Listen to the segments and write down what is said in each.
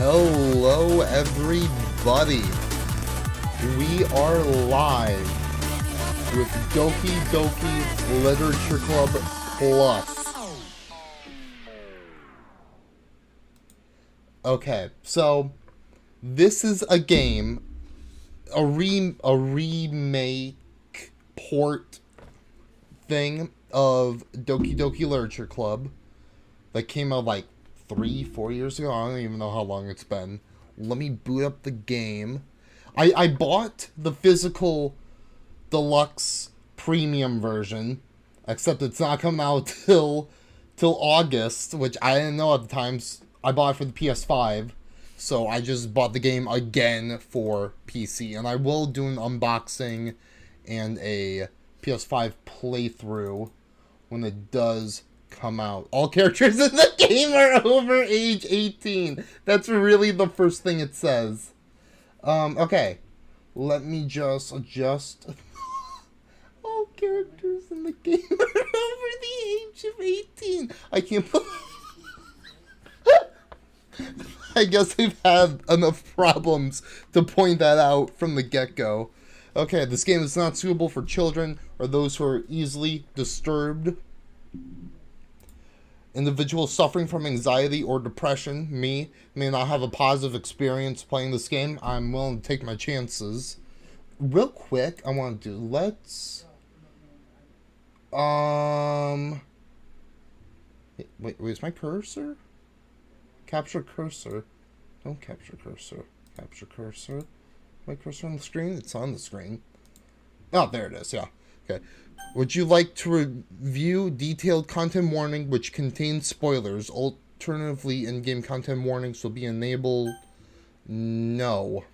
Hello, everybody. We are live with Doki Literature Club Plus. Okay, so this is a game, a remake port thing of Doki Literature Club that came out like 3-4 years ago. I don't even know how long it's been. Let me boot up the game. I bought the physical deluxe premium version, except it's not coming out till August, which I didn't know at the time. I bought it for the PS5, so I just bought the game again for PC, and I will do an unboxing and a PS5 playthrough when it does come out. All characters in the game are over age 18. That's really the first thing it says. Okay. Let me just adjust. All characters in the game are over the age of 18. I can't believe... I guess they've had enough problems to point that out from the get-go. Okay, this game is not suitable for children or those who are easily disturbed. Individuals suffering from anxiety or depression, me, may not have a positive experience playing this game. I'm willing to take my chances. Real quick, I want to do, let's... Wait, is my cursor? Capture cursor. Don't capture cursor. Capture cursor. My cursor on the screen? It's on the screen. Oh, there it is, yeah. Okay. Would you like to review detailed content warning which contains spoilers? Alternatively, in-game content warnings will be enabled. No.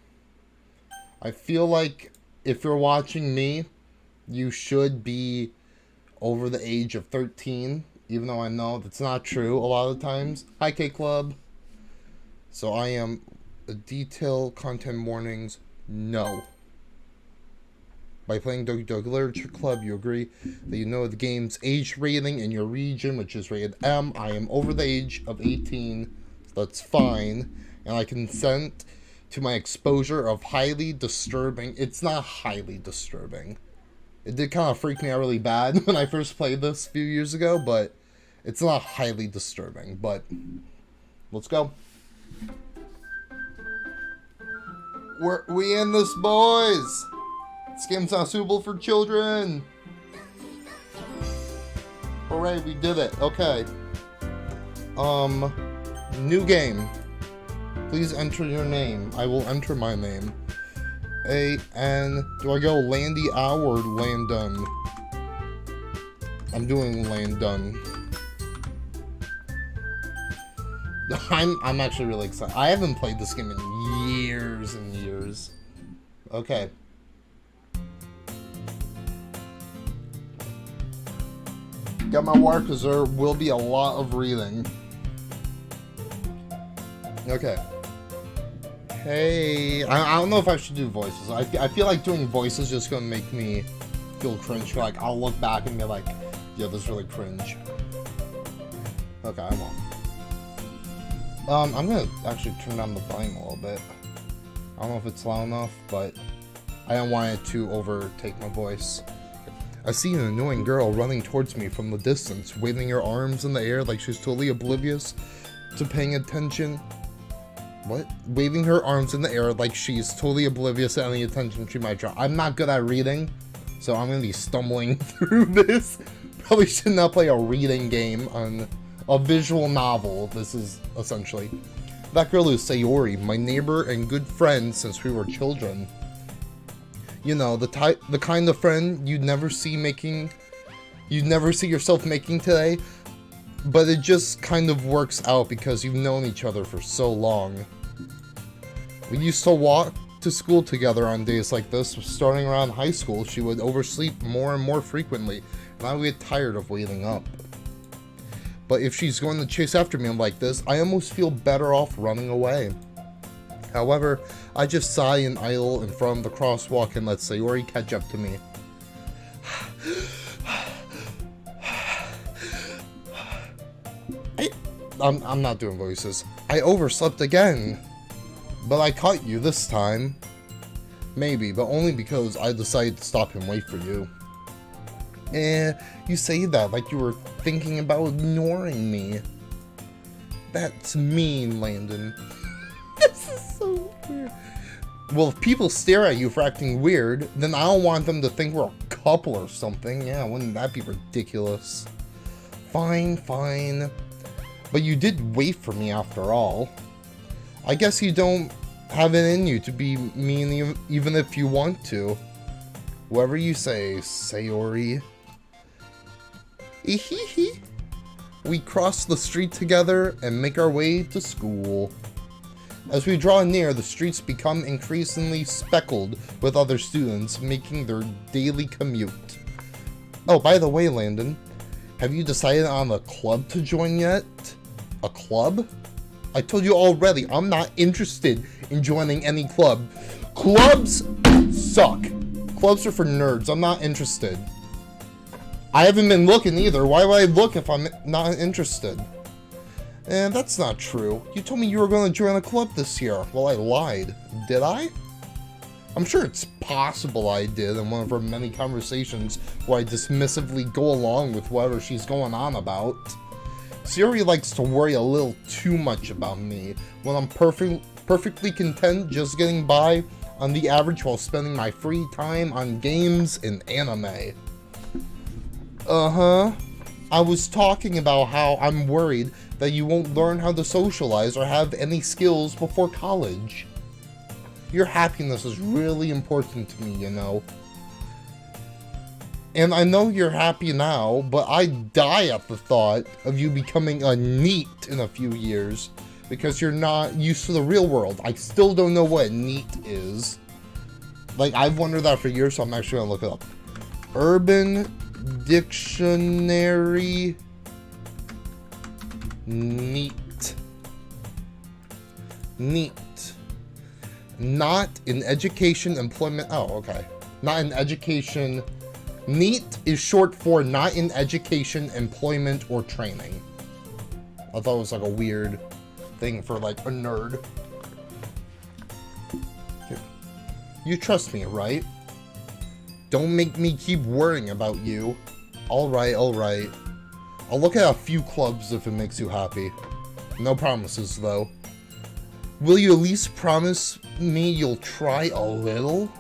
I feel like if you're watching me, you should be over the age of 13, even though I know that's not true a lot of the times. Hi, K-Club. So I am detailed content warnings, no. By playing Doki Literature Club, you agree that you know the game's age rating in your region, which is rated M. I am over the age of 18, so that's fine. And I consent to my exposure of highly disturbing... It's not highly disturbing. It did kind of freak me out really bad when I first played this a few years ago, but it's not highly disturbing. But let's go. We in this, boys! This game's not suitable for children. Hooray, we did it. Okay. New game. Please enter your name. I will enter my name. A-N... Do I go Lan-D-ow or Lan-dun? I'm doing Lan-dun. I'm actually really excited. I haven't played this game in years and years. Okay. Get my water because there will be a lot of reading. Okay. Hey, I don't know if I should do voices. I feel like doing voices is just gonna make me feel cringe. Like I'll look back and be like, yeah, this is really cringe. Okay, I won't. I'm gonna actually turn down the volume a little bit. I don't know if it's loud enough, but I don't want it to overtake my voice. I see an annoying girl running towards me from the distance, waving her arms in the air like she's totally oblivious to paying attention. What? Waving her arms in the air like she's totally oblivious to any attention she might draw. I'm not good at reading, so I'm gonna be stumbling through this. Probably should not play a reading game on a visual novel. This is essentially. That girl is Sayori, my neighbor and good friend since we were children. You know, the kind of friend you'd never see yourself making today, but it just kind of works out because you've known each other for so long. We used to walk to school together on days like this. Starting around high school, she would oversleep more and more frequently, and I would get tired of waiting up. But if she's going to chase after me like this, I almost feel better off running away. However, I just sigh and idle in front of the crosswalk and let Sayori catch up to me. I'm not doing voices. I overslept again. But I caught you this time. Maybe, but only because I decided to stop and wait for you. You say that like you were thinking about ignoring me. That's mean, Landon. This is so weird. Well, if people stare at you for acting weird, then I don't want them to think we're a couple or something. Yeah, wouldn't that be ridiculous? Fine, fine. But you did wait for me after all. I guess you don't have it in you to be mean even if you want to. Whatever you say, Sayori. Ehehe. We cross the street together and make our way to school. As we draw near, the streets become increasingly speckled with other students making their daily commute. Oh, by the way, Landon, have you decided on a club to join yet? A club? I told you already, I'm not interested in joining any club. Clubs suck. Clubs are for nerds. I'm not interested. I haven't been looking either. Why would I look if I'm not interested? And that's not true. You told me you were going to join a club this year. Well, I lied. Did I? I'm sure it's possible I did in one of our many conversations where I dismissively go along with whatever she's going on about. Sayori likes to worry a little too much about me when I'm perfectly content just getting by on the average while spending my free time on games and anime. Uh-huh. I was talking about how I'm worried that you won't learn how to socialize or have any skills before college. Your happiness is really important to me, you know. And I know you're happy now, but I die at the thought of you becoming a NEET in a few years because you're not used to the real world. I still don't know what NEET is. Like, I've wondered that for years, so I'm actually gonna look it up. Urban Dictionary NEET. NEET. Not in education, employment. Oh, okay. Not in education. NEET is short for not in education, employment, or training. I thought it was like a weird thing for like a nerd. You trust me, right? Don't make me keep worrying about you. Alright, alright. I'll look at a few clubs if it makes you happy. No promises, though. Will you at least promise me you'll try a little?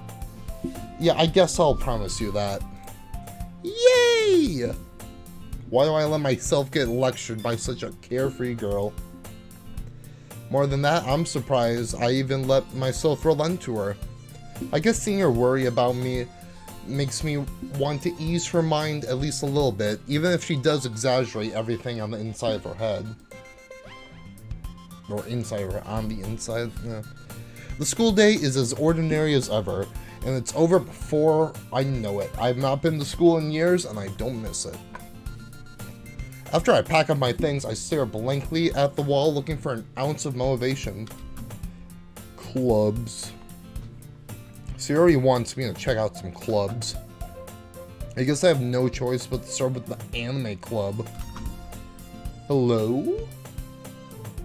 Yeah, I guess I'll promise you that. Yay! Why do I let myself get lectured by such a carefree girl? More than that, I'm surprised I even let myself relent to her. I guess seeing her worry about me makes me want to ease her mind at least a little bit, even if she does exaggerate everything on the inside of her head. Or inside of her, on the inside. Yeah. The school day is as ordinary as ever, and it's over before I know it. I've not been to school in years, and I don't miss it. After I pack up my things, I stare blankly at the wall looking for an ounce of motivation. Clubs. Sayori wants me to check out some clubs. I guess I have no choice but to start with the anime club. Hello?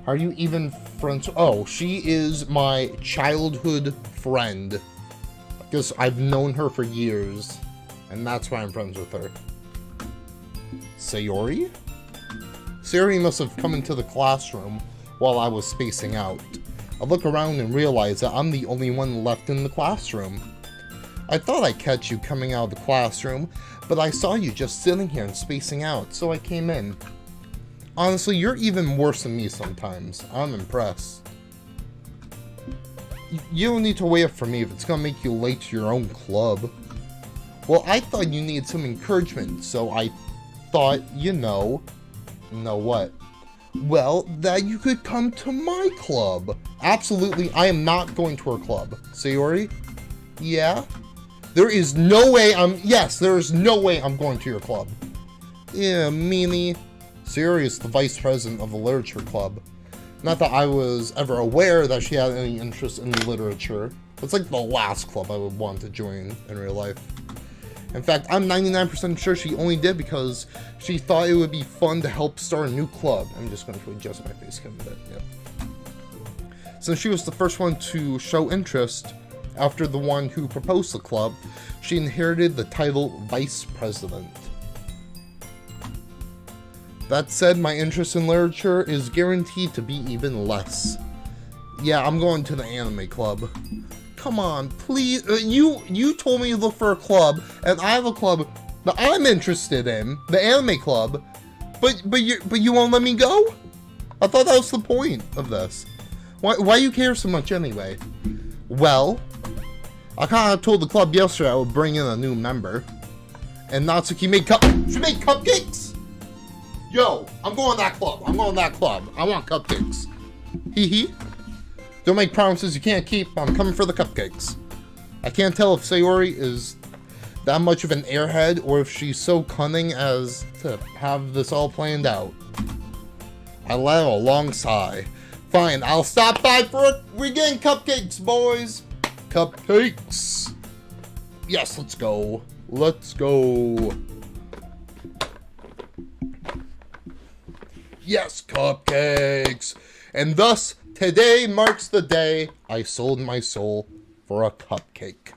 Are you even friends? Oh, she is my childhood friend. Because I've known her for years. And that's why I'm friends with her. Sayori? Sayori must have come into the classroom while I was spacing out. I look around and realize that I'm the only one left in the classroom. I thought I'd catch you coming out of the classroom, but I saw you just sitting here and spacing out, so I came in. Honestly, you're even worse than me sometimes. I'm impressed. You don't need to wait up for me if it's gonna make you late to your own club. Well, I thought you needed some encouragement, so I thought, you know what? Well, that you could come to my club. Absolutely, I am not going to her club. Sayori? Yeah? There is no way there is no way I'm going to your club. Yeah, meanie. Sayori is the vice president of the literature club. Not that I was ever aware that she had any interest in literature. It's like the last club I would want to join in real life. In fact, I'm 99% sure she only did because she thought it would be fun to help start a new club. I'm just going to adjust my face cam a bit. Yep. Since she was the first one to show interest after the one who proposed the club, she inherited the title Vice President. That said, my interest in literature is guaranteed to be even less. Yeah, I'm going to the anime club. Come on, please. You told me to look for a club, and I have a club that I'm interested in, the anime club, but you won't let me go? I thought that was the point of this. Why you care so much anyway? Well, I kind of told the club yesterday I would bring in a new member, and Natsuki made cupcakes. Yo, I'm going to that club. I want cupcakes. Hee hee. Don't make promises you can't keep. I'm coming for the cupcakes. I can't tell if Sayori is that much of an airhead or if she's so cunning as to have this all planned out. I let out a long sigh. Fine, I'll stop by for it. We're getting cupcakes, boys. Cupcakes. Yes, let's go. Let's go. Yes, cupcakes. And thus, today marks the day I sold my soul for a cupcake.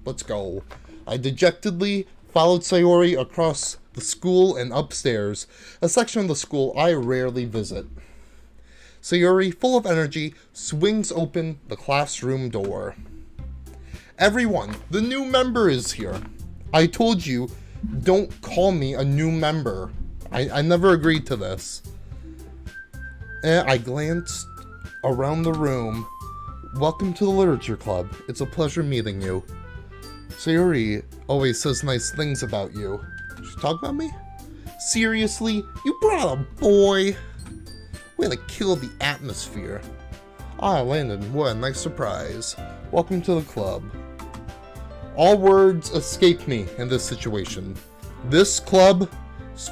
Let's go. I dejectedly followed Sayori across the school and upstairs, a section of the school I rarely visit. Sayori, full of energy, swings open the classroom door. Everyone, the new member is here. I told you, don't call me a new member. I never agreed to this. I glanced around the room. Welcome to the Literature Club. It's a pleasure meeting you. Sayori always says nice things about you. She talk about me? Seriously? You brought a boy? Way to kill the atmosphere. Ah, Landon, what a nice surprise. Welcome to the club. All words escape me in this situation. This club is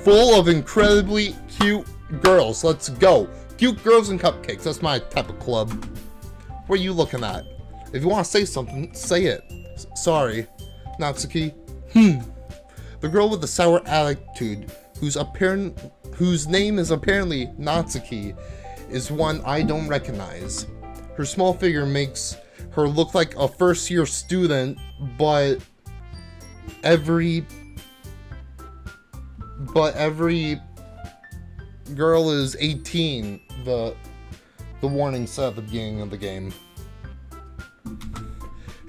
full of incredibly cute girls. Let's go. Cute girls and cupcakes. That's my type of club. What are you looking at? If you want to say something, say it. Sorry, Natsuki. The girl with the sour attitude, whose name is apparently Natsuki, is one I don't recognize. Her small figure makes her look like a first-year student, but every girl is 18. The warning said at the beginning of the game.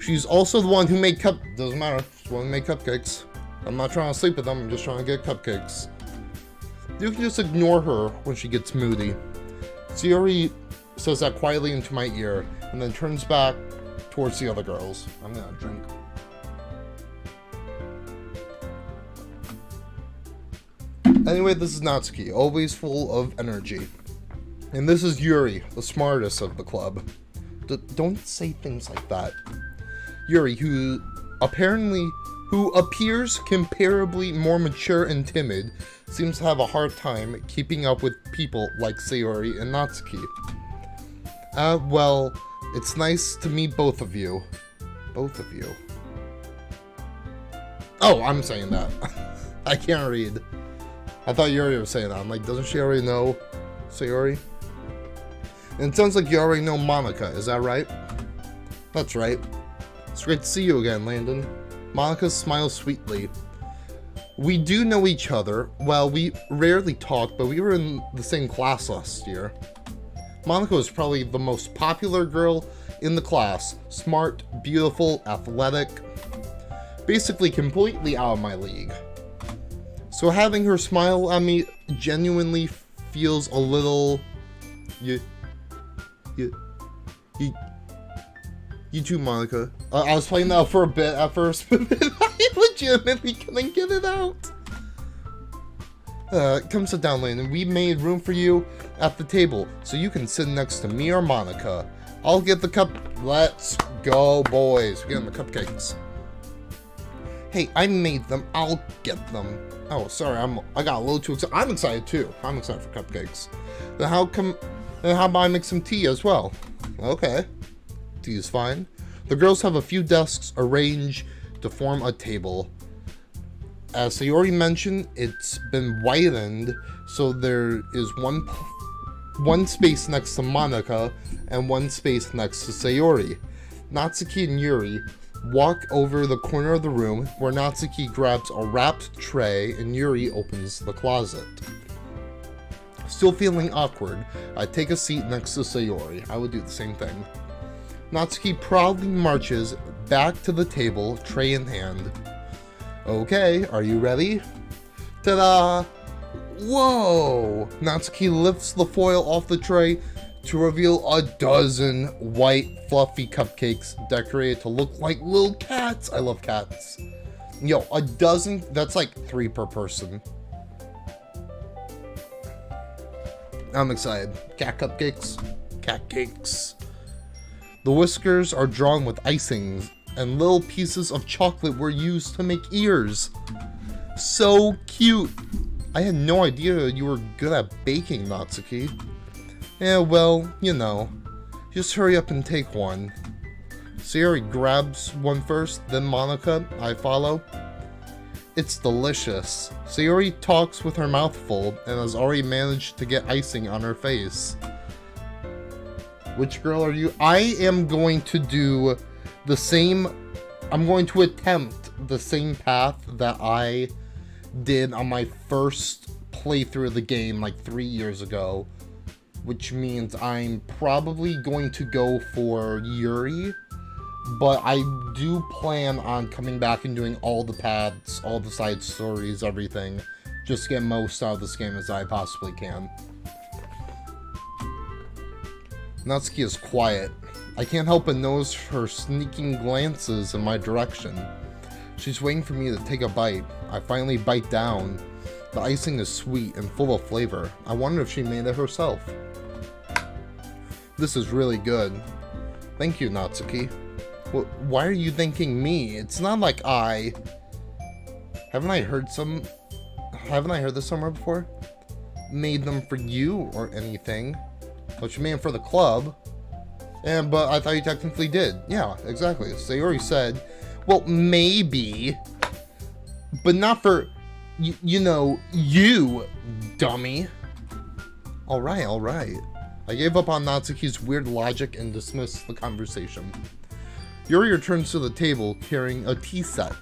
She's also the one who made doesn't matter. She's the one who made cupcakes. I'm not trying to sleep with them. I'm just trying to get cupcakes. You can just ignore her when she gets moody. Sayori says that quietly into my ear, and then turns back towards the other girls. I'm gonna drink. Anyway, this is Natsuki, always full of energy. And this is Yuri, the smartest of the club. Don't say things like that. Yuri, who appears comparably more mature and timid, seems to have a hard time keeping up with people like Sayori and Natsuki. Well, it's nice to meet both of you. Both of you. Oh, I'm saying that. I can't read. I thought Yuri was saying that. I'm like, doesn't she already know Sayori? And it sounds like you already know Monica, is that right? That's right. It's great to see you again, Landon. Monica smiles sweetly. We do know each other. Well, we rarely talk, but we were in the same class last year. Monica was probably the most popular girl in the class. Smart, beautiful, athletic. Basically completely out of my league. So having her smile at me genuinely feels a little... You too, Monica. I was playing that for a bit at first, but then I legitimately couldn't get it out. Come sit down, Landon. We made room for you at the table, so you can sit next to me or Monica. I'll get the cup. Let's go, boys. We're getting the cupcakes. Hey, I made them. I'll get them. Oh, sorry. I got a little too excited. I'm excited too. I'm excited for cupcakes. Then how about I make some tea as well? Okay. Tea is fine. The girls have a few desks arranged to form a table. As they already mentioned, it's been widened, so there is one space next to Monika and one space next to Sayori. Natsuki and Yuri walk over the corner of the room where Natsuki grabs a wrapped tray and Yuri opens the closet. Still feeling awkward, I take a seat next to Sayori. I would do the same thing. Natsuki proudly marches back to the table, tray in hand. Okay, are you ready? Ta-da! Whoa! Natsuki lifts the foil off the tray to reveal a dozen white, fluffy cupcakes decorated to look like little cats. I love cats. Yo, a dozen, that's like 3 per person. I'm excited. Cat cupcakes. Cat cakes. The whiskers are drawn with icings, and little pieces of chocolate were used to make ears. So cute. I had no idea you were good at baking, Natsuki. Yeah, well, you know. Just hurry up and take one. Sayori grabs one first, then Monika. I follow. It's delicious. Sayori talks with her mouth full and has already managed to get icing on her face. Which girl are you? I am going to do the same. I'm going to attempt the same path that I did on my first playthrough of the game like 3 years ago. Which means I'm probably going to go for Yuri. But I do plan on coming back and doing all the paths, all the side stories, everything. Just to get most out of this game as I possibly can. Natsuki is quiet. I can't help but notice her sneaking glances in my direction. She's waiting for me to take a bite. I finally bite down. The icing is sweet and full of flavor. I wonder if she made it herself. This is really good. Thank you, Natsuki. Why are you thanking me? It's not like Haven't I heard this somewhere before? Made them for you or anything. But you made them for the club. But I thought you technically did. Yeah, exactly. Sayori said, well, maybe. But not for, you know, you, dummy. Alright. I gave up on Natsuki's weird logic and dismissed the conversation. Yuri returns to the table carrying a tea set.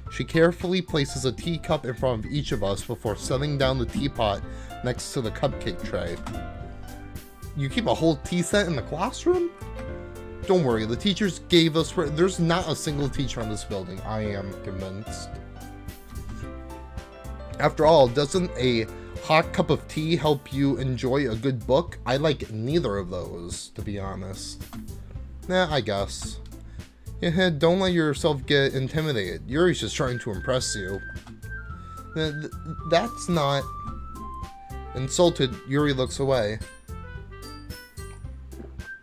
She carefully places a teacup in front of each of us before setting down the teapot next to the cupcake tray. You keep a whole tea set in the classroom? Don't worry, the teachers gave us... There's not a single teacher in this building, I am convinced. After all, doesn't a hot cup of tea help you enjoy a good book? I like neither of those, to be honest. Nah, I guess. Yeah, don't let yourself get intimidated. Yuri's just trying to impress you. That's not... Insulted, Yuri looks away.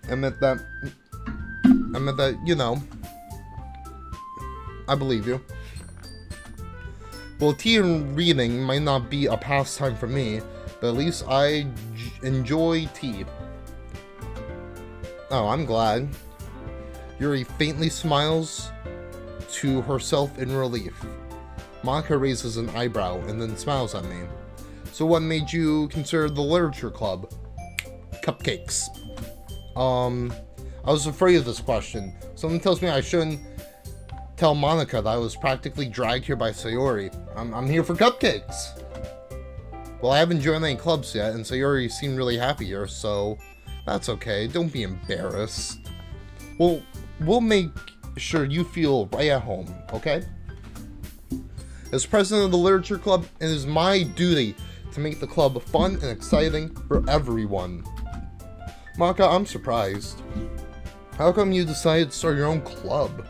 I meant that, you know. I believe you. Well, tea and reading might not be a pastime for me, but at least I enjoy tea. Oh, I'm glad. Yuri faintly smiles to herself in relief. Monika raises an eyebrow and then smiles at me. So what made you consider the literature club? Cupcakes. I was afraid of this question. Someone tells me I shouldn't tell Monika that I was practically dragged here by Sayori. I'm here for cupcakes. Well, I haven't joined any clubs yet, and Sayori seemed really happy here, so that's okay. Don't be embarrassed. Well, we'll make sure you feel right at home, okay? As president of the literature club, it is my duty to make the club fun and exciting for everyone. Monika, I'm surprised. How come you decided to start your own club?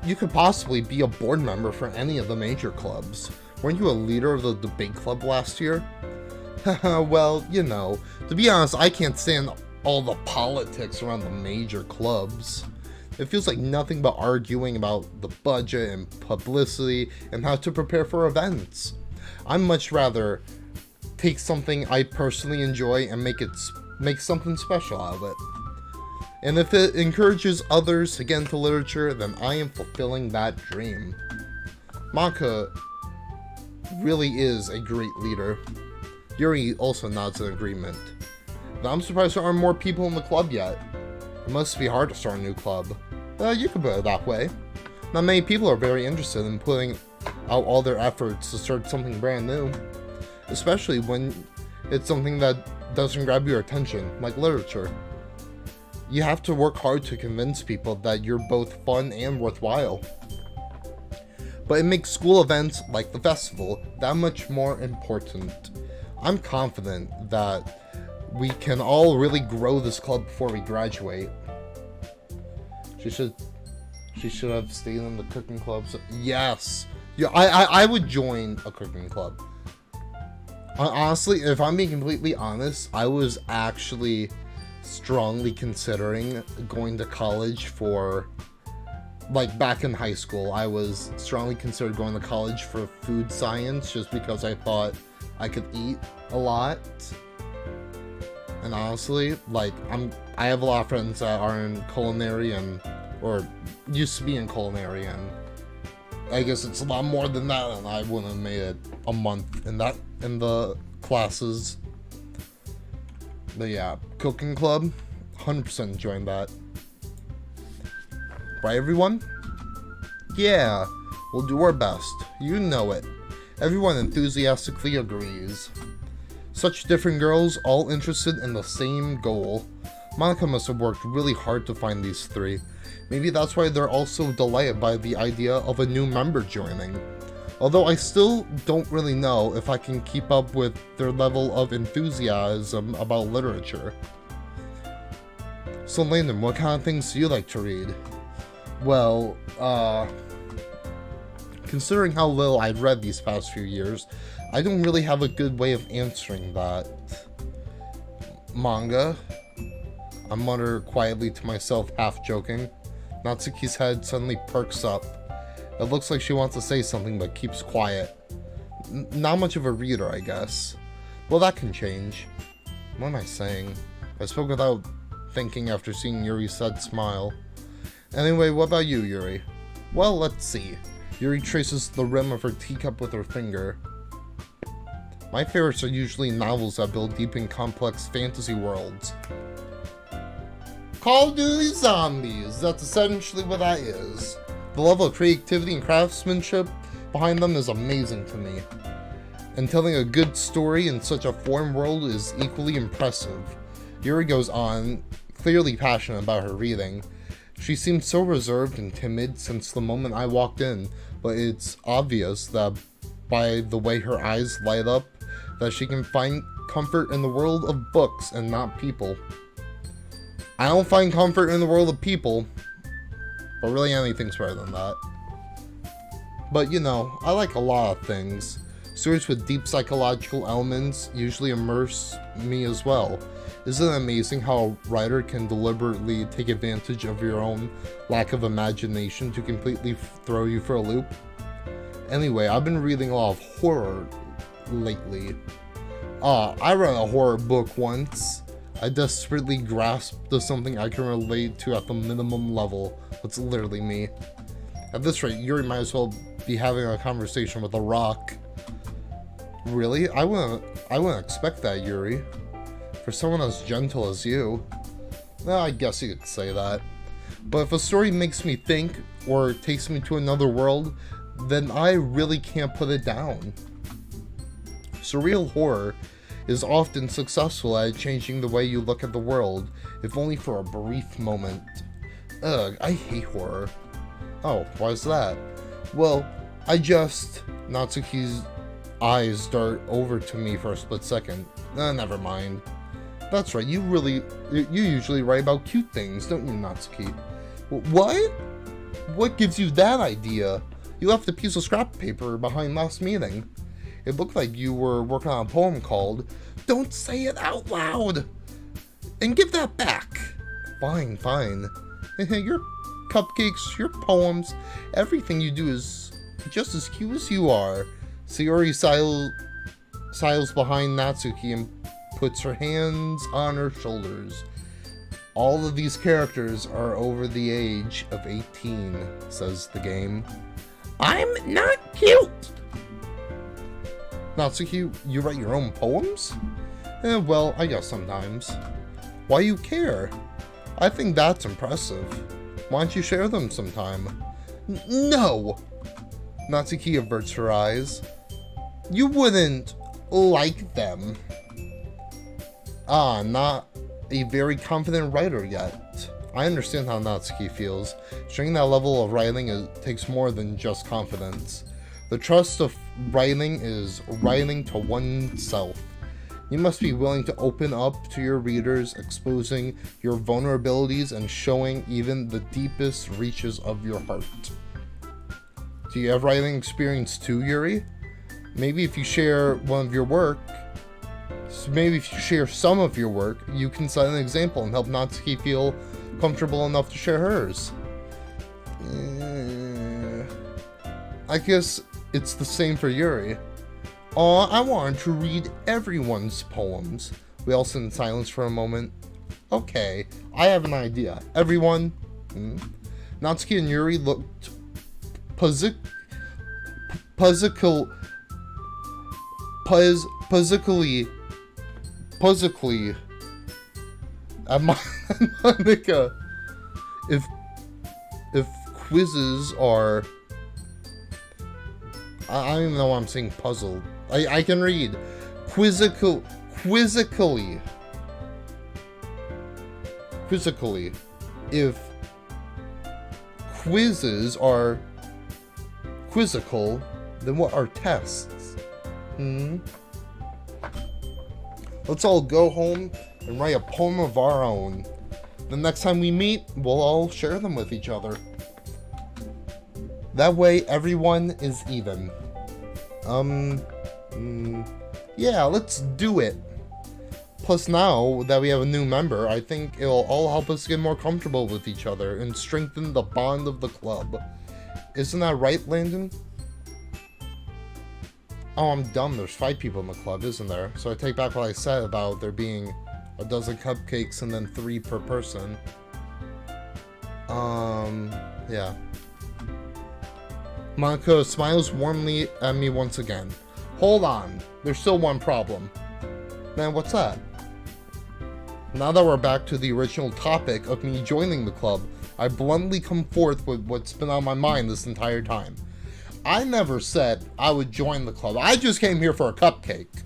You could possibly be a board member for any of the major clubs. Weren't you a leader of the debate club last year? Well, you know, to be honest, I can't stand all the politics around the major clubs. It feels like nothing but arguing about the budget and publicity and how to prepare for events. I'd much rather take something I personally enjoy and make something special out of it. And if it encourages others to get into literature, then I am fulfilling that dream. Monika really is a great leader. Yuri also nods in agreement. Now, I'm surprised there aren't more people in the club yet. It must be hard to start a new club. You could put it that way. Not many people are very interested in putting out all their efforts to start something brand new. Especially when it's something that doesn't grab your attention, like literature. You have to work hard to convince people that you're both fun and worthwhile. But it makes school events like the festival that much more important. I'm confident that we can all really grow this club before we graduate. She should have stayed in the cooking club. Yes. Yeah, I would join a cooking club. Honestly, if I'm being completely honest, I was actually strongly considering going to college for, like, back in high school, I was strongly considered going to college for food science just because I thought I could eat a lot. And honestly, like, I have a lot of friends that are in culinary or used to be in culinary, and I guess it's a lot more than that, and I wouldn't have made it a month in the classes. But yeah, cooking club, 100% join that. Right, everyone? Yeah, we'll do our best. You know it. Everyone enthusiastically agrees. Such different girls, all interested in the same goal. Monica must have worked really hard to find these three. Maybe that's why they're all so delighted by the idea of a new member joining. Although I still don't really know if I can keep up with their level of enthusiasm about literature. So Landon, what kind of things do you like to read? Well, considering how little I've read these past few years, I don't really have a good way of answering that. Manga? I mutter quietly to myself, half joking. Natsuki's head suddenly perks up. It looks like she wants to say something but keeps quiet. Not much of a reader, I guess. Well, that can change. What am I saying? I spoke without thinking after seeing Yuri's sad smile. Anyway, what about you, Yuri? Well, let's see. Yuri traces the rim of her teacup with her finger. My favorites are usually novels that build deep and complex fantasy worlds. Call of Duty Zombies, that's essentially what that is. The level of creativity and craftsmanship behind them is amazing to me. And telling a good story in such a foreign world is equally impressive. Yuri goes on, clearly passionate about her reading. She seems so reserved and timid since the moment I walked in, but it's obvious that by the way her eyes light up, that she can find comfort in the world of books and not people. I don't find comfort in the world of people, but really anything's better than that. But you know, I like a lot of things. Stories with deep psychological elements usually immerse me as well. Isn't it amazing how a writer can deliberately take advantage of your own lack of imagination to completely throw you for a loop? Anyway, I've been reading a lot of horror lately. I read a horror book once. I desperately grasped to something I can relate to at the minimum level. That's literally me. At this rate, Yuri might as well be having a conversation with a rock. Really? I wouldn't expect that, Yuri. For someone as gentle as you. Well, I guess you could say that. But if a story makes me think, or takes me to another world, then I really can't put it down. Surreal horror is often successful at changing the way you look at the world, if only for a brief moment. Ugh, I hate horror. Oh, why is that? Well, Natsuki's eyes dart over to me for a split second. Never mind. That's right, you usually write about cute things, don't you, Natsuki? What? What gives you that idea? You left a piece of scrap paper behind last meeting. It looked like you were working on a poem called "Don't Say It Out Loud!" And give that back. Fine. Your cupcakes, your poems, everything you do is just as cute as you are. Sayori siles behind Natsuki and puts her hands on her shoulders. All of these characters are over the age of 18, says the game. I'm not cute! Natsuki, you write your own poems? Well, I guess sometimes. Why you care? I think that's impressive. Why don't you share them sometime? No! Natsuki averts her eyes. You wouldn't like them. Not a very confident writer yet. I understand how Natsuki feels. Sharing that level of writing takes more than just confidence. The trust of writing is writing to oneself. You must be willing to open up to your readers, exposing your vulnerabilities and showing even the deepest reaches of your heart. Do you have writing experience too, Yuri? Maybe if you share some of your work, you can set an example and help Natsuki feel comfortable enough to share hers. I guess it's the same for Yuri. Aw, I wanted to read everyone's poems. We all sit in silence for a moment. Okay, I have an idea. Everyone? Natsuki and Yuri looked puzzically at Monica. If quizzes are... I don't even know why I'm saying puzzle. I can read. Quizzically. If quizzes are quizzical, then what are tests? Let's all go home and write a poem of our own. The next time we meet, we'll all share them with each other. That way, everyone is even. Yeah, let's do it. Plus, now that we have a new member, I think it'll all help us get more comfortable with each other and strengthen the bond of the club. Isn't that right, Landon? Oh, I'm dumb. There's 5 people in the club, isn't there? So I take back what I said about there being a dozen cupcakes and then 3 per person. Yeah. Monica smiles warmly at me once again. Hold on, there's still one problem. Man, what's that? Now that we're back to the original topic of me joining the club, I bluntly come forth with what's been on my mind this entire time. I never said I would join the club. I just came here for a cupcake.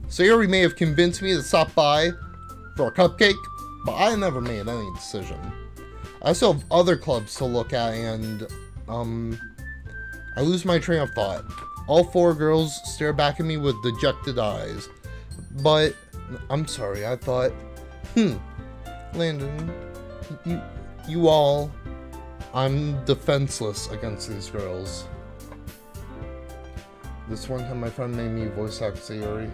Sayori may have convinced me to stop by for a cupcake, but I never made any decision. I still have other clubs to look at and, I lose my train of thought. All 4 girls stare back at me with dejected eyes. But, I'm sorry, I thought, Landon, you all, I'm defenseless against these girls. This one time my friend made me voice act Sayori.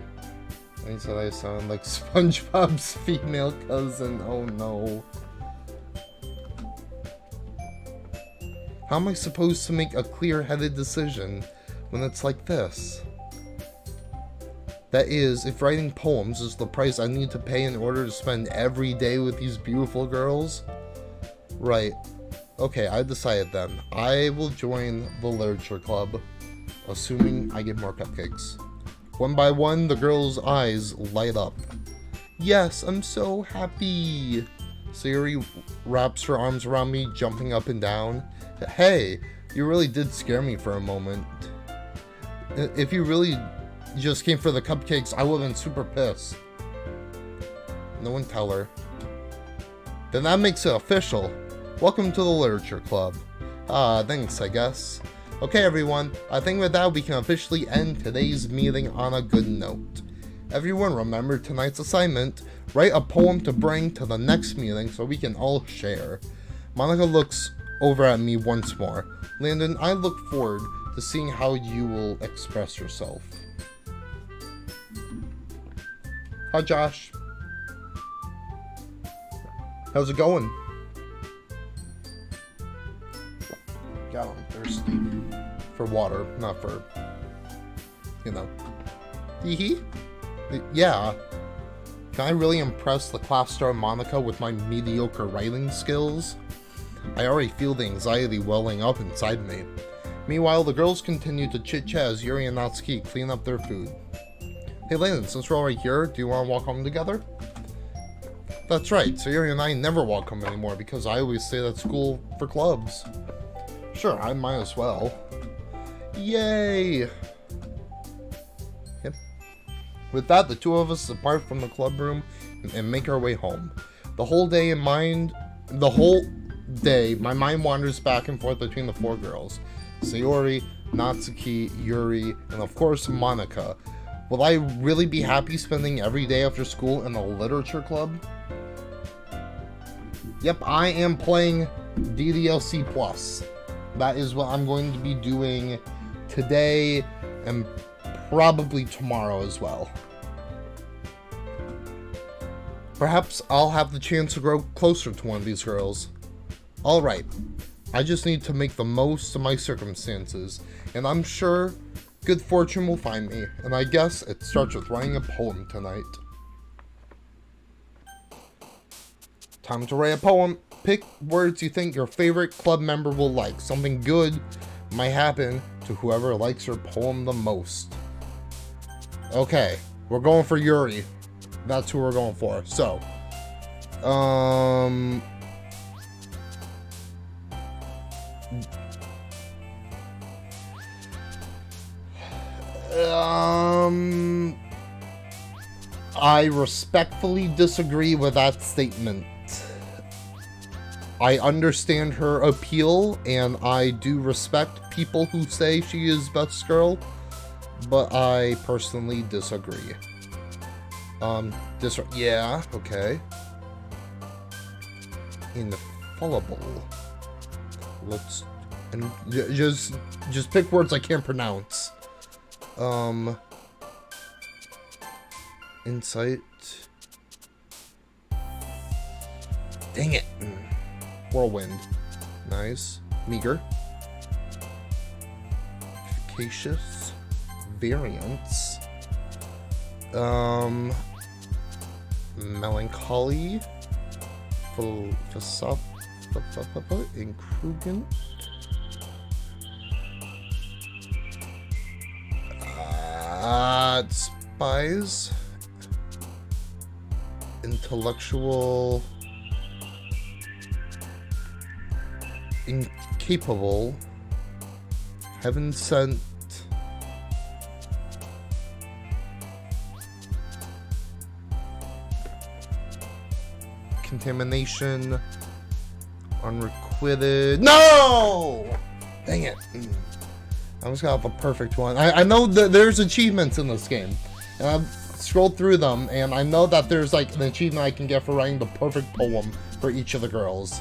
And he said I sound like SpongeBob's female cousin, oh no. How am I supposed to make a clear-headed decision when it's like this? That is, if writing poems is the price I need to pay in order to spend every day with these beautiful girls? Right. Okay, I decided then. I will join the literature club, assuming I get more cupcakes. One by one, the girls' eyes light up. Yes, I'm so happy. Sayori wraps her arms around me, jumping up and down. Hey, you really did scare me for a moment. If you really just came for the cupcakes, I would have been super pissed. No one tell her. Then that makes it official. Welcome to the Literature Club. Thanks, I guess. Okay, everyone, I think with that we can officially end today's meeting on a good note. Everyone remember tonight's assignment. Write a poem to bring to the next meeting so we can all share. Monica looks over at me once more. Landon, I look forward to seeing how you will express yourself. Hi, Josh. How's it going? God, I'm thirsty. For water, not for, you know. Hee. Yeah. Can I really impress the class star Monica with my mediocre writing skills? I already feel the anxiety welling up inside me. Meanwhile, the girls continue to chit-chat as Yuri and Natsuki clean up their food. Hey Landon, since we're already here, do you want to walk home together? That's right, so Yuri and I never walk home anymore because I always stay at school for clubs. Sure, I might as well. Yay! Yep. With that, the two of us depart from the club room and make our way home. The whole day, my mind wanders back and forth between the four girls. Sayori, Natsuki, Yuri, and of course Monika. Will I really be happy spending every day after school in a literature club? Yep, I am playing DDLC+. That is what I'm going to be doing today and probably tomorrow as well. Perhaps I'll have the chance to grow closer to one of these girls. Alright, I just need to make the most of my circumstances, and I'm sure good fortune will find me, and I guess it starts with writing a poem tonight. Time to write a poem. Pick words you think your favorite club member will like. Something good might happen to whoever likes your poem the most. Okay, we're going for Yuri. That's who we're going for. So, I respectfully disagree with that statement. I understand her appeal, and I do respect people who say she is best girl, but I personally disagree. Yeah, okay. Infallible. Let's, and just pick words I can't pronounce. Insight. Dang it. Whirlwind. Nice. Meager. Efficacious. Variance. Melancholy. Incrugent. Spies. Intellectual. Incapable. Heaven sent. Contamination. Unrequited. No! Dang it. I was gonna have a perfect one. I know that there's achievements in this game. And I've scrolled through them, and I know that there's like an achievement I can get for writing the perfect poem for each of the girls.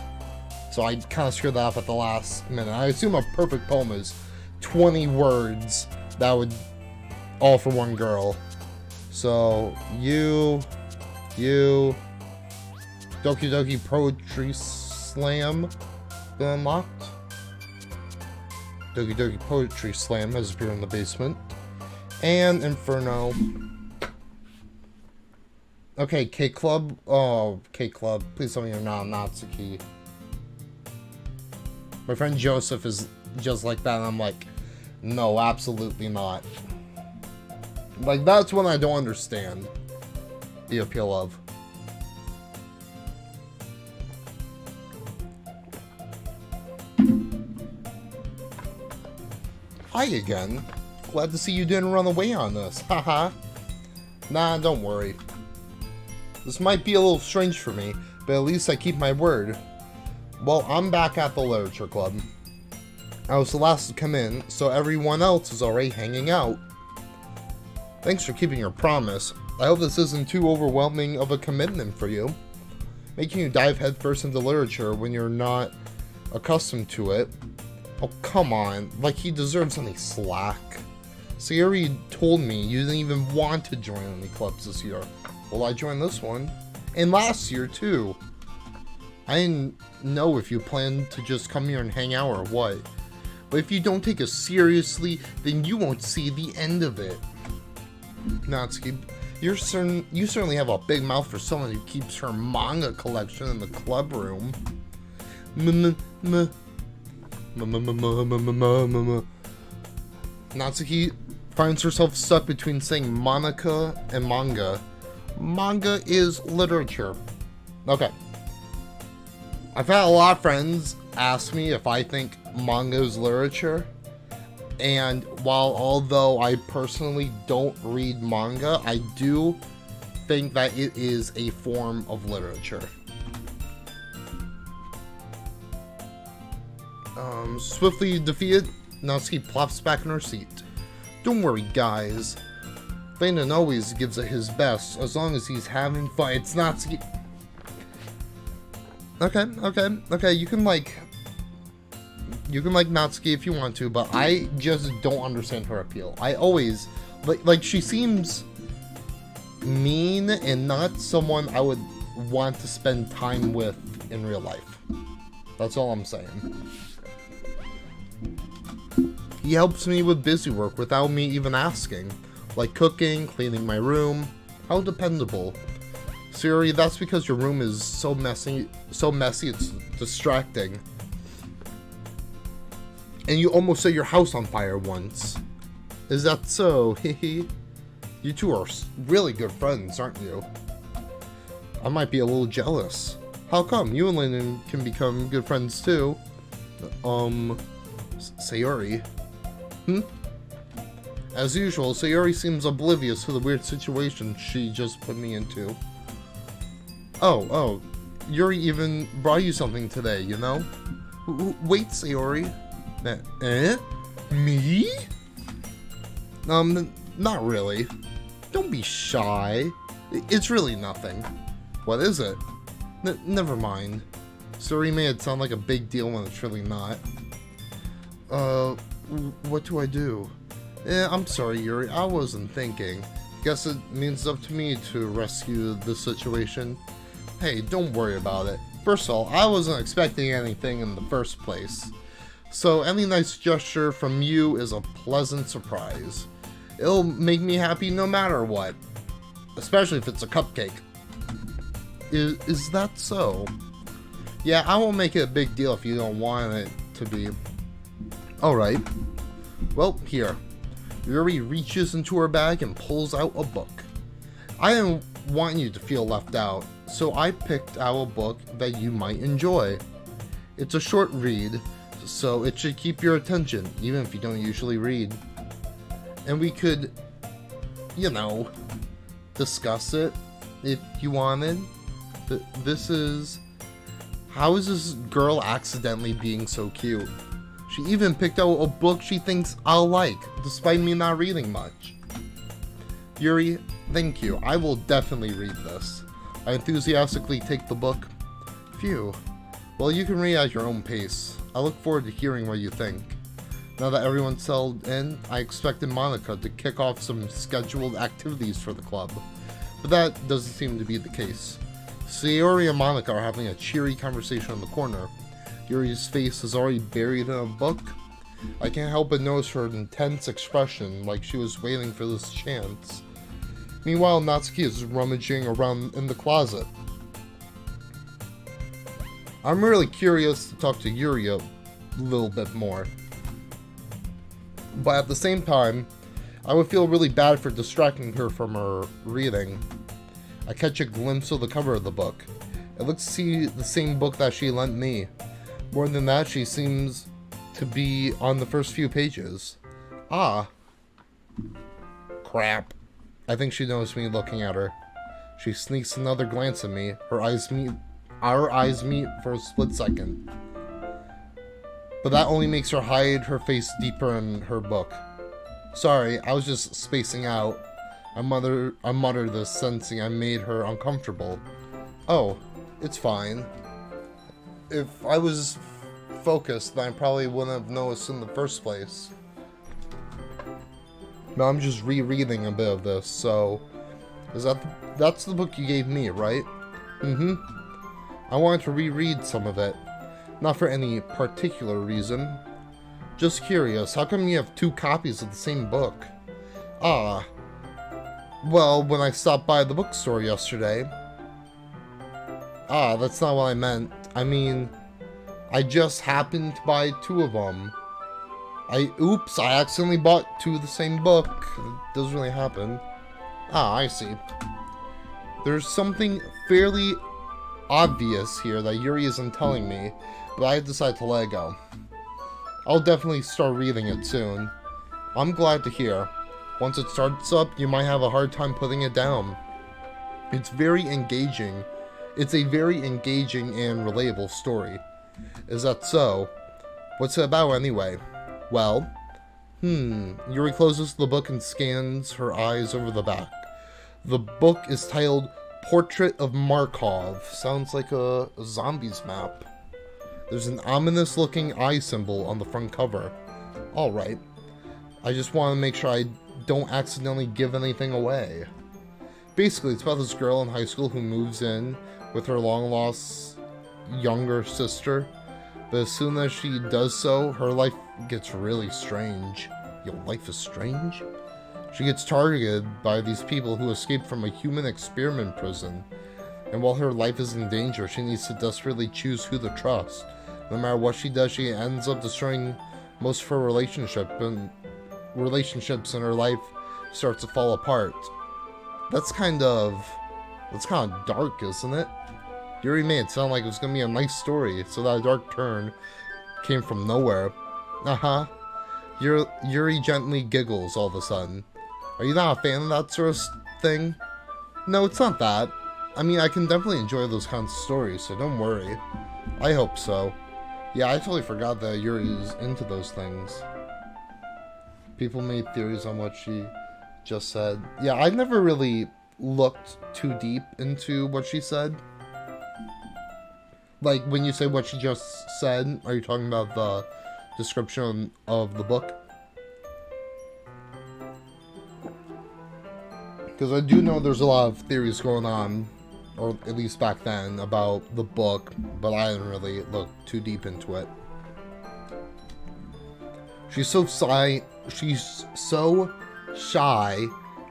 So I kind of screwed that up at the last minute. I assume a perfect poem is 20 words that would all for one girl. So you, Doki Doki Poetry Slam been unlocked. Doki Doki Poetry Slam has appeared in the basement. And Inferno. Okay, K-Club. Oh, K-Club. Please tell me you're not Natsuki. My friend Joseph is just like that, and I'm like, no, absolutely not. Like, that's when I don't understand the appeal of. Hi again. Glad to see you didn't run away on this. Haha. Nah, don't worry. This might be a little strange for me, but at least I keep my word. Well, I'm back at the literature club. I was the last to come in, so everyone else is already hanging out. Thanks for keeping your promise. I hope this isn't too overwhelming of a commitment for you. Making you dive headfirst into literature when you're not accustomed to it. Oh, come on. Like, he deserves any slack. Sayori told me you didn't even want to join any clubs this year. Well, I joined this one. And last year, too. I didn't know if you planned to just come here and hang out or what. But if you don't take us seriously, then you won't see the end of it. Natsuki, you certainly have a big mouth for someone who keeps her manga collection in the club room. Natsuki finds herself stuck between saying Monica and manga. Manga is literature. Okay. I've had a lot of friends ask me if I think manga is literature. And although I personally don't read manga, I do think that it is a form of literature. Swiftly defeated, Natsuki plops back in her seat. Don't worry, guys. Feinen always gives it his best, as long as he's having fun. It's Natsuki. Okay, you can like Natsuki if you want to, but I just don't understand her appeal. I always, like she seems mean and not someone I would want to spend time with in real life. That's all I'm saying. He helps me with busy work without me even asking, like cooking, cleaning my room. How dependable. Sayori, that's because your room is so messy it's distracting. And you almost set your house on fire once. Is that so? Hehe. You two are really good friends, aren't you? I might be a little jealous. How come? You and Lennon can become good friends too. Sayori. As usual, Sayori seems oblivious to the weird situation she just put me into. Oh, Yuri even brought you something today, you know? Wait, Sayori. Me? Not really. Don't be shy. It's really nothing. What is it? Never mind. Sayori made it sound like a big deal when it's really not. What do I do? I'm sorry, Yuri. I wasn't thinking. Guess it means it's up to me to rescue the situation. Hey, don't worry about it. First of all, I wasn't expecting anything in the first place. So any nice gesture from you is a pleasant surprise. It'll make me happy no matter what. Especially if it's a cupcake. Is that so? Yeah, I won't make it a big deal if you don't want it to be. Alright. Well, here. Yuri reaches into her bag and pulls out a book. I didn't want you to feel left out, so I picked out a book that you might enjoy. It's a short read, so it should keep your attention, even if you don't usually read. And we could, you know, discuss it if you wanted. This is... How is this girl accidentally being so cute? She even picked out a book she thinks I'll like, despite me not reading much. Yuri, thank you. I will definitely read this. I enthusiastically take the book. Phew. Well, you can read at your own pace. I look forward to hearing what you think. Now that everyone's settled in, I expected Monica to kick off some scheduled activities for the club. But that doesn't seem to be the case. Sayori and Monica are having a cheery conversation in the corner. Yuri's face is already buried in a book. I can't help but notice her intense expression, like she was waiting for this chance. Meanwhile, Natsuki is rummaging around in the closet. I'm really curious to talk to Yuri a little bit more. But at the same time, I would feel really bad for distracting her from her reading. I catch a glimpse of the cover of the book. It looks to see the same book that she lent me. More than that, she seems to be on the first few pages. Ah. Crap. I think she noticed me looking at her. She sneaks another glance at me. Our eyes meet for a split second. But that only makes her hide her face deeper in her book. Sorry, I was just spacing out. I muttered this, sensing I made her uncomfortable. Oh, it's fine. If I was focused, then I probably wouldn't have noticed in the first place. No, I'm just rereading a bit of this, so... That's the book you gave me, right? Mm-hmm. I wanted to reread some of it. Not for any particular reason. Just curious, how come you have 2 copies of the same book? Ah. Well, when I stopped by the bookstore yesterday... Ah, that's not what I meant. I mean, I just happened to buy 2 of them. Oops, I accidentally bought 2 of the same book. It doesn't really happen. Ah, I see. There's something fairly obvious here that Yuri isn't telling me, but I decided to let it go. I'll definitely start reading it soon. I'm glad to hear. Once it starts up, you might have a hard time putting it down. It's very engaging. It's a very engaging and relatable story. Is that so? What's it about anyway? Well, Yuri closes the book and scans her eyes over the back. The book is titled Portrait of Markov. Sounds like a zombies map. There's an ominous looking eye symbol on the front cover. Alright. I just want to make sure I don't accidentally give anything away. Basically, it's about this girl in high school who moves in with her long-lost younger sister. But as soon as she does so, her life gets really strange. Your life is strange? She gets targeted by these people who escaped from a human experiment prison. And while her life is in danger, she needs to desperately choose who to trust. No matter what she does, she ends up destroying most of her relationships, and her life starts to fall apart. That's kind of dark, isn't it? Yuri made it sound like it was gonna be a nice story, so that dark turn came from nowhere. Yuri gently giggles all of a sudden. Are you not a fan of that sort of thing? No, it's not that. I mean, I can definitely enjoy those kinds of stories, so don't worry. I hope so. Yeah, I totally forgot that Yuri is into those things. People made theories on what she just said. Yeah, I've never really looked too deep into what she said. Like, when you say what she just said, are you talking about the description of the book? Because I do know there's a lot of theories going on, or at least back then, about the book, but I didn't really look too deep into it. She's so shy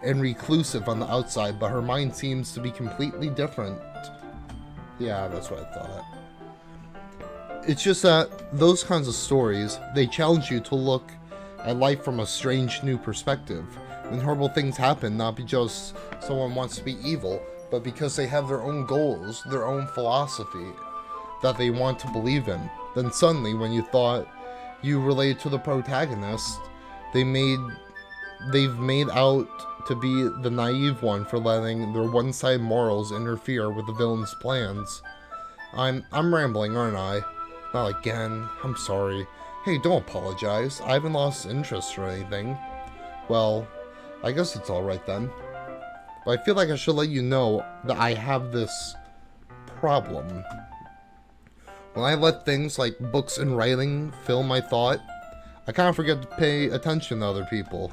and reclusive on the outside, but her mind seems to be completely different. Yeah, that's what I thought. It's just that those kinds of stories, they challenge you to look at life from a strange new perspective. When horrible things happen, not because someone wants to be evil, but because they have their own goals, their own philosophy that they want to believe in. Then suddenly, when you thought you related to the protagonist, they've made out to be the naive one for letting their one-sided morals interfere with the villain's plans. I'm rambling, aren't I? Not again. I'm sorry. Hey, don't apologize. I haven't lost interest or anything. Well, I guess it's alright then. But I feel like I should let you know that I have this problem. When I let things like books and writing fill my thought, I kind of forget to pay attention to other people.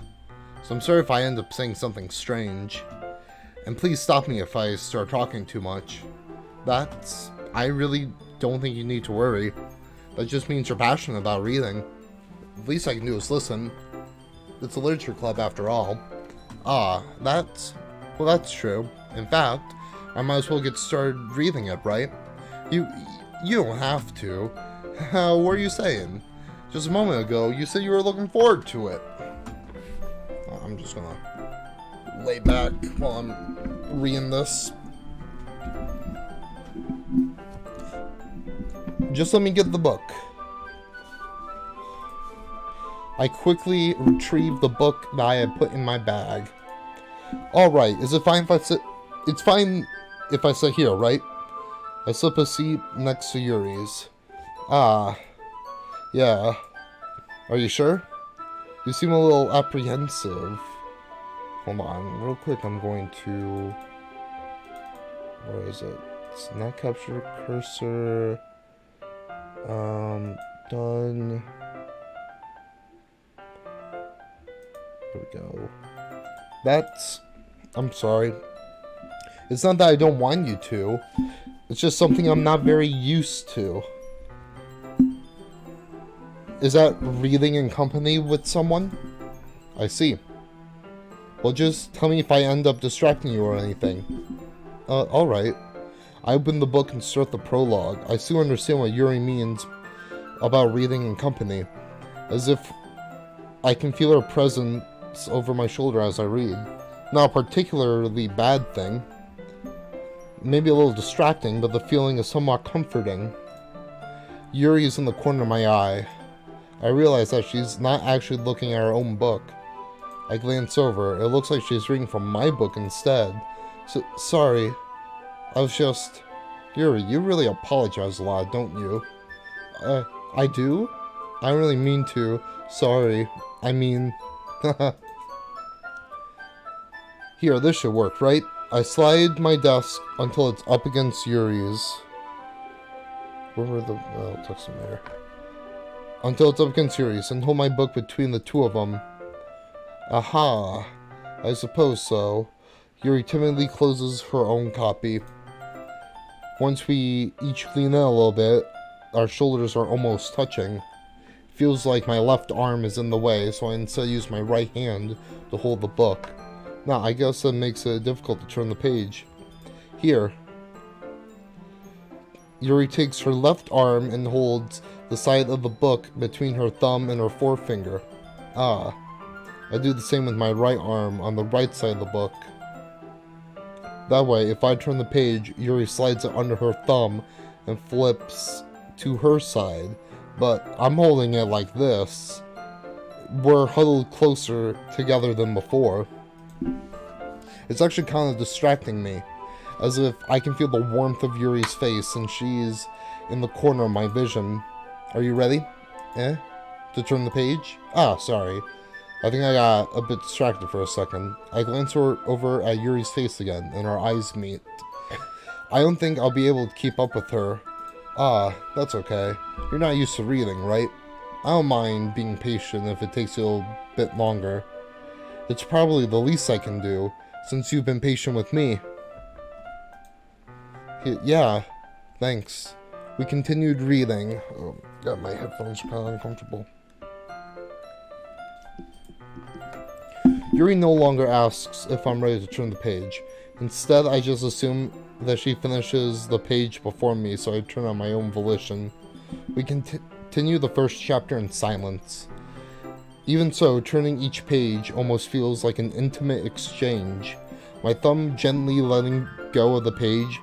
So I'm sorry if I end up saying something strange. And please stop me if I start talking too much. I really don't think you need to worry. That just means you're passionate about reading. The least I can do is listen. It's a literature club after all. Well, that's true. In fact, I might as well get started reading it, right? You don't have to. What were you saying? Just a moment ago, you said you were looking forward to it. I'm just gonna lay back while I'm reading this. Just let me get the book. I quickly retrieved the book that I had put in my bag. Alright, is it fine if I sit? It's fine if I sit here, right? I slip a seat next to Yuri's. Yeah. Are you sure? You seem a little apprehensive. Hold on, real quick, I'm going to... Where is it? It's not capture cursor. Done. There we go. I'm sorry. It's not that I don't want you to. It's just something I'm not very used to. Is that reading in company with someone? I see. Well, just tell me if I end up distracting you or anything. Alright. I open the book and start the prologue. I still understand what Yuri means about reading in company. As if I can feel her presence over my shoulder as I read. Not a particularly bad thing. Maybe a little distracting, but the feeling is somewhat comforting. Yuri is in the corner of my eye. I realize that she's not actually looking at her own book. I glance over. It looks like she's reading from my book instead. So, sorry. I was just... Yuri, you really apologize a lot, don't you? I do? I don't really mean to. Sorry. I mean... Here, this should work, right? I slide my desk until it's up against Yuri's. Where were the... Oh, I'll tuck some there. Until it's up against Yuri's, and hold my book between the two of them. Aha. I suppose so. Yuri timidly closes her own copy. Once we each lean in a little bit, our shoulders are almost touching. Feels like my left arm is in the way, so I instead use my right hand to hold the book. Now, I guess that makes it difficult to turn the page. Here. Yuri takes her left arm and holds the side of the book between her thumb and her forefinger. Ah. I do the same with my right arm on the right side of the book. That way, if I turn the page, Yuri slides it under her thumb and flips to her side. But I'm holding it like this. We're huddled closer together than before. It's actually kind of distracting me, as if I can feel the warmth of Yuri's face and she's in the corner of my vision. Are you ready? To turn the page? Ah, sorry. I think I got a bit distracted for a second. I glance over at Yuri's face again, and our eyes meet. I don't think I'll be able to keep up with her. Ah, that's okay. You're not used to reading, right? I don't mind being patient if it takes you a little bit longer. It's probably the least I can do, since you've been patient with me. Yeah, thanks. We continued reading. Oh, God, my headphones are kind of uncomfortable. Yuri no longer asks if I'm ready to turn the page. Instead, I just assume that she finishes the page before me, so I turn on my own volition. We continue the first chapter in silence. Even so, turning each page almost feels like an intimate exchange. My thumb gently letting go of the page,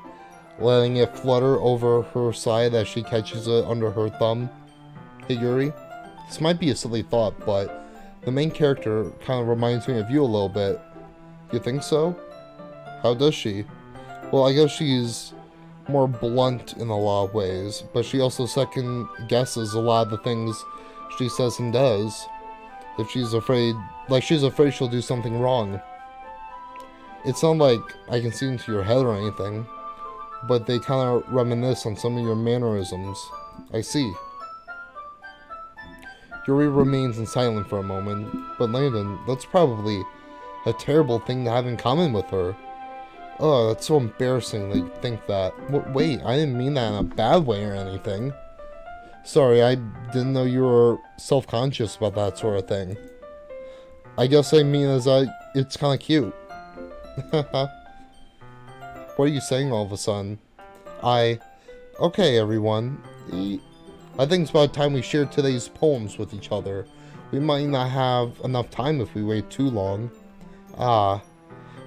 letting it flutter over her side as she catches it under her thumb. Hey Yuri, this might be a silly thought, but the main character kind of reminds me of you a little bit. You think so? How does she? Well, I guess she's more blunt in a lot of ways, but she also second guesses a lot of the things she says and does. If she's afraid, she's afraid she'll do something wrong. It's not like I can see into your head or anything, but they kind of reminisce on some of your mannerisms. I see. Yuri remains in silence for a moment, but Landon, that's probably a terrible thing to have in common with her. Oh, that's so embarrassing that you think that. Wait, I didn't mean that in a bad way or anything. Sorry, I didn't know you were self-conscious about that sort of thing. I guess I mean it's kind of cute. What are you saying all of a sudden? Okay, everyone. I think it's about time we shared today's poems with each other. We might not have enough time if we wait too long.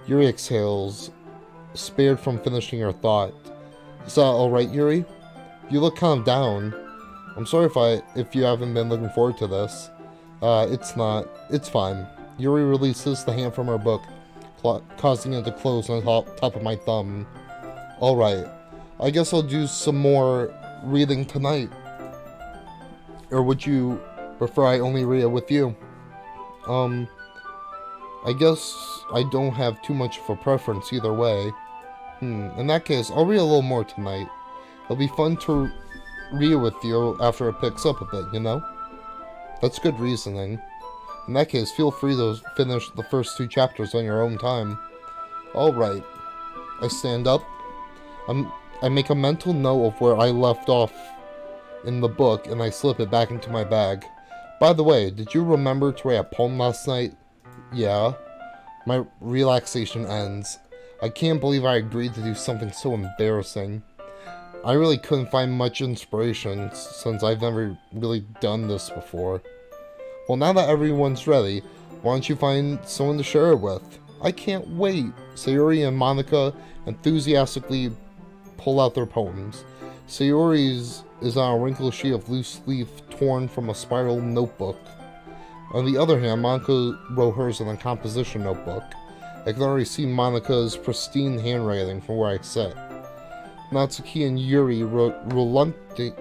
Yuri exhales, spared from finishing her thought. Is that alright, Yuri? You look kind of down. I'm sorry if you haven't been looking forward to this. It's not. It's fine. Yuri releases the hand from her book, causing it to close on the top of my thumb. Alright. I guess I'll do some more reading tonight. Or would you prefer I only read it with you? I guess I don't have too much of a preference either way. In that case, I'll read a little more tonight. It'll be fun to read with you after it picks up a bit, you know? That's good reasoning. In that case, feel free to finish the first 2 chapters on your own time. Alright. I stand up. I make a mental note of where I left off in the book, and I slip it back into my bag. By the way, did you remember to write a poem last night? Yeah. My relaxation ends. I can't believe I agreed to do something so embarrassing. I really couldn't find much inspiration, since I've never really done this before. Well, now that everyone's ready, why don't you find someone to share it with? I can't wait. Sayori and Monica enthusiastically pull out their poems. Sayori's is on a wrinkled sheet of loose leaf torn from a spiral notebook. On the other hand, Monica wrote hers in a composition notebook. I can already see Monica's pristine handwriting from where I sit. Natsuki and Yuri reluctantly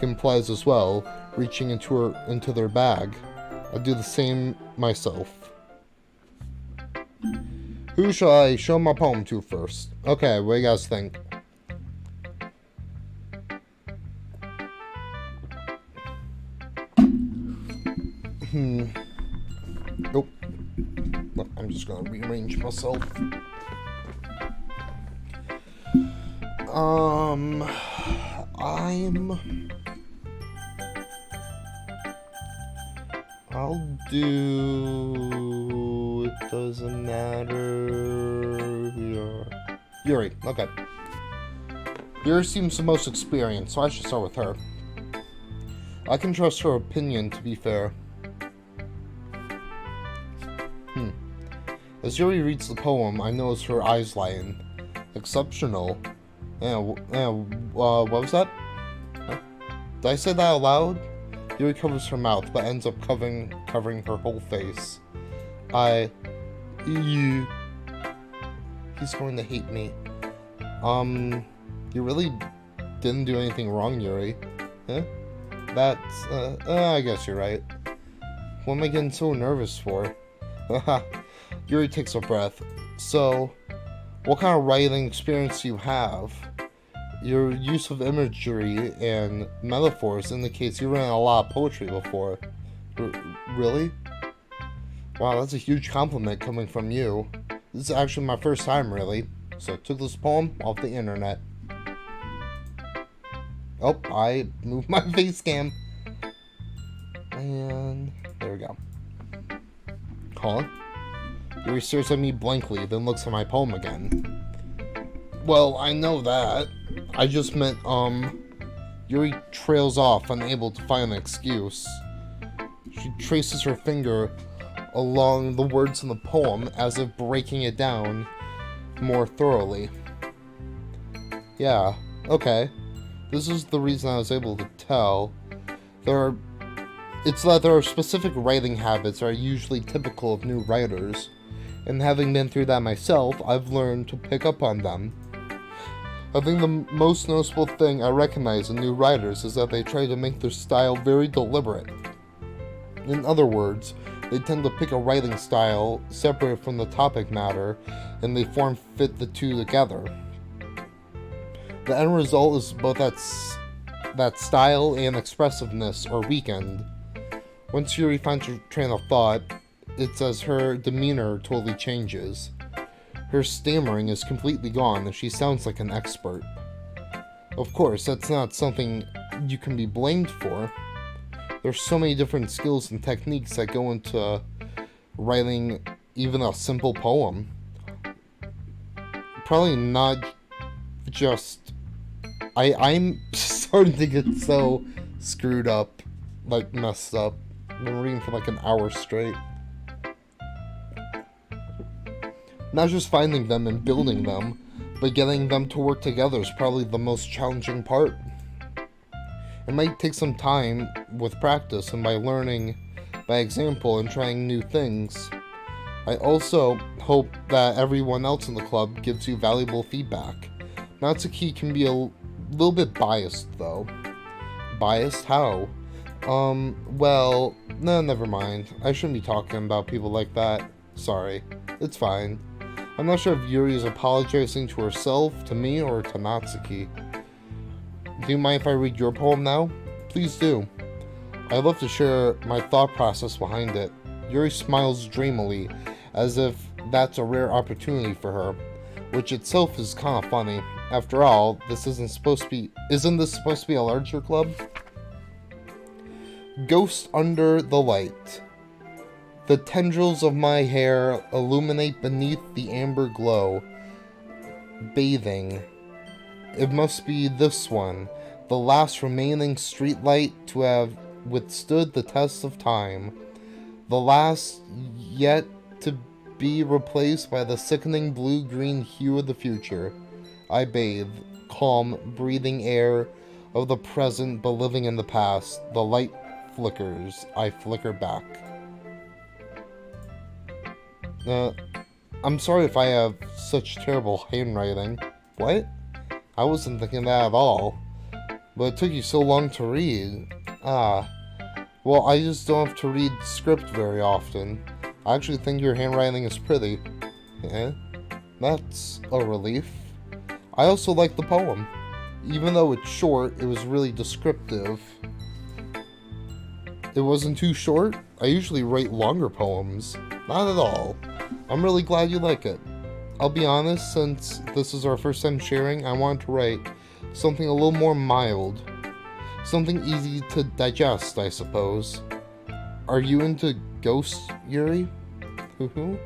complies as well, reaching into their bag. I'll do the same myself. Who shall I show my poem to first? Okay, what do you guys think? Nope. Well, I'm just gonna rearrange myself. I'll do... It doesn't matter... Yuri, okay. Yuri seems the most experienced, so I should start with her. I can trust her opinion, to be fair. As Yuri reads the poem, I notice her eyes lighten. Exceptional. What was that? Huh? Did I say that out loud? Yuri covers her mouth, but ends up covering her whole face. He's going to hate me. You really didn't do anything wrong, Yuri. Huh? That's, I guess you're right. What am I getting so nervous for? Haha. Yuri takes a breath. So, what kind of writing experience do you have? Your use of imagery and metaphors indicates you've written a lot of poetry before. Really? Wow, that's a huge compliment coming from you. This is actually my first time, really. So I took this poem off the internet. Oh, I moved my face cam. And there we go. Huh? Yuri stares at me blankly, then looks at my poem again. Well, I know that. I just meant, Yuri trails off, unable to find an excuse. She traces her finger along the words in the poem, as if breaking it down more thoroughly. Yeah, okay. This is the reason I was able to tell. It's that there are specific writing habits that are usually typical of new writers, and having been through that myself, I've learned to pick up on them. I think the most noticeable thing I recognize in new writers is that they try to make their style very deliberate. In other words, they tend to pick a writing style separate from the topic matter, and they form-fit the two together. The end result is both that style and expressiveness are weakened. Once Yuri finds her train of thought, it's as her demeanor totally changes. Her stammering is completely gone and she sounds like an expert. Of course, that's not something you can be blamed for. There's so many different skills and techniques that go into writing even a simple poem. Probably not just... I'm starting to get so screwed up, like messed up. I've been reading for like an hour straight. Not just finding them and building them, but getting them to work together is probably the most challenging part. It might take some time with practice and by learning by example and trying new things. I also hope that everyone else in the club gives you valuable feedback. Natsuki can be a little bit biased though. Biased? How? Well, no, never mind. I shouldn't be talking about people like that. Sorry. It's fine. I'm not sure if Yuri is apologizing to herself, to me, or to Natsuki. Do you mind if I read your poem now? Please do. I'd love to share my thought process behind it. Yuri smiles dreamily, as if that's a rare opportunity for her, which itself is kind of funny. After all, isn't this supposed to be a larger club? Ghost under the light. The tendrils of my hair illuminate beneath the amber glow. Bathing. It must be this one, the last remaining streetlight to have withstood the test of time. The last yet to be replaced by the sickening blue-green hue of the future. I bathe, calm, breathing air of the present, but living in the past. The light flickers. I flicker back. I'm sorry if I have such terrible handwriting. What? I wasn't thinking that at all. But it took you so long to read. Well, I just don't have to read script very often. I actually think your handwriting is pretty. Yeah, that's a relief. I also like the poem. Even though it's short, it was really descriptive. It wasn't too short? I usually write longer poems. Not at all. I'm really glad you like it. I'll be honest, since this is our first time sharing, I wanted to write something a little more mild. Something easy to digest, I suppose. Are you into ghosts, Yuri? Hoo-hoo?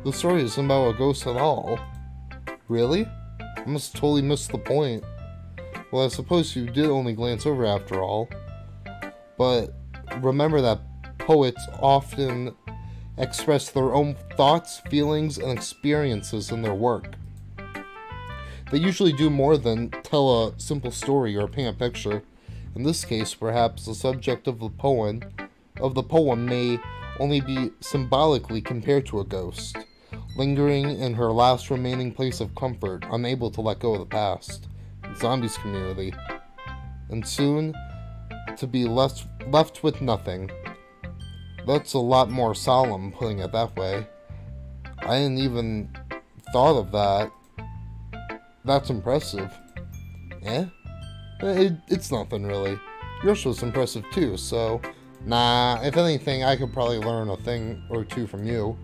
The story isn't about a ghost at all. Really? I must have totally missed the point. Well, I suppose you did only glance over after all. But remember that poets often express their own thoughts, feelings, and experiences in their work. They usually do more than tell a simple story or paint a picture. In this case, perhaps the subject of the poem may only be symbolically compared to a ghost, lingering in her last remaining place of comfort, unable to let go of the past, Zombies community, and soon to be left with nothing. That's a lot more solemn, putting it that way. I hadn't even thought of that. That's impressive. Eh? It's nothing really. Yours was impressive too, so... Nah, if anything, I could probably learn a thing or two from you.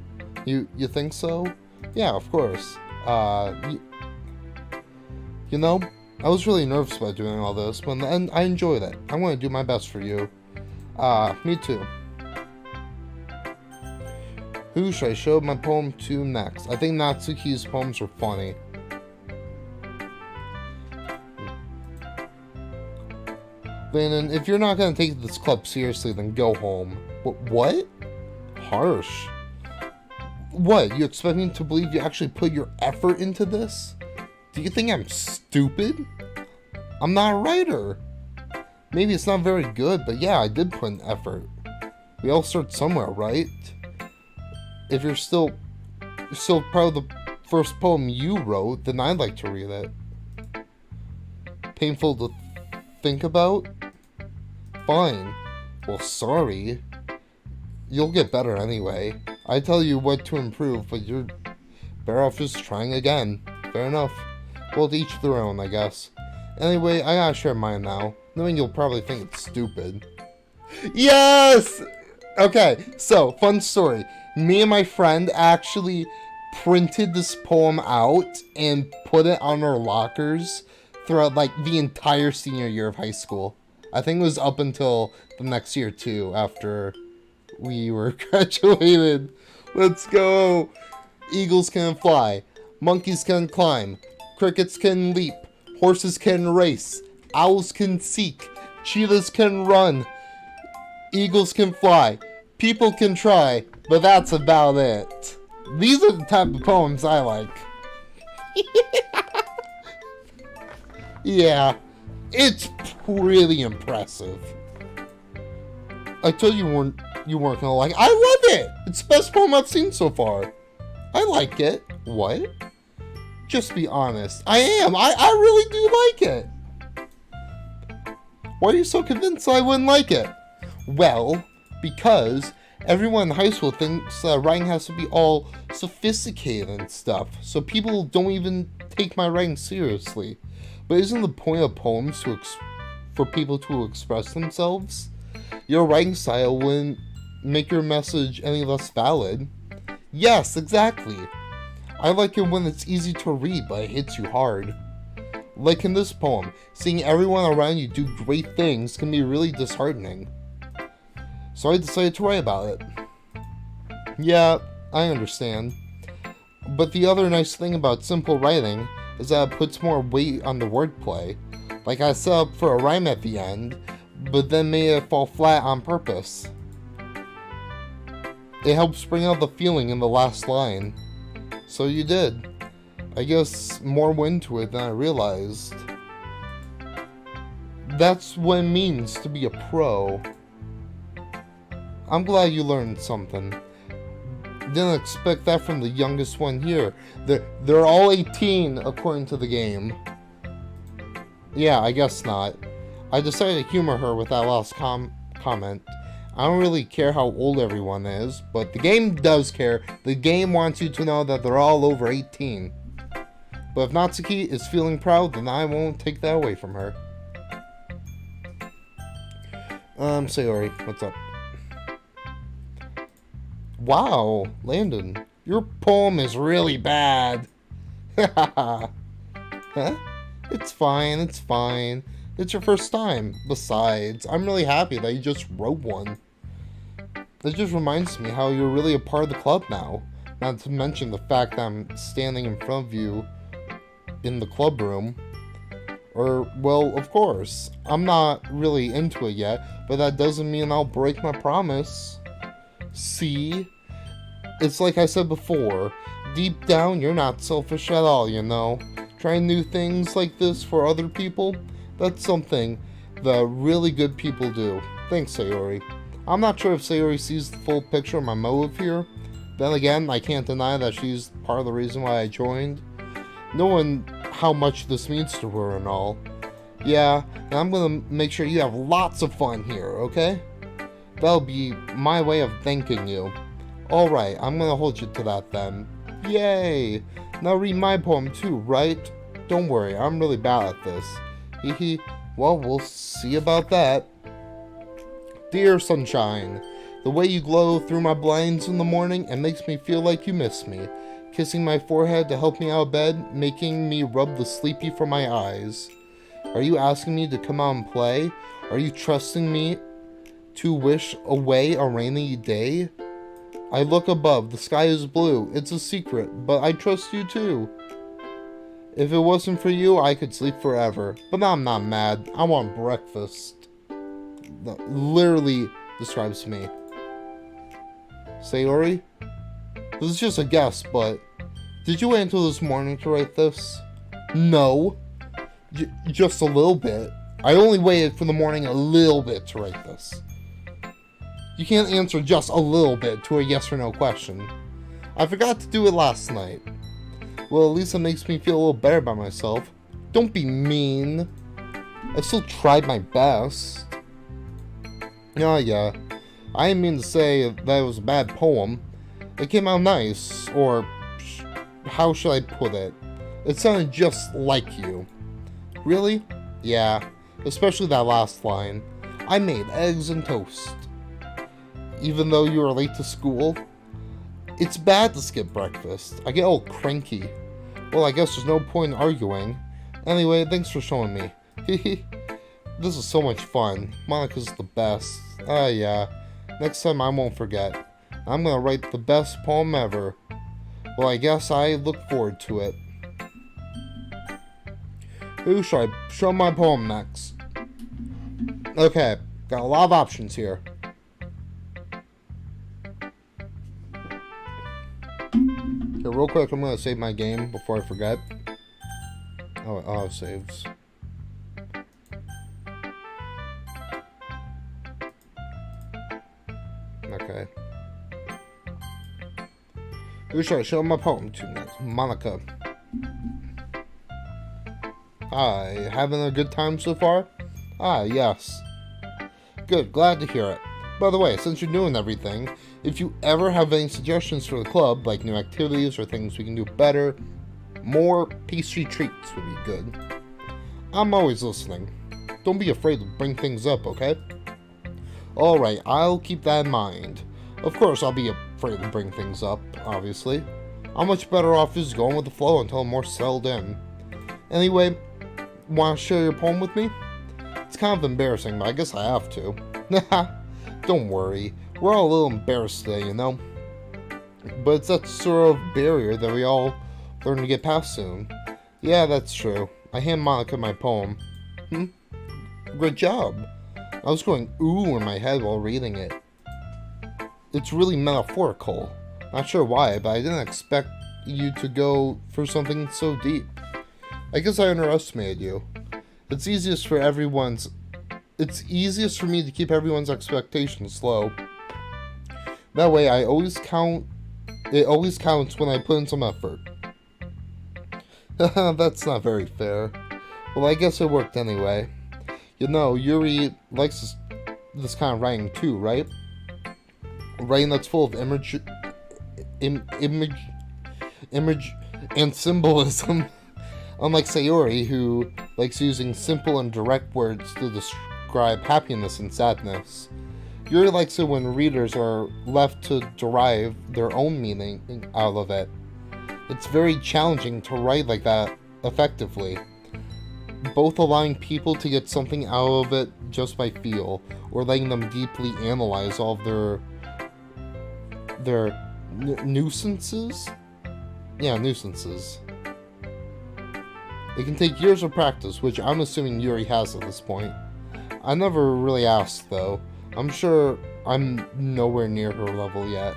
You think so? Yeah, of course. You know, I was really nervous about doing all this, but in the end, I enjoyed it. I'm going to do my best for you. Me too. Who should I show my poem to next? I think Natsuki's poems are funny. Landon, if you're not going to take this club seriously, then go home. What? Harsh. What, you expect me to believe you actually put your effort into this? Do you think I'm stupid? I'm not a writer. Maybe it's not very good, but yeah, I did put an effort. We all start somewhere, right? If you're still proud of the first poem you wrote, then I'd like to read it. Painful to think about? Fine. Well, sorry. You'll get better anyway. I tell you what to improve, but you're better off just trying again. Fair enough. Well, to each their own, I guess. Anyway, I gotta share mine now, knowing you'll probably think it's stupid. Yes! Okay, so, fun story. Me and my friend actually printed this poem out and put it on our lockers throughout, like, the entire senior year of high school. I think it was up until the next year, too, after we were graduated. Let's go! Eagles can fly. Monkeys can climb. Crickets can leap. Horses can race. Owls can seek. Cheetahs can run. Eagles can fly. People can try. But that's about it. These are the type of poems I like. Yeah, it's really impressive. I told you you weren't gonna like it. I love it! It's the best poem I've seen so far. I like it. What? Just be honest. I am. I really do like it. Why are you so convinced I wouldn't like it? Well, because everyone in high school thinks writing has to be all sophisticated and stuff, so people don't even take my writing seriously. But isn't the point of poems for people to express themselves? Your writing style wouldn't make your message any less valid. Yes, exactly. I like it when it's easy to read, but it hits you hard. Like in this poem, seeing everyone around you do great things can be really disheartening. So I decided to write about it. Yeah, I understand. But the other nice thing about simple writing is that it puts more weight on the wordplay. Like I set up for a rhyme at the end, but then made it fall flat on purpose. It helps bring out the feeling in the last line. So you did. I guess more went to it than I realized. That's what it means to be a pro. I'm glad you learned something. Didn't expect that from the youngest one here. They're all 18 according to the game. Yeah, I guess not. I decided to humor her with that last comment. I don't really care how old everyone is, but the game does care. The game wants you to know that they're all over 18. But if Natsuki is feeling proud, then I won't take that away from her. Sayori, what's up? Wow, Landon, your poem is really bad. Huh? It's fine, it's fine. It's your first time. Besides, I'm really happy that you just wrote one. It just reminds me how you're really a part of the club now. Not to mention the fact that I'm standing in front of you in the club room. Or, well, of course. I'm not really into it yet, but that doesn't mean I'll break my promise. See? It's like I said before. Deep down, you're not selfish at all, you know. Trying new things like this for other people, that's something that really good people do. Thanks, Sayori. I'm not sure if Sayori sees the full picture of my motive here. Then again, I can't deny that she's part of the reason why I joined. Knowing how much this means to her and all. Yeah, and I'm gonna make sure you have lots of fun here, okay? That'll be my way of thanking you. Alright, I'm gonna hold you to that then. Yay! Now read my poem too, right? Don't worry, I'm really bad at this. Hehe. Well, we'll see about that. Dear sunshine, the way you glow through my blinds in the morning, it makes me feel like you miss me. Kissing my forehead to help me out of bed, making me rub the sleepy from my eyes. Are you asking me to come out and play? Are you trusting me to wish away a rainy day? I look above, the sky is blue, it's a secret, but I trust you too. If it wasn't for you, I could sleep forever, but I'm not mad, I want breakfast. That literally describes me. Sayori? This is just a guess, but did you wait until this morning to write this? No. Just a little bit. I only waited for the morning a little bit to write this. You can't answer just a little bit to a yes or no question. I forgot to do it last night. Well, at least it makes me feel a little better about myself. Don't be mean. I still tried my best. Oh yeah, I didn't mean to say that it was a bad poem. It came out nice, or how should I put it? It sounded just like you. Really? Yeah, especially that last line. I made eggs and toast. Even though you were late to school? It's bad to skip breakfast. I get all cranky. Well, I guess there's no point in arguing. Anyway, thanks for showing me. Hehe. This is so much fun. Monika's the best. Yeah. Next time I won't forget. I'm gonna write the best poem ever. Well, I guess I look forward to it. Who should I show my poem next? Okay, got a lot of options here. Okay, real quick, I'm gonna save my game before I forget. Oh, saves. Okay. Who should I show my poem to next? Monika. Hi, having a good time so far? Yes. Good, glad to hear it. By the way, since you're doing everything, if you ever have any suggestions for the club, like new activities or things we can do better, more pastry treats would be good. I'm always listening. Don't be afraid to bring things up, okay? Alright, I'll keep that in mind. Of course, I'll be afraid to bring things up, obviously. How much better off is going with the flow until I'm more settled in. Anyway, want to share your poem with me? It's kind of embarrassing, but I guess I have to. Don't worry, we're all a little embarrassed today, you know? But it's that sort of barrier that we all learn to get past soon. Yeah, that's true. I hand Monika my poem. Great job. I was going ooh in my head while reading it. It's really metaphorical. Not sure why, but I didn't expect you to go for something so deep. I guess I underestimated you. It's easiest for me to keep everyone's expectations low. That way it always counts when I put in some effort. That's not very fair. Well, I guess it worked anyway. You know, Yuri likes this kind of writing too, right? Writing that's full of image and symbolism. Unlike Sayori, who likes using simple and direct words to describe happiness and sadness. Yuri likes it when readers are left to derive their own meaning out of it. It's very challenging to write like that effectively, both allowing people to get something out of it just by feel, or letting them deeply analyze all of their nuisances? Yeah, nuisances. It can take years of practice, which I'm assuming Yuri has at this point. I never really asked, though. I'm sure I'm nowhere near her level yet.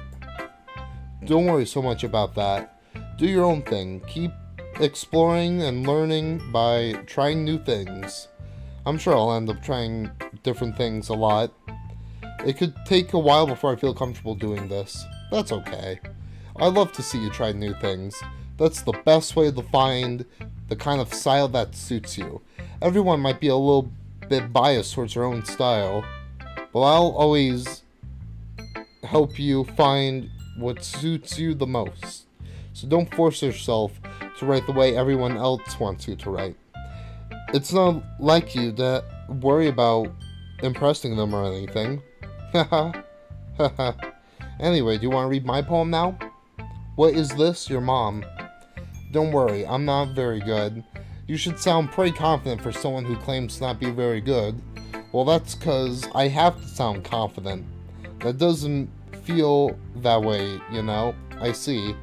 Don't worry so much about that. Do your own thing. Keep exploring and learning by trying new things. I'm sure I'll end up trying different things a lot. It could take a while before I feel comfortable doing this. That's okay. I love to see you try new things. That's the best way to find the kind of style that suits you. Everyone might be a little bit biased towards their own style, but I'll always help you find what suits you the most. So don't force yourself to write the way everyone else wants you to write. It's not like you to worry about impressing them or anything. Haha. Haha. Anyway, do you want to read my poem now? What is this? Your mom. Don't worry, I'm not very good. You should sound pretty confident for someone who claims to not be very good. Well, that's because I have to sound confident. That doesn't feel that way, you know? I see.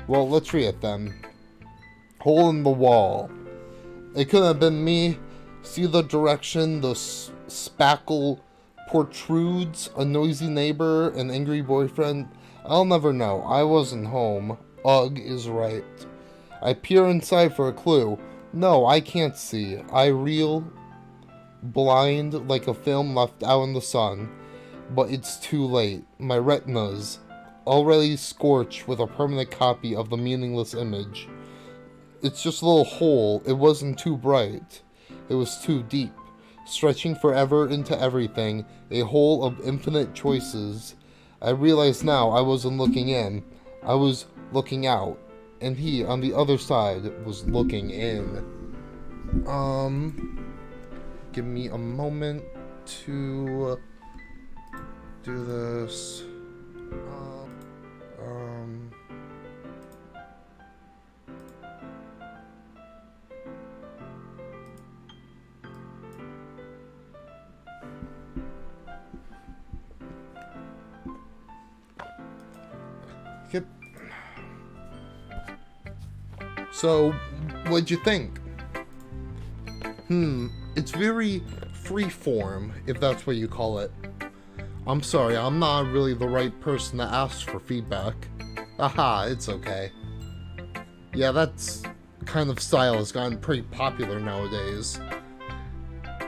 Well, let's read it then. Hole in the wall. It could have been me. See the direction the spackle protrudes? A noisy neighbor? An angry boyfriend? I'll never know. I wasn't home. Ugh is right. I peer inside for a clue. No, I can't see. I reel blind like a film left out in the sun. But it's too late. My retina's already scorched with a permanent copy of the meaningless image. It's just a little hole. It wasn't too bright. It was too deep, stretching forever into everything, a hole of infinite choices. I realize now I wasn't looking in. I was looking out. And he, on the other side, was looking in. Give me a moment to do this. Yep. So, what'd you think? It's very freeform, if that's what you call it. I'm sorry, I'm not really the right person to ask for feedback. Aha, it's okay. Yeah, that's kind of style has gotten pretty popular nowadays.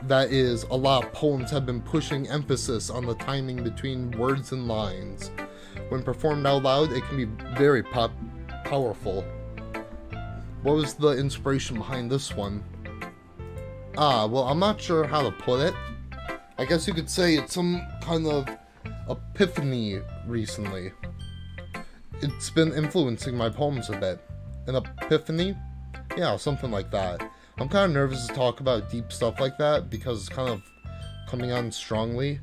That is, a lot of poems have been pushing emphasis on the timing between words and lines. When performed out loud, it can be very powerful. What was the inspiration behind this one? Well, I'm not sure how to put it. I guess you could say it's some kind of epiphany recently. It's been influencing my poems a bit. An epiphany? Yeah, something like that. I'm kind of nervous to talk about deep stuff like that because it's kind of coming on strongly.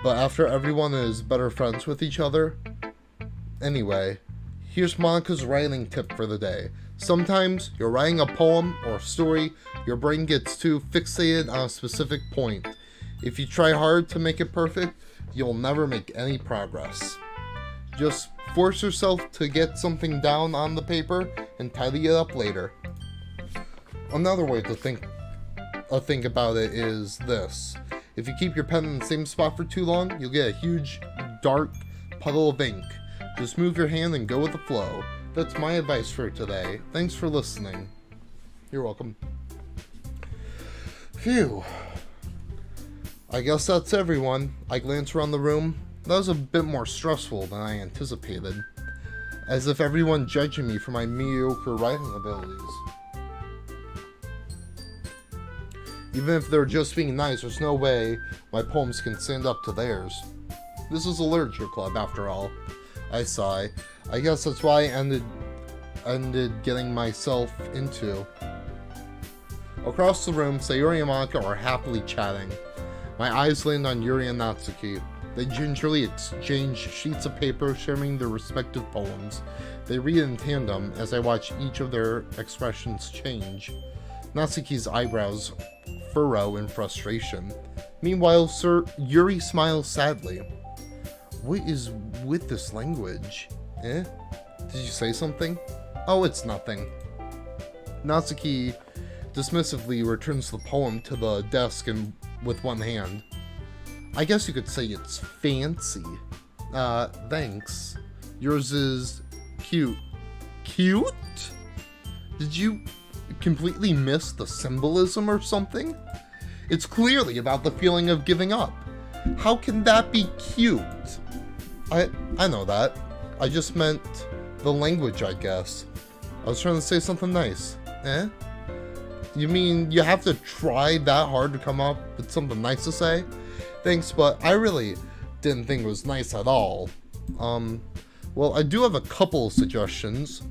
But after everyone is better friends with each other. Anyway, here's Monica's writing tip for the day. Sometimes you're writing a poem or a story, your brain gets too fixated on a specific point. If you try hard to make it perfect, you'll never make any progress. Just force yourself to get something down on the paper and tidy it up later. Another way to think about it is this. If you keep your pen in the same spot for too long, you'll get a huge, dark puddle of ink. Just move your hand and go with the flow. That's my advice for today. Thanks for listening. You're welcome. Phew. I guess that's everyone. I glance around the room. That was a bit more stressful than I anticipated. As if everyone judging me for my mediocre writing abilities. Even if they're just being nice, there's no way my poems can stand up to theirs. This is a literature club, after all. I sigh. I guess that's why I ended getting myself into. Across the room, Sayori and Monica are happily chatting. My eyes land on Yuri and Natsuki. They gingerly exchange sheets of paper, sharing their respective poems. They read in tandem as I watch each of their expressions change. Natsuki's eyebrows furrow in frustration. Meanwhile, Yuri smiles sadly. What is with this language? Eh? Did you say something? Oh, it's nothing. Natsuki dismissively returns the poem to the desk and with one hand. I guess you could say it's fancy. Thanks. Yours is cute. Cute? Did you completely miss the symbolism or something? It's clearly about the feeling of giving up. How can that be cute? I know that. I just meant the language, I guess. I was trying to say something nice. Eh? You mean you have to try that hard to come up with something nice to say? Thanks, but I really didn't think it was nice at all. Well, I do have a couple of suggestions.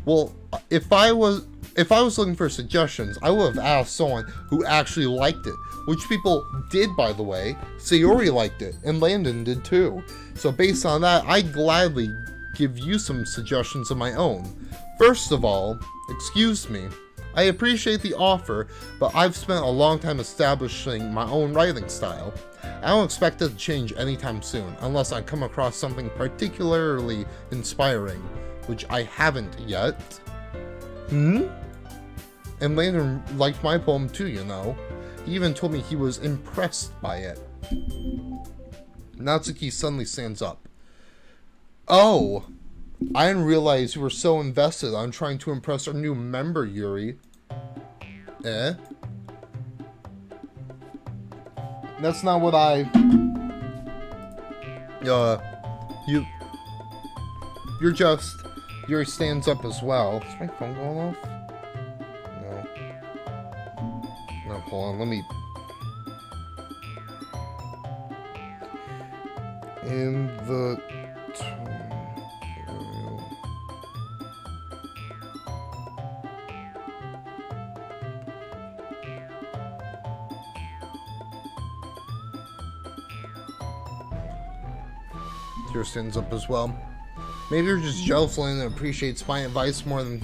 Well, if I was looking for suggestions, I would have asked someone who actually liked it. Which people did, by the way. Sayori liked it, and Landon did too. So based on that, I'd gladly give you some suggestions of my own. First of all, excuse me. I appreciate the offer, but I've spent a long time establishing my own writing style. I don't expect it to change anytime soon, unless I come across something particularly inspiring, which I haven't yet. And Landon liked my poem too, you know. He even told me he was impressed by it. Natsuki suddenly stands up. Oh, I didn't realize you were so invested on trying to impress our new member, Yuri. Eh? That's not what you're just... Yuri stands up as well. Is my phone going off? No, hold on, let me... In the... Yuri stands up as well. Maybe you're just jealous and appreciates my advice more than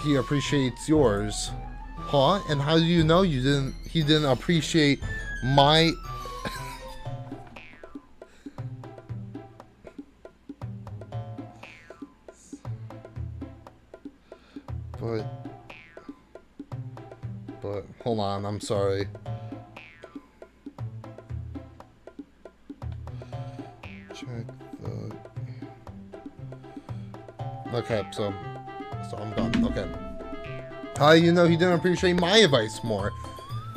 he appreciates yours. Huh? And how do you know he didn't appreciate my... But, hold on, I'm sorry. Check the... Okay, so I'm done. Okay. How do you know he didn't appreciate my advice more?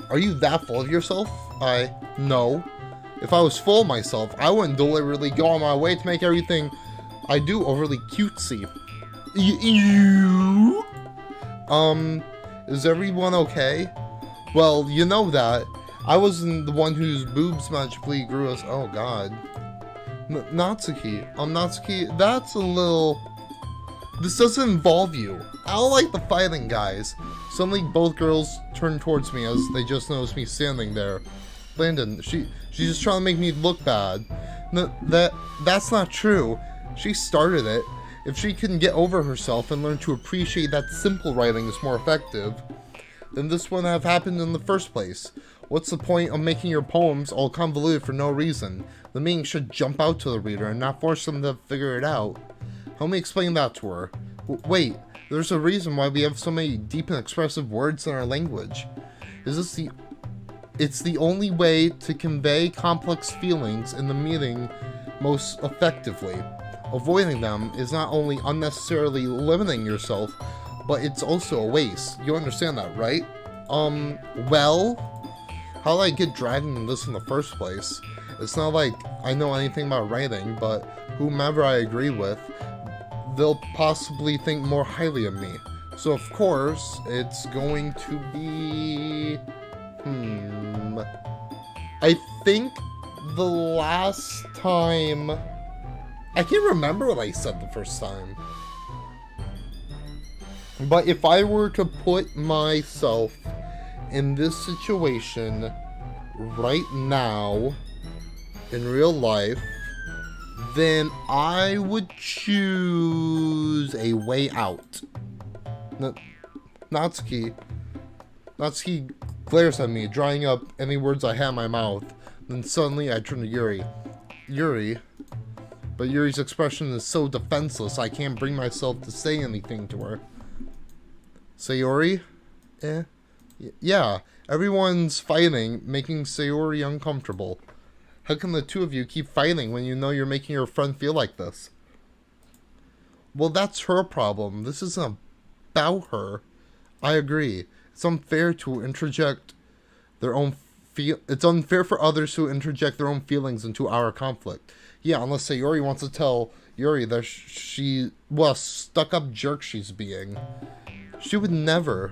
Are you that full of yourself? No. If I was full of myself, I wouldn't deliberately go on my way to make everything I do overly cutesy. Is everyone okay? Well, you know that. I wasn't the one whose boobs magically grew as... Oh, God. Natsuki. Natsuki, that's a little... This doesn't involve you. I don't like the fighting, guys. Suddenly, both girls turn towards me as they just notice me standing there. Landon, she's just trying to make me look bad. That's not true. She started it. If she can get over herself and learn to appreciate that simple writing is more effective, then this wouldn't have happened in the first place. What's the point of making your poems all convoluted for no reason? The meaning should jump out to the reader and not force them to figure it out. Help me explain that to her. Wait, there's a reason why we have so many deep and expressive words in our language. Is this the... It's the only way to convey complex feelings in the meeting most effectively. Avoiding them is not only unnecessarily limiting yourself, but it's also a waste. You understand that, right? Well, how did I get dragged into this in the first place? It's not like I know anything about writing, but whomever I agree with, they'll possibly think more highly of me. So of course, it's going to be... I think the last time... I can't remember what I said the first time. But if I were to put myself in this situation right now, in real life, then I would choose a way out. Natsuki glares at me, drying up any words I had in my mouth. Then suddenly I turn to Yuri. But Yuri's expression is so defenseless I can't bring myself to say anything to her. Sayori? Yeah, everyone's fighting, making Sayori uncomfortable. How can the two of you keep fighting when you know you're making your friend feel like this? Well, that's her problem. This isn't about her. I agree. It's unfair to interject their own It's unfair for others to interject their own feelings into our conflict. Yeah, unless Sayori wants to tell Yuri that what a stuck-up jerk she's being. She would never.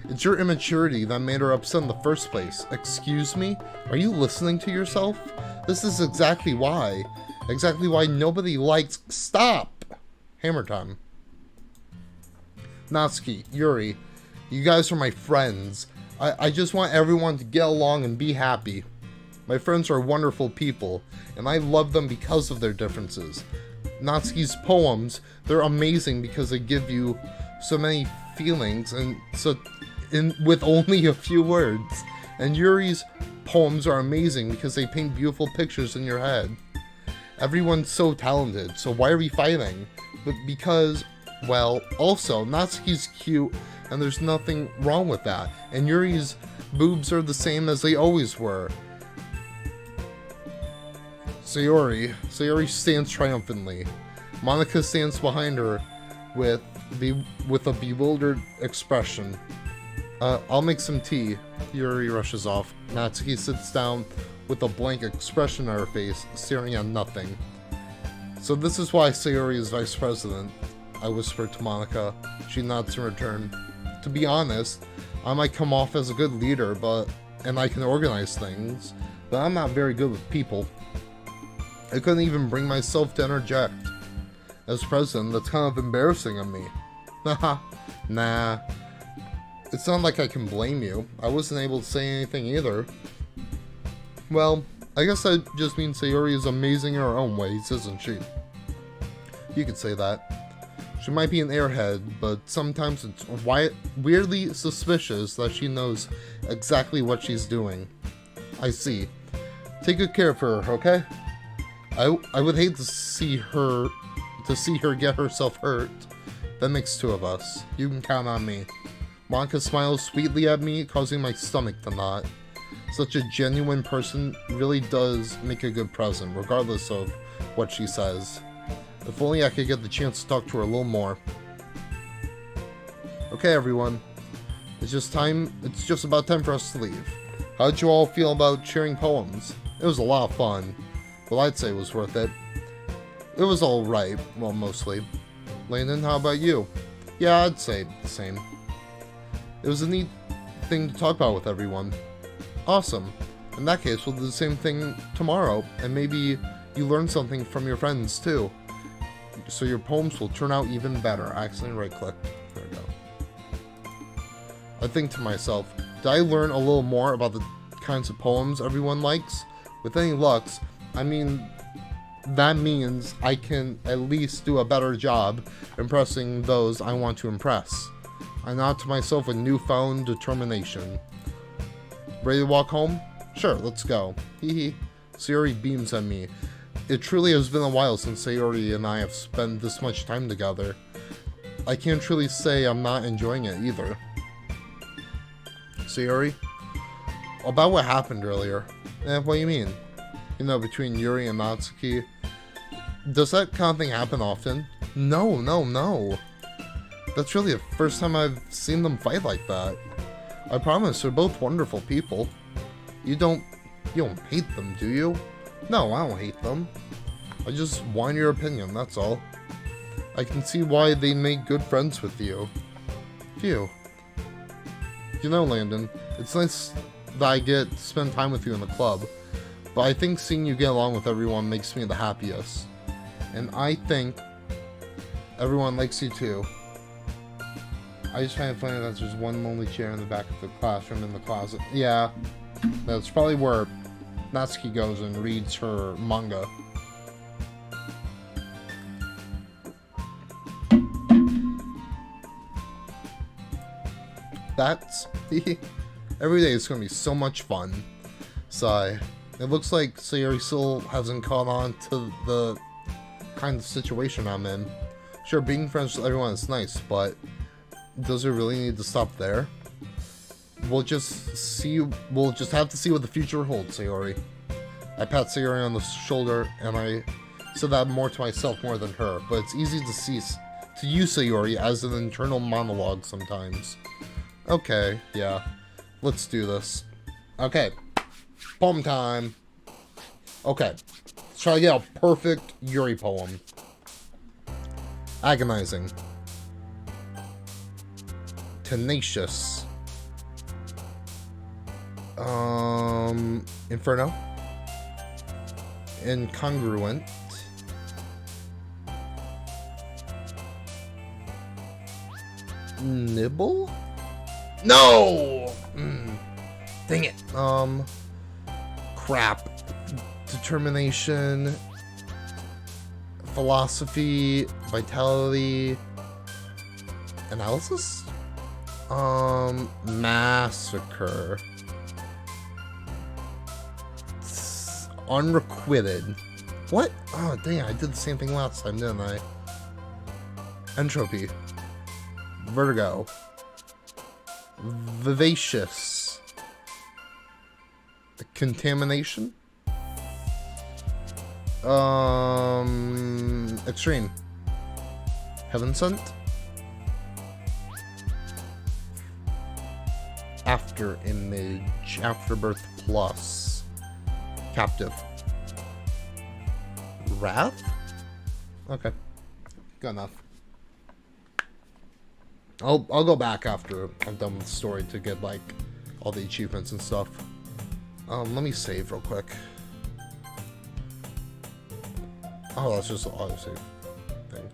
It's your immaturity that made her upset in the first place. Excuse me? Are you listening to yourself? This is exactly why. Exactly why nobody likes... Stop! Hammer time. Natsuki, Yuri, you guys are my friends. I just want everyone to get along and be happy. My friends are wonderful people, and I love them because of their differences. Natsuki's poems, they're amazing because they give you so many feelings and with only a few words. And Yuri's poems are amazing because they paint beautiful pictures in your head. Everyone's so talented, so why are we fighting? But because, well, also, Natsuki's cute, and there's nothing wrong with that. And Yuri's boobs are the same as they always were. Sayori stands triumphantly. Monika stands behind her with a bewildered expression. I'll make some tea. Yuri rushes off. Natsuki sits down with a blank expression on her face, staring at nothing. So this is why Sayori is vice president, I whispered to Monika. She nods in return. To be honest, I might come off as a good leader, and I can organize things, but I'm not very good with people. I couldn't even bring myself to interject. As president, that's kind of embarrassing of me. Haha, nah. It's not like I can blame you. I wasn't able to say anything either. Well, I guess that just means Sayori is amazing in her own ways, isn't she? You could say that. She might be an airhead, but sometimes it's weirdly suspicious that she knows exactly what she's doing. I see. Take good care of her, okay? I would hate to see her get herself hurt. That makes two of us. You can count on me. Monika smiles sweetly at me, causing my stomach to knot. Such a genuine person really does make a good present, regardless of what she says. If only I could get the chance to talk to her a little more. Okay, everyone. It's just about time for us to leave. How did you all feel about sharing poems? It was a lot of fun. Well, I'd say it was worth it. It was alright. Well, mostly. Landon, how about you? Yeah, I'd say the same. It was a neat thing to talk about with everyone. Awesome. In that case, we'll do the same thing tomorrow, and maybe you learn something from your friends, too. So your poems will turn out even better. I accidentally right-clicked. There we go. I think to myself, did I learn a little more about the kinds of poems everyone likes? With any luck, I mean, that means I can at least do a better job impressing those I want to impress. I nod to myself with newfound determination. Ready to walk home? Sure, let's go. Hee. Sayori beams at me. It truly has been a while since Sayori and I have spent this much time together. I can't truly say I'm not enjoying it either. Sayori? about what happened earlier. What do you mean? You know, between Yuri and Natsuki. Does that kind of thing happen often? No, no, no. That's really the first time I've seen them fight like that. I promise, they're both wonderful people. You don't hate them, do you? No, I don't hate them. I just want your opinion, that's all. I can see why they make good friends with you. Phew. You know, Landon, it's nice that I get to spend time with you in the club, but I think seeing you get along with everyone makes me the happiest. And I think everyone likes you too. I just find it funny that there's one lonely chair in the back of the classroom in the closet. Yeah, that's probably where Natsuki goes and reads her manga. That's... every day is going to be so much fun. Sigh. It looks like Sayori still hasn't caught on to the kind of situation I'm in. Sure, being friends with everyone is nice, but does it really need to stop there? We'll just have to see what the future holds, Sayori. I pat Sayori on the shoulder, and I said that more to myself more than her, but it's easy to use Sayori as an internal monologue sometimes. Okay, yeah. Let's do this. Okay. Poem time. Okay. Let's try to get a perfect Yuri poem. Agonizing. Tenacious. Inferno. Incongruent. Nibble? No! Dang it. Crap. Determination. Philosophy. Vitality. Analysis? Massacre. Unrequited. What? Oh, dang, I did the same thing last time, didn't I? Entropy. Vertigo. Vivacious. Contamination. Extreme. Heaven Sent. After Image. Afterbirth Plus. Captive. Wrath? Okay. Good enough. I'll go back after I'm done with the story to get, like, all the achievements and stuff. Let me save real quick. Oh, that's just an autosave thing.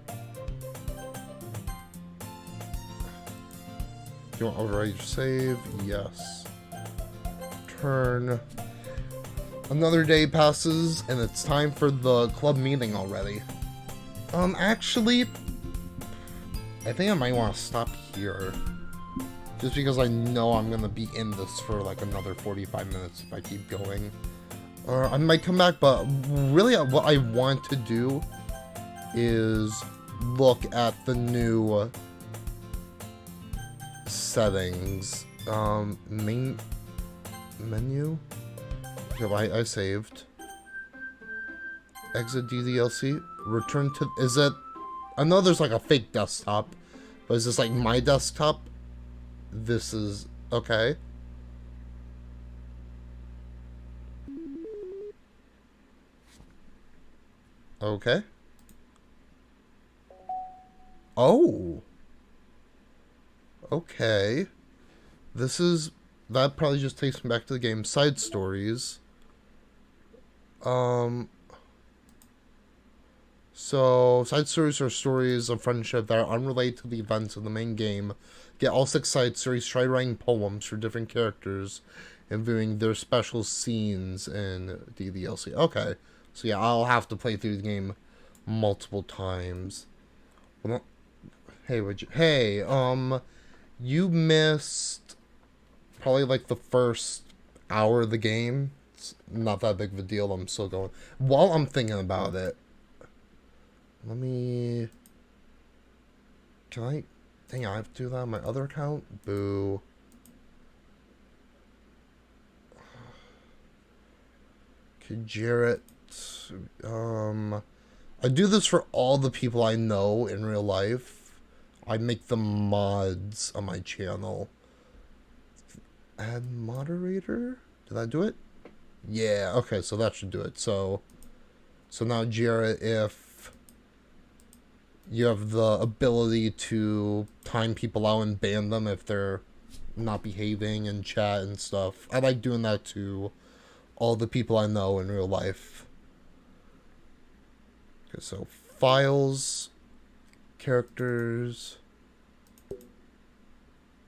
Do you want to override your save? Yes. Turn. Another day passes, and it's time for the club meeting already. Actually, I think I might want to stop here. Just because I know I'm going to be in this for like another 45 minutes if I keep going. I might come back, but really what I want to do is look at the new settings. Main menu? Okay, well, I saved. Exit DDLC. Return to... Is it... I know there's like a fake desktop, but is this like my desktop? This is... Okay. Okay. Oh. Okay. This is... That probably just takes me back to the game. Side stories. So, side stories are stories of friendship that are unrelated to the events of the main game. Get all 6 side stories, try writing poems for different characters, and viewing their special scenes in DDLC. Okay. So yeah, I'll have to play through the game multiple times. Well, hey, you missed probably like the first hour of the game. It's not that big of a deal. I'm still going. While I'm thinking about it, let me... Can I... Dang, I have to do that on my other account? Boo. Okay, Jarrett. I do this for all the people I know in real life. I make them mods on my channel. Add moderator? Did I do it? Yeah, okay, so that should do it. So now, Jarrett, if you have the ability to time people out and ban them if they're not behaving in chat and stuff. I like doing that to all the people I know in real life. Okay, so files, characters.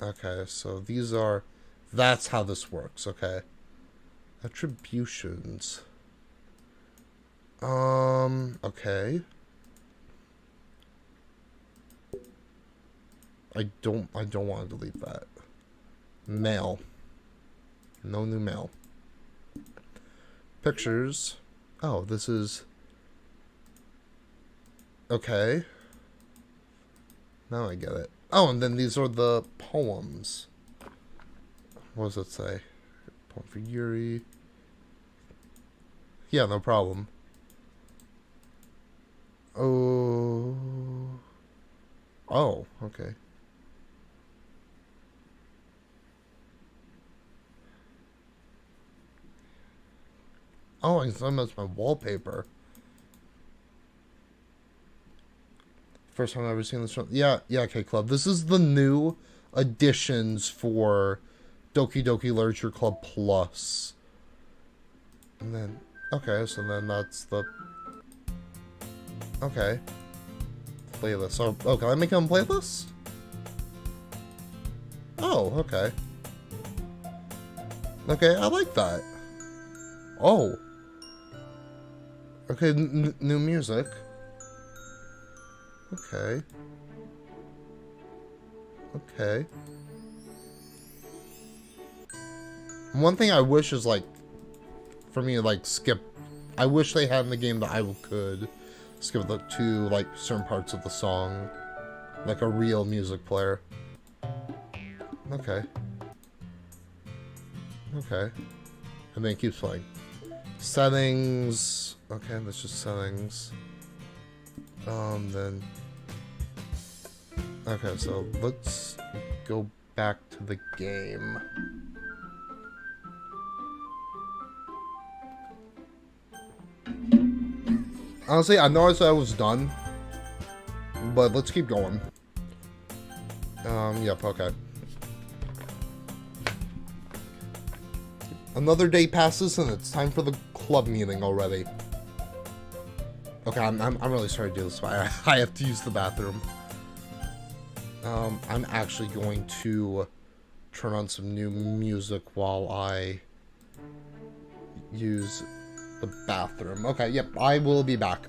Okay, so these are, that's how this works, okay. Attributions. Okay. I don't want to delete that. Mail. No new mail. Pictures. Oh, this is... Okay. Now I get it. Oh, and then these are the poems. What does it say? Poem for Yuri. Yeah, no problem. Oh. Oh, okay. Oh, I thought that's my wallpaper. First time I've ever seen this one. Yeah, okay, Club. This is the new additions for Doki Doki Literature Club Plus. And then, okay, so then that's the... Okay. Playlist. Oh, can I make them a playlist? Oh, okay. Okay, I like that. Oh. Okay, new music. Okay. Okay. One thing I wish is, like, for me to, like, skip... I wish they had in the game that I could skip to, like, certain parts of the song. Like a real music player. Okay. Okay. And then it keeps playing. Settings. Okay, that's just settings. Then... Okay, so let's go back to the game. Honestly, I know I said I was done, but let's keep going. Yep, okay. Another day passes and it's time for the club meeting already. Okay, I'm really sorry to do this, but I have to use the bathroom. I'm actually going to turn on some new music while I use the bathroom. Okay, yep, I will be back.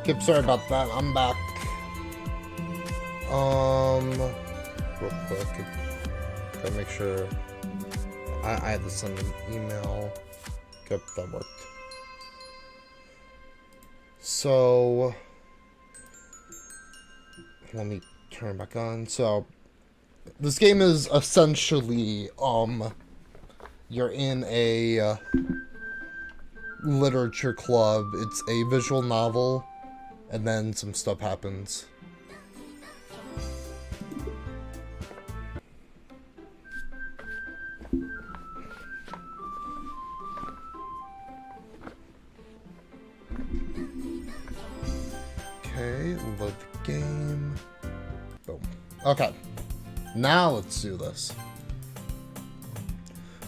Kip, sorry about that. I'm back. Real quick. Gotta make sure. I had to send an email. Yep, that worked. So, let me turn it back on. So, this game is essentially, you're in a literature club. It's a visual novel, and then some stuff happens. Okay, load the game. Boom. Okay, now let's do this.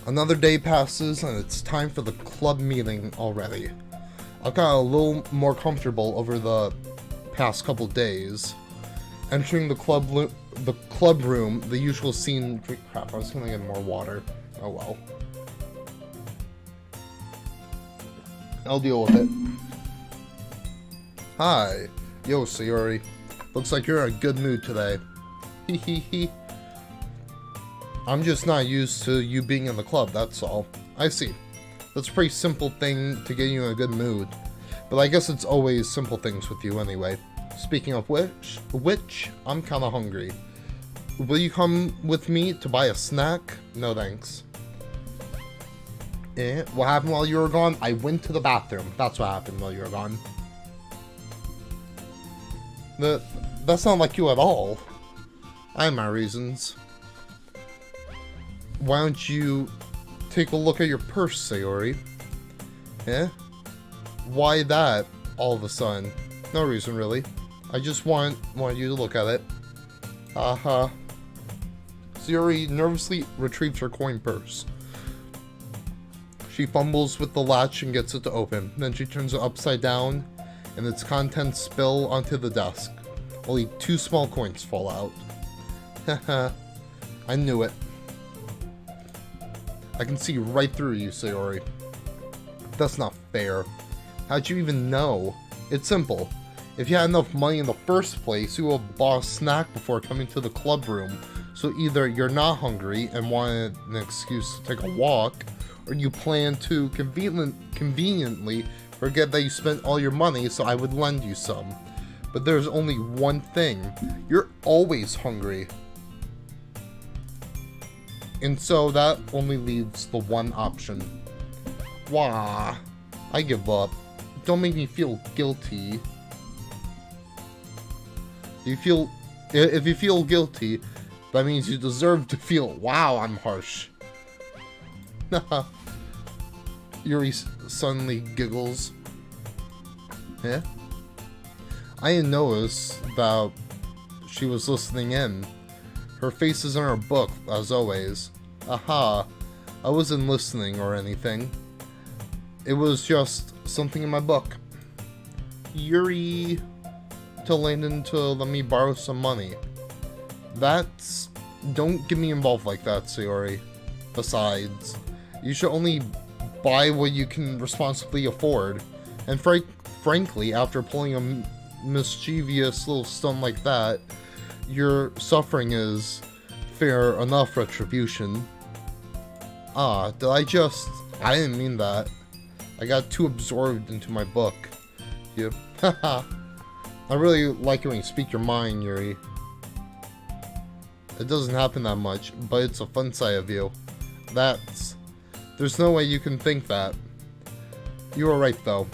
Another day passes and it's time for the club meeting already. I've got a little more comfortable over the past couple days. Entering the club room, the usual scene. Crap, I was gonna get more water. Oh well. I'll deal with it. Hi. Yo, Sayori. Looks like you're in a good mood today. Hee hee hee. I'm just not used to you being in the club, that's all. I see. That's a pretty simple thing to get you in a good mood. But I guess it's always simple things with you anyway. Speaking of which, I'm kinda hungry. Will you come with me to buy a snack? No thanks. What happened while you were gone? I went to the bathroom. That's what happened while you were gone. That's not like you at all. I have my reasons. Why don't you take a look at your purse, Sayori? Eh? Why that, all of a sudden? No reason, really. I just want you to look at it. Haha. Sayori nervously retrieves her coin purse. She fumbles with the latch and gets it to open. Then she turns it upside down, and its contents spill onto the desk. Only 2 small coins fall out. Haha. I knew it. I can see right through you, Sayori. That's not fair. How'd you even know? It's simple. If you had enough money in the first place, you would have bought a snack before coming to the club room. So either you're not hungry and wanted an excuse to take a walk, or you plan to conveniently forget that you spent all your money so I would lend you some. But there's only one thing. You're always hungry. And so that only leaves the one option. Wah. I give up. Don't make me feel guilty. If you feel guilty, that means you deserve to feel. Wow, I'm harsh. Yuri suddenly giggles. Yeah? I didn't notice that she was listening in. Her face is in her book, as always. Aha. I wasn't listening or anything. It was just something in my book. Yuri told Landon to let me borrow some money. That's... Don't get me involved like that, Sayori. Besides, you should only buy what you can responsibly afford. And frankly, after pulling a mischievous little stunt like that, your suffering is fair enough retribution. I didn't mean that. I got too absorbed into my book. Yep. Haha. I really like it when you speak your mind, Yuri. It doesn't happen that much, but it's a fun side of you. There's no way you can think that. You were right, though.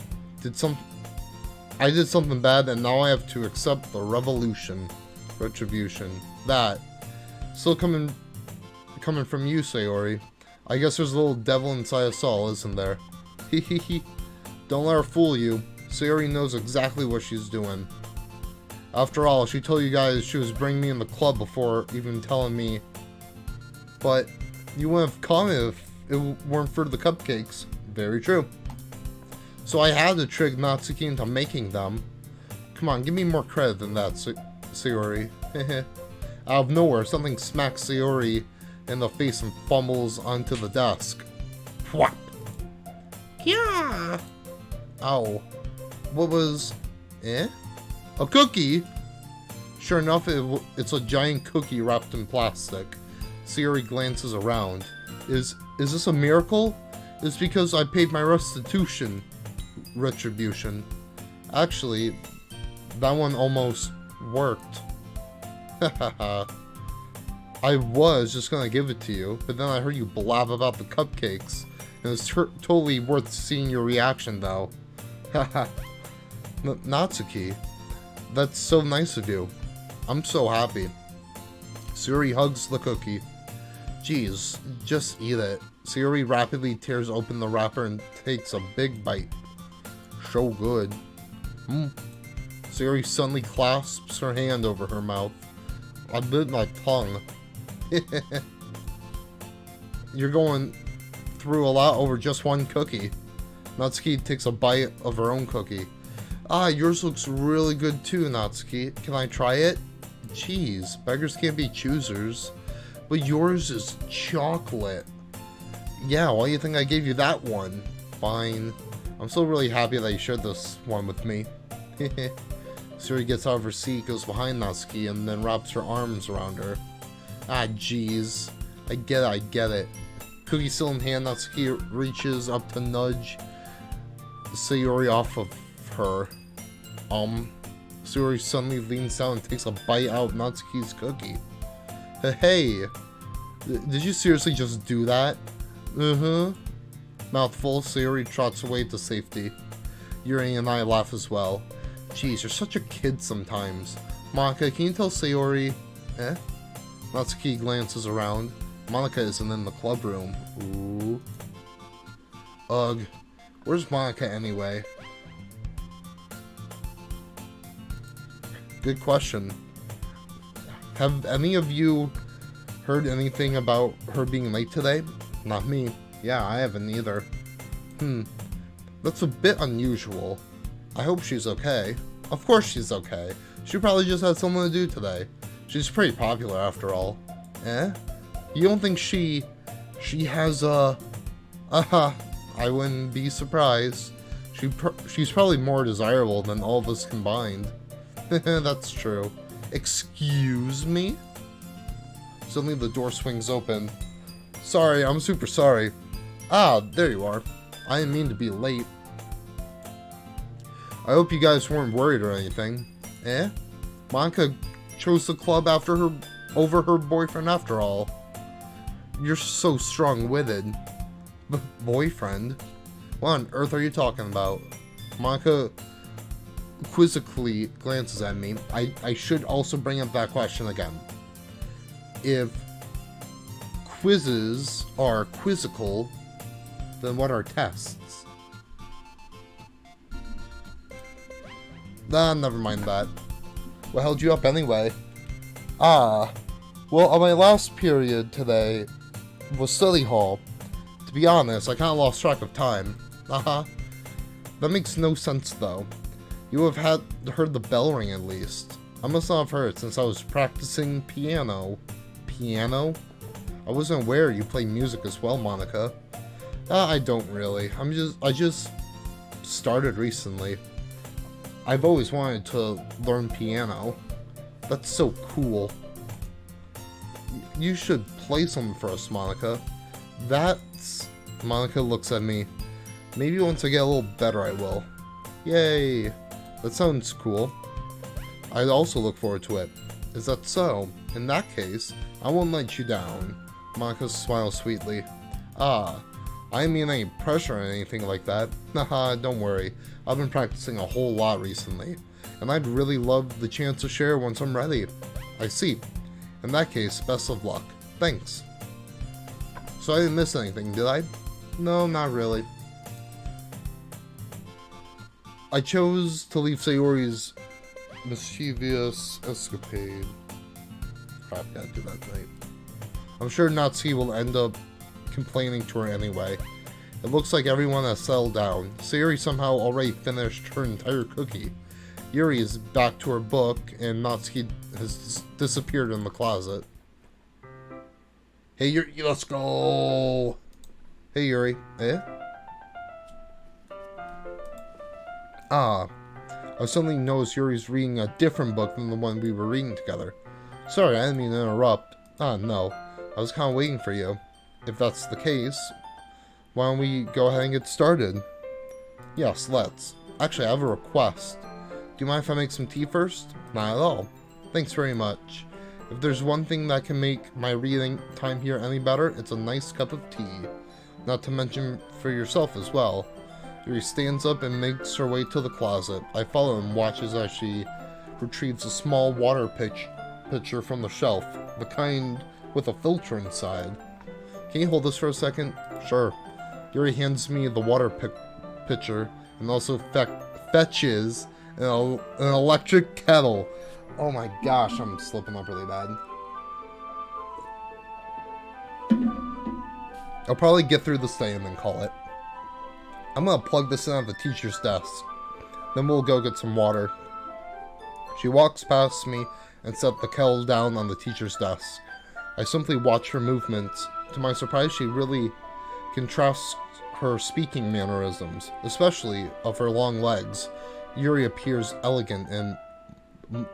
I did something bad, and now I have to accept the retribution. That. Still coming from you, Sayori. I guess there's a little devil inside us all, isn't there? Hehehe. Don't let her fool you. Sayori knows exactly what she's doing. After all, she told you guys she was bringing me in the club before even telling me. But you wouldn't have come if it weren't for the cupcakes. Very true. So I had to trick Natsuki into making them. Come on, give me more credit than that, Sayori. Out of nowhere, something smacks Sayori in the face and fumbles onto the desk. Whap! Yeah! Ow. What was Eh? A cookie? Sure enough, it's a giant cookie wrapped in plastic. Sayori glances around. Is this a miracle? It's because I paid my retribution. Actually, that one almost worked. Hahaha. I was just gonna give it to you, but then I heard you blab about the cupcakes. And it's totally worth seeing your reaction, though. Haha. Natsuki, that's so nice of you. I'm so happy. Sayori hugs the cookie. Geez, just eat it. Sayori rapidly tears open the wrapper and takes a big bite. So good. Sayori suddenly clasps her hand over her mouth. I bit my tongue. You're going through a lot over just one cookie. Natsuki takes a bite of her own cookie. Ah, yours looks really good too, Natsuki. Can I try it? Jeez, beggars can't be choosers. But yours is chocolate. Yeah, why do you think I gave you that one? Fine. I'm still really happy that you shared this one with me. Sayori gets out of her seat, goes behind Natsuki, and then wraps her arms around her. Ah, jeez. I get it. Cookie still in hand, Natsuki reaches up to nudge Sayori off of her. Sayori suddenly leans down and takes a bite out of Natsuki's cookie. Hey, did you seriously just do that? Mouthful, Sayori trots away to safety. Yuri and I laugh as well. Jeez, you're such a kid sometimes. Monica, can you tell Sayori? Eh? Natsuki glances around. Monica isn't in the club room. Ooh. Ugh. Where's Monica anyway? Good question. Have any of you heard anything about her being late today? Not me. Yeah, I haven't either. That's a bit unusual. I hope she's okay. Of course she's okay. She probably just had something to do today. She's pretty popular after all. Eh? You don't think she has a... I wouldn't be surprised. She's probably more desirable than all of us combined. That's true. Excuse me? Suddenly the door swings open. Sorry, I'm super sorry. Ah, there you are. I didn't mean to be late. I hope you guys weren't worried or anything. Eh? Monica chose the club over her boyfriend after all. You're so strong-witted. Boyfriend? What on earth are you talking about? Monica quizzically glances at me. I should also bring up that question again. If quizzes are quizzical, then what are tests? Ah, never mind that. What held you up anyway? Ah, well, on my last period today was study hall. To be honest, I kinda lost track of time. That makes no sense though. You have heard the bell ring at least. I must not have heard since I was practicing piano. Piano? I wasn't aware you play music as well, Monica. I don't really. I just started recently. I've always wanted to learn piano. That's so cool. You should play something for us, Monica. Monica looks at me. Maybe once I get a little better I will. Yay! That sounds cool. I also look forward to it. Is that so? In that case, I won't let you down. Monica smiles sweetly. Ah, I didn't mean any pressure or anything like that. Haha, don't worry. I've been practicing a whole lot recently, and I'd really love the chance to share once I'm ready. I see. In that case, best of luck. Thanks. So I didn't miss anything, did I? No, not really. I chose to leave Sayori's mischievous escapade. Crap, gotta do that tonight. I'm sure Natsuki will end up complaining to her anyway. It looks like everyone has settled down. Sayori somehow already finished her entire cookie. Yuri is back to her book, and Natsuki has disappeared in the closet. Hey Yuri, let's go! Hey Yuri. Eh? Ah, I suddenly noticed Yuri's reading a different book than the one we were reading together. Sorry, I didn't mean to interrupt. No. I was kind of waiting for you. If that's the case, why don't we go ahead and get started? Yes, let's. Actually, I have a request. Do you mind if I make some tea first? Not at all. Thanks very much. If there's one thing that can make my reading time here any better, it's a nice cup of tea. Not to mention for yourself as well. Yuri stands up and makes her way to the closet. I follow and watches as she retrieves a small water pitcher from the shelf, the kind with a filter inside. Can you hold this for a second? Sure. Yuri hands me the water pitcher and also fetches an electric kettle. Oh my gosh, I'm slipping up really bad. I'll probably get through this day and then call it. I'm gonna plug this in at the teacher's desk. Then we'll go get some water. She walks past me and set the kettle down on the teacher's desk. I simply watch her movements. To my surprise, she really contrasts her speaking mannerisms, especially of her long legs. Yuri appears elegant and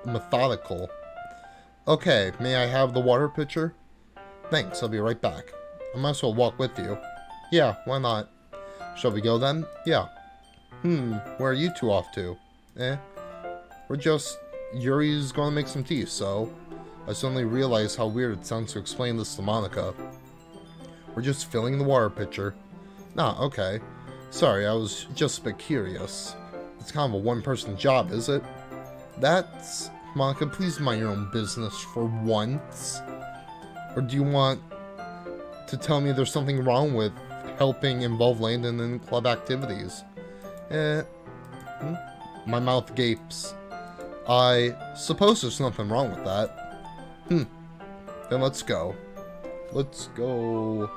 methodical. Okay, may I have the water pitcher? Thanks, I'll be right back. I might as well walk with you. Yeah, why not? Shall we go then? Yeah. Where are you two off to? We're just... Yuri's gonna make some tea, so... I suddenly realized how weird it sounds to explain this to Monika. We're just filling the water pitcher. Okay. Sorry, I was just a bit curious. It's kind of a one-person job, is it? That's... Monika, please mind your own business for once. Or do you want to tell me there's something wrong with helping involve Landon in club activities? My mouth gapes. I suppose there's nothing wrong with that. Then let's go. Let's go.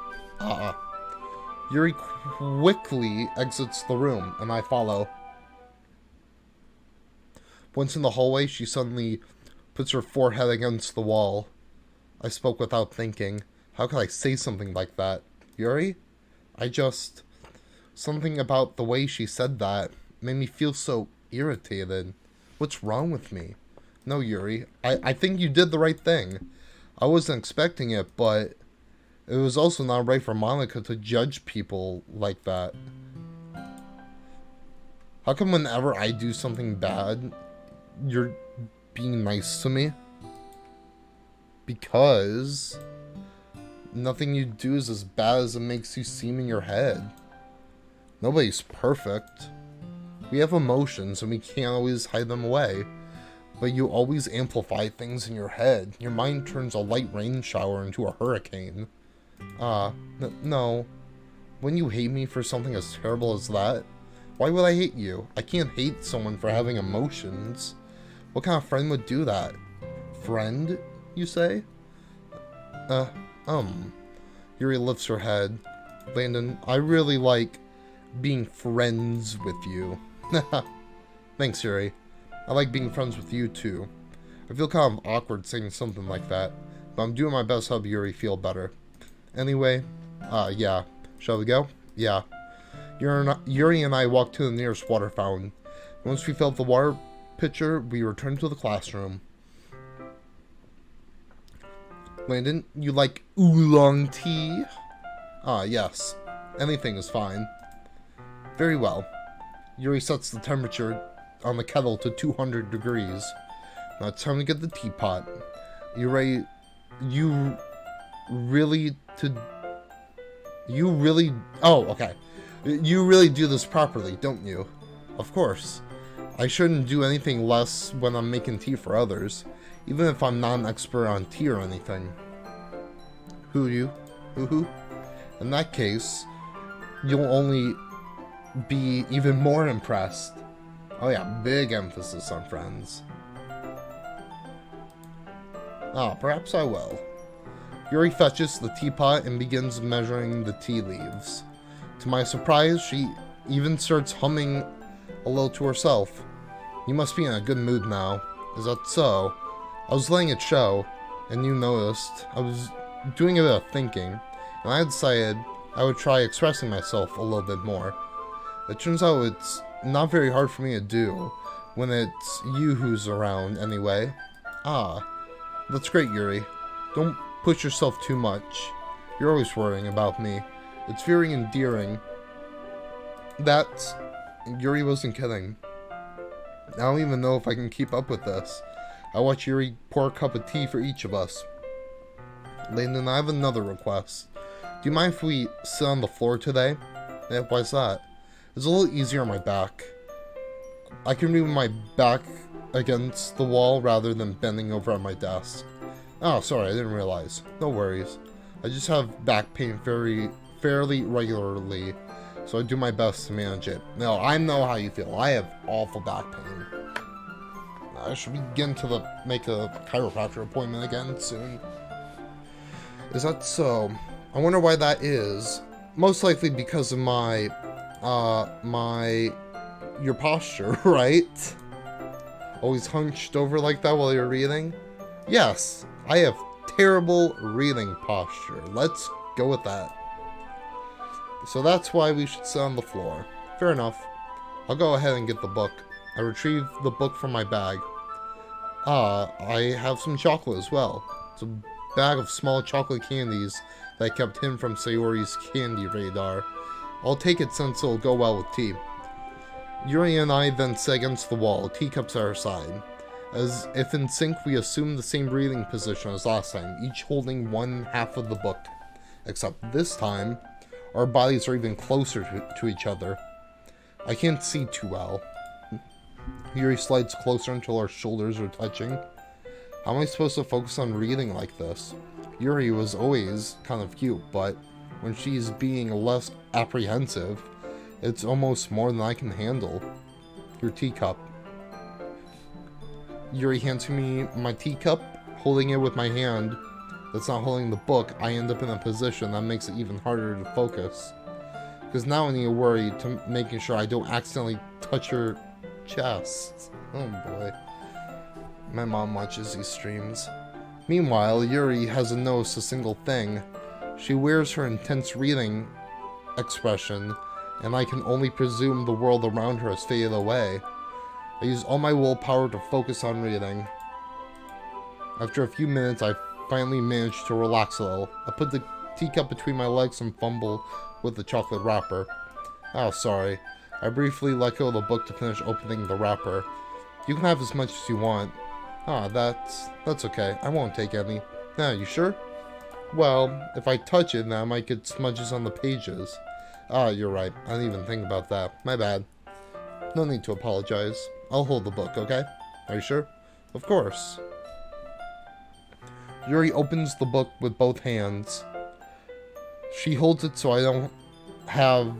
Yuri quickly exits the room, and I follow. Once in the hallway, she suddenly puts her forehead against the wall. I spoke without thinking. How could I say something like that? Yuri? Something about the way she said that made me feel so irritated. What's wrong with me? No, Yuri. I think you did the right thing. I wasn't expecting it, but it was also not right for Monika to judge people like that. How come whenever I do something bad, you're being nice to me? Because nothing you do is as bad as it makes you seem in your head. Nobody's perfect. We have emotions and we can't always hide them away. But you always amplify things in your head. Your mind turns a light rain shower into a hurricane. No. Wouldn't you hate me for something as terrible as that? Why would I hate you? I can't hate someone for having emotions. What kind of friend would do that? Friend, you say? Yuri lifts her head. Landon, I really like being friends with you. Thanks, Yuri. I like being friends with you, too. I feel kind of awkward saying something like that, but I'm doing my best to help Yuri feel better. Anyway, yeah. Shall we go? Yeah. Yuri and I walked to the nearest water fountain. Once we filled the water pitcher, we returned to the classroom. Landon, you like oolong tea? Yes. Anything is fine. Very well. Yuri sets the temperature on the kettle to 200 degrees. Now it's time to get the teapot. You really do this properly, don't you? Of course. I shouldn't do anything less when I'm making tea for others, even if I'm not an expert on tea or anything. Who? In that case, you'll only be even more impressed. Oh yeah, big emphasis on friends. Perhaps I will. Yuri fetches the teapot and begins measuring the tea leaves. To my surprise, she even starts humming a little to herself. You must be in a good mood now. Is that so? I was letting it show, and you noticed. I was doing a bit of thinking, and I decided I would try expressing myself a little bit more. It turns out it's not very hard for me to do, when it's you who's around, anyway. Ah, that's great, Yuri. Don't push yourself too much. You're always worrying about me. It's very endearing. Yuri wasn't kidding. I don't even know if I can keep up with this. I watch Yuri pour a cup of tea for each of us. Landon, I have another request. Do you mind if we sit on the floor today? Yeah, why's that? It's a little easier on my back. I can read with my back against the wall rather than bending over at my desk. Oh, sorry, I didn't realize. No worries. I just have back pain fairly regularly, so I do my best to manage it. No, I know how you feel. I have awful back pain. I should begin to make a chiropractor appointment again soon. Is that so? I wonder why that is. Most likely because of your posture, right? Always hunched over like that while you're reading? Yes, I have terrible reading posture. Let's go with that. So that's why we should sit on the floor. Fair enough. I'll go ahead and get the book. I retrieve the book from my bag. I have some chocolate as well. It's a bag of small chocolate candies that I kept hidden from Sayori's candy radar. I'll take it since it'll go well with tea. Yuri and I then sit against the wall, teacups at our side. As if in sync, we assume the same breathing position as last time, each holding one half of the book. Except this time, our bodies are even closer to each other. I can't see too well. Yuri slides closer until our shoulders are touching. How am I supposed to focus on reading like this? Yuri was always kind of cute, but when she's being less apprehensive, it's almost more than I can handle. Your teacup. Yuri hands me my teacup, holding it with my hand that's not holding the book. I end up in a position that makes it even harder to focus. Because now I need to worry to making sure I don't accidentally touch her chest. Oh boy. My mom watches these streams. Meanwhile, Yuri hasn't noticed a single thing. She wears her intense reading expression, and I can only presume the world around her has faded away. I use all my willpower to focus on reading. After a few minutes, I finally manage to relax a little. I put the teacup between my legs and fumble with the chocolate wrapper. Oh, sorry. I briefly let go of the book to finish opening the wrapper. You can have as much as you want. Ah, that's okay. I won't take any. Nah, you sure? Well, if I touch it, then I might get smudges on the pages. Ah, you're right. I didn't even think about that. My bad. No need to apologize. I'll hold the book, okay? Are you sure? Of course. Yuri opens the book with both hands. She holds it so I don't have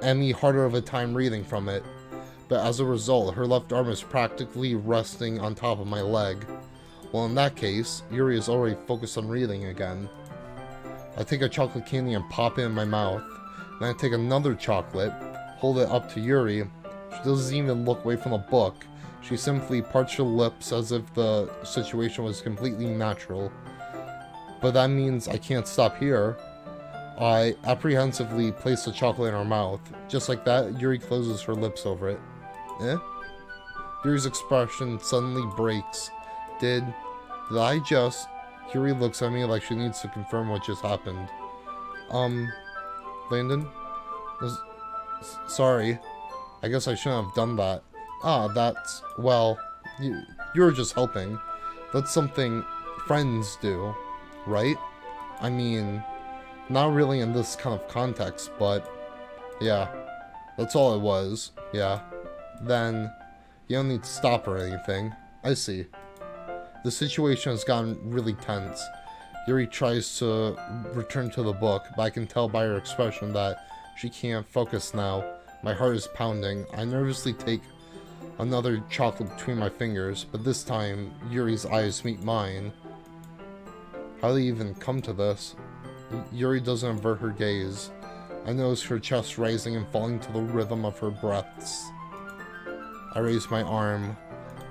any harder of a time reading from it. But as a result, her left arm is practically resting on top of my leg. Well, in that case, Yuri is already focused on reading again. I take a chocolate candy and pop it in my mouth. Then I take another chocolate, hold it up to Yuri. She doesn't even look away from the book. She simply parts her lips as if the situation was completely natural. But that means I can't stop here. I apprehensively place the chocolate in her mouth. Just like that, Yuri closes her lips over it. Eh? Yuri's expression suddenly breaks. Did I just... Yuri looks at me like she needs to confirm what just happened. Landon? Sorry. I guess I shouldn't have done that. Ah, that's... Well, you're just helping. That's something friends do, right? I mean, not really in this kind of context, but... Yeah. That's all it was. Yeah. Then, you don't need to stop or anything. I see. The situation has gotten really tense. Yuri tries to return to the book, but I can tell by her expression that she can't focus now. My heart is pounding. I nervously take another chocolate between my fingers, but this time, Yuri's eyes meet mine. How did he even come to this? Yuri doesn't avert her gaze. I notice her chest rising and falling to the rhythm of her breaths. I raise my arm.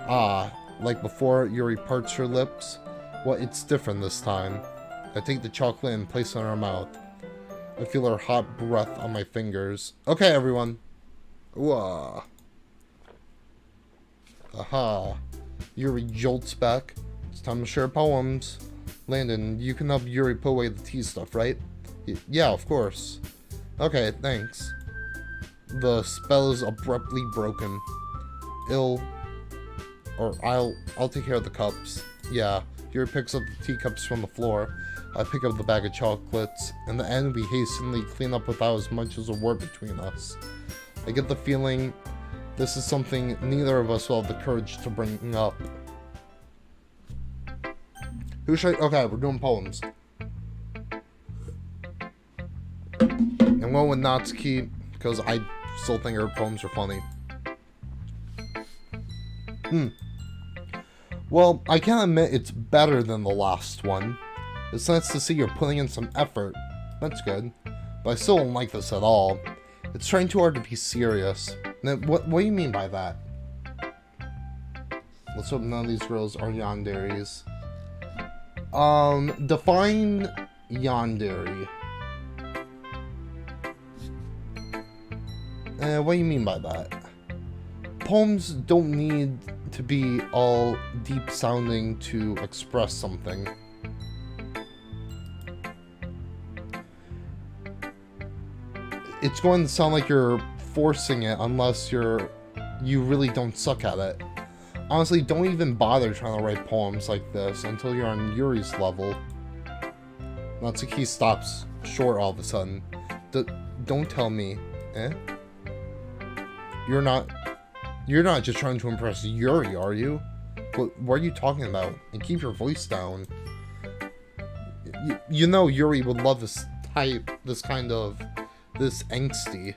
Ah, like before, Yuri parts her lips. Well, it's different this time. I take the chocolate and place it in her mouth. I feel her hot breath on my fingers. Okay, everyone. Whoa. Aha. Yuri jolts back. It's time to share poems. Landon, you can help Yuri put away the tea stuff, right? Yeah, of course. Okay, thanks. The spell is abruptly broken. I'll take care of the cups. Yeah, Yuri picks up the teacups from the floor. I pick up the bag of chocolates. In the end, we hastily clean up without as much as a word between us. I get the feeling this is something neither of us will have the courage to bring up. Who should I... Okay, we're doing poems. And one with Natsuki, because I still think her poems are funny. Well, I can't admit it's better than the last one. It's nice to see you're putting in some effort. That's good. But I still don't like this at all. It's trying too hard to be serious. Now, what do you mean by that? Let's hope none of these girls are yanderis. Define yandere. What do you mean by that? Poems don't need to be all deep sounding to express something. It's going to sound like you're forcing it unless you really don't suck at it. Honestly, don't even bother trying to write poems like this until you're on Yuri's level. Natsuki stops short all of a sudden. Don't tell me, eh? You're not just trying to impress Yuri, are you? What are you talking about? And keep your voice down. You know Yuri would love this angsty.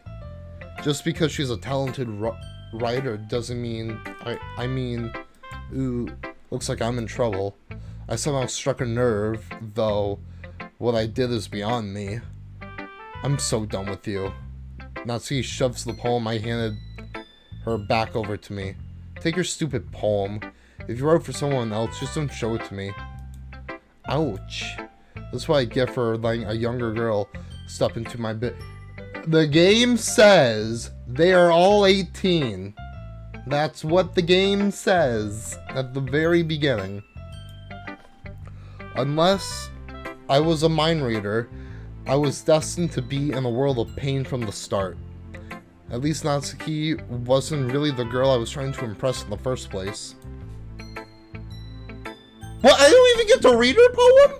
Just because she's a talented writer doesn't mean... I mean... Ooh, looks like I'm in trouble. I somehow struck a nerve, though what I did is beyond me. I'm so done with you. Natsuki shoves the poem I handed her back over to me. Take your stupid poem. If you wrote for someone else, just don't show it to me. Ouch. That's what I get for letting a younger girl step into my bit. The game says they are all 18. That's what the game says at the very beginning. Unless I was a mind reader, I was destined to be in a world of pain from the start. At least Natsuki wasn't really the girl I was trying to impress in the first place. What? I don't even get to read her poem?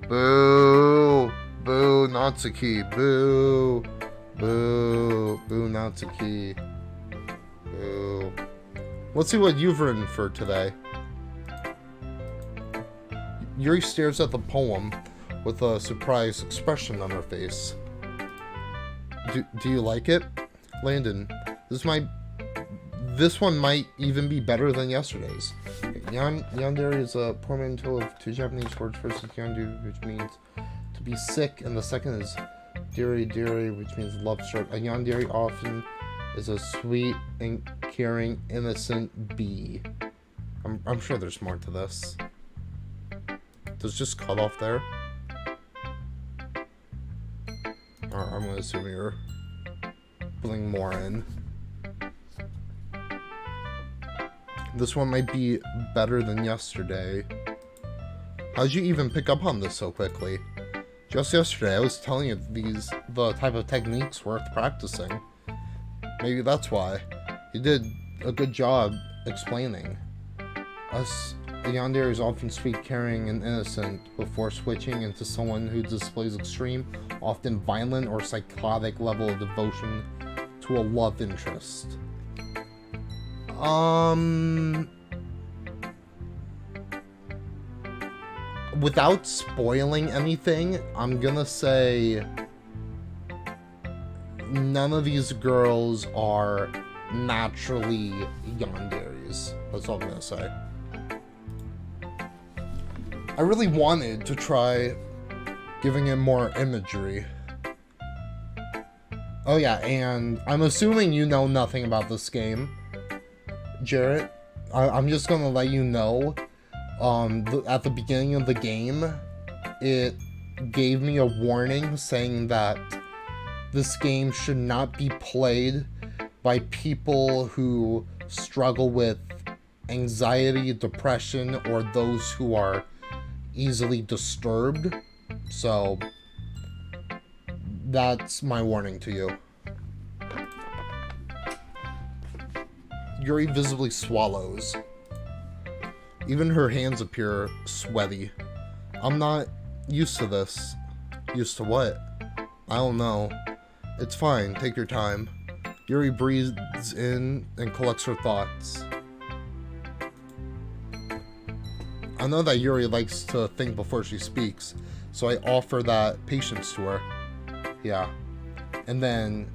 Boo. Boo, Natsuki. Boo. Boo. Boo, Natsuki. Boo. Let's see what you've written for today. Yuri stares at the poem with a surprised expression on her face. Do you like it? Landon, this one might even be better than yesterday's. Yandere is a portmanteau of two Japanese words. First is yandu, which means to be sick, and the second is diri, which means love struck. A yandere often is a sweet and caring, innocent bee. I'm sure there's more to this. Does it just cut off there? I'm gonna assume you're putting more in. This one might be better than yesterday. How'd you even pick up on this so quickly? Just yesterday I was telling you the type of techniques worth practicing. Maybe that's why. You did a good job explaining. The yandere is often sweet, caring, and innocent before switching into someone who displays extreme, often violent or psychotic level of devotion to a love interest. Without spoiling anything, I'm gonna say none of these girls are naturally yanderes. That's all I'm gonna say. I really wanted to try giving it more imagery. Oh yeah, and I'm assuming you know nothing about this game, Jarrett. I'm just gonna let you know, at the beginning of the game, it gave me a warning saying that this game should not be played by people who struggle with anxiety, depression, or those who are easily disturbed. So that's my warning to you. Yuri visibly swallows. Even her hands appear sweaty. I'm not used to this. Used to what? I don't know. It's fine, take your time. Yuri breathes in and collects her thoughts. I know that Yuri likes to think before she speaks, so I offer that patience to her. Yeah. And then,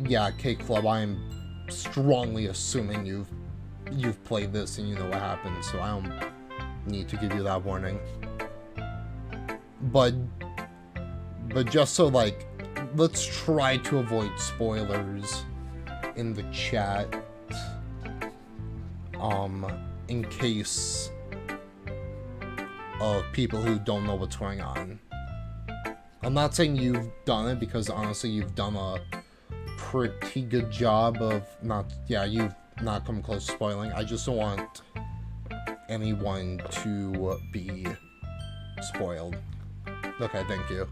yeah, K-Club, I am strongly assuming you've played this and you know what happens, so I don't need to give you that warning. But just so, like, let's try to avoid spoilers in the chat, in case of people who don't know what's going on. I'm not saying you've done it, because honestly you've done a pretty good job of you've not come close to spoiling. I just don't want anyone to be spoiled. Okay, thank you.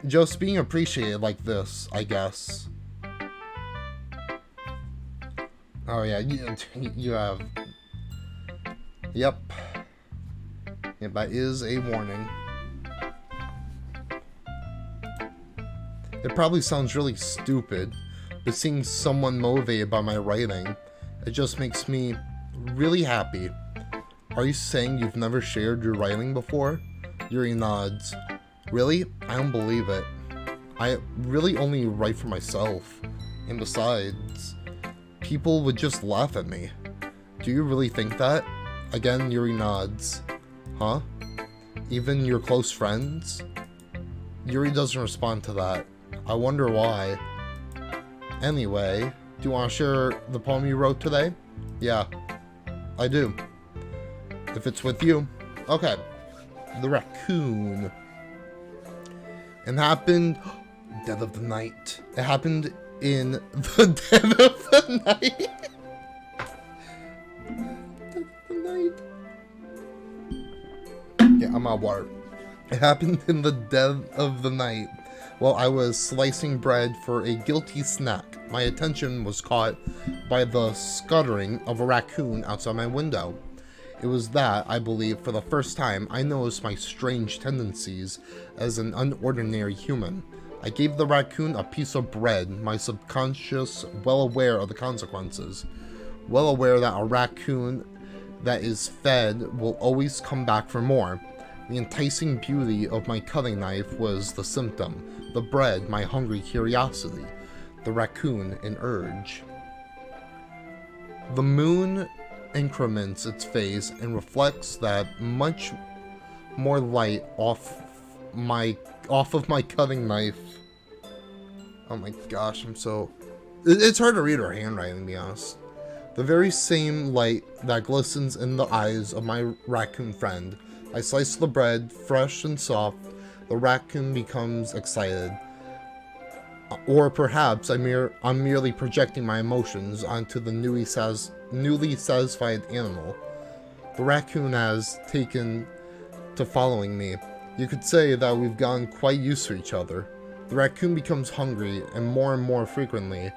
Just being appreciated like this, I guess. Oh yeah, you have... Yep. Yeah, that is a warning. It probably sounds really stupid, but seeing someone motivated by my writing, it just makes me really happy. Are you saying you've never shared your writing before? Yuri nods. Really? I don't believe it. I really only write for myself. And besides, people would just laugh at me. Do you really think that? Again, Yuri nods. Huh? Even your close friends? Yuri doesn't respond to that. I wonder why. Anyway, do you want to share the poem you wrote today? Yeah, I do. If it's with you. Okay. The raccoon. It happened... Dead of the night. It happened in the dead of the night. Dead of the night. Yeah, I'm out of water. It happened in the dead of the night. While I was slicing bread for a guilty snack, my attention was caught by the scuttering of a raccoon outside my window. It was that, I believe, for the first time, I noticed my strange tendencies as an unordinary human. I gave the raccoon a piece of bread, my subconscious well aware of the consequences. Well aware that a raccoon that is fed will always come back for more. The enticing beauty of my cutting knife was the symptom. The bread, my hungry curiosity. The raccoon, an urge. The moon increments its phase and reflects that much more light off of my cutting knife. Oh my gosh, it's hard to read her handwriting, to be honest. The very same light that glistens in the eyes of my raccoon friend. I slice the bread, fresh and soft. The raccoon becomes excited. Or perhaps I'm merely projecting my emotions onto the newly satisfied animal. The raccoon has taken to following me. You could say that we've gotten quite used to each other. The raccoon becomes hungry and more frequently,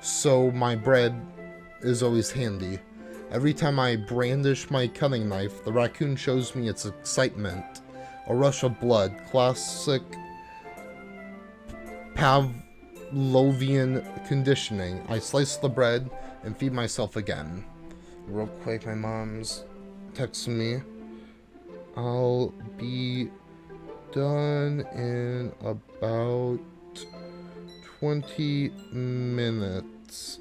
so my bread is always handy. Every time I brandish my cutting knife, the raccoon shows me its excitement. A rush of blood, classic Pavlovian conditioning. I slice the bread and feed myself again. Real quick, my mom's texting me. I'll be done in about 20 minutes.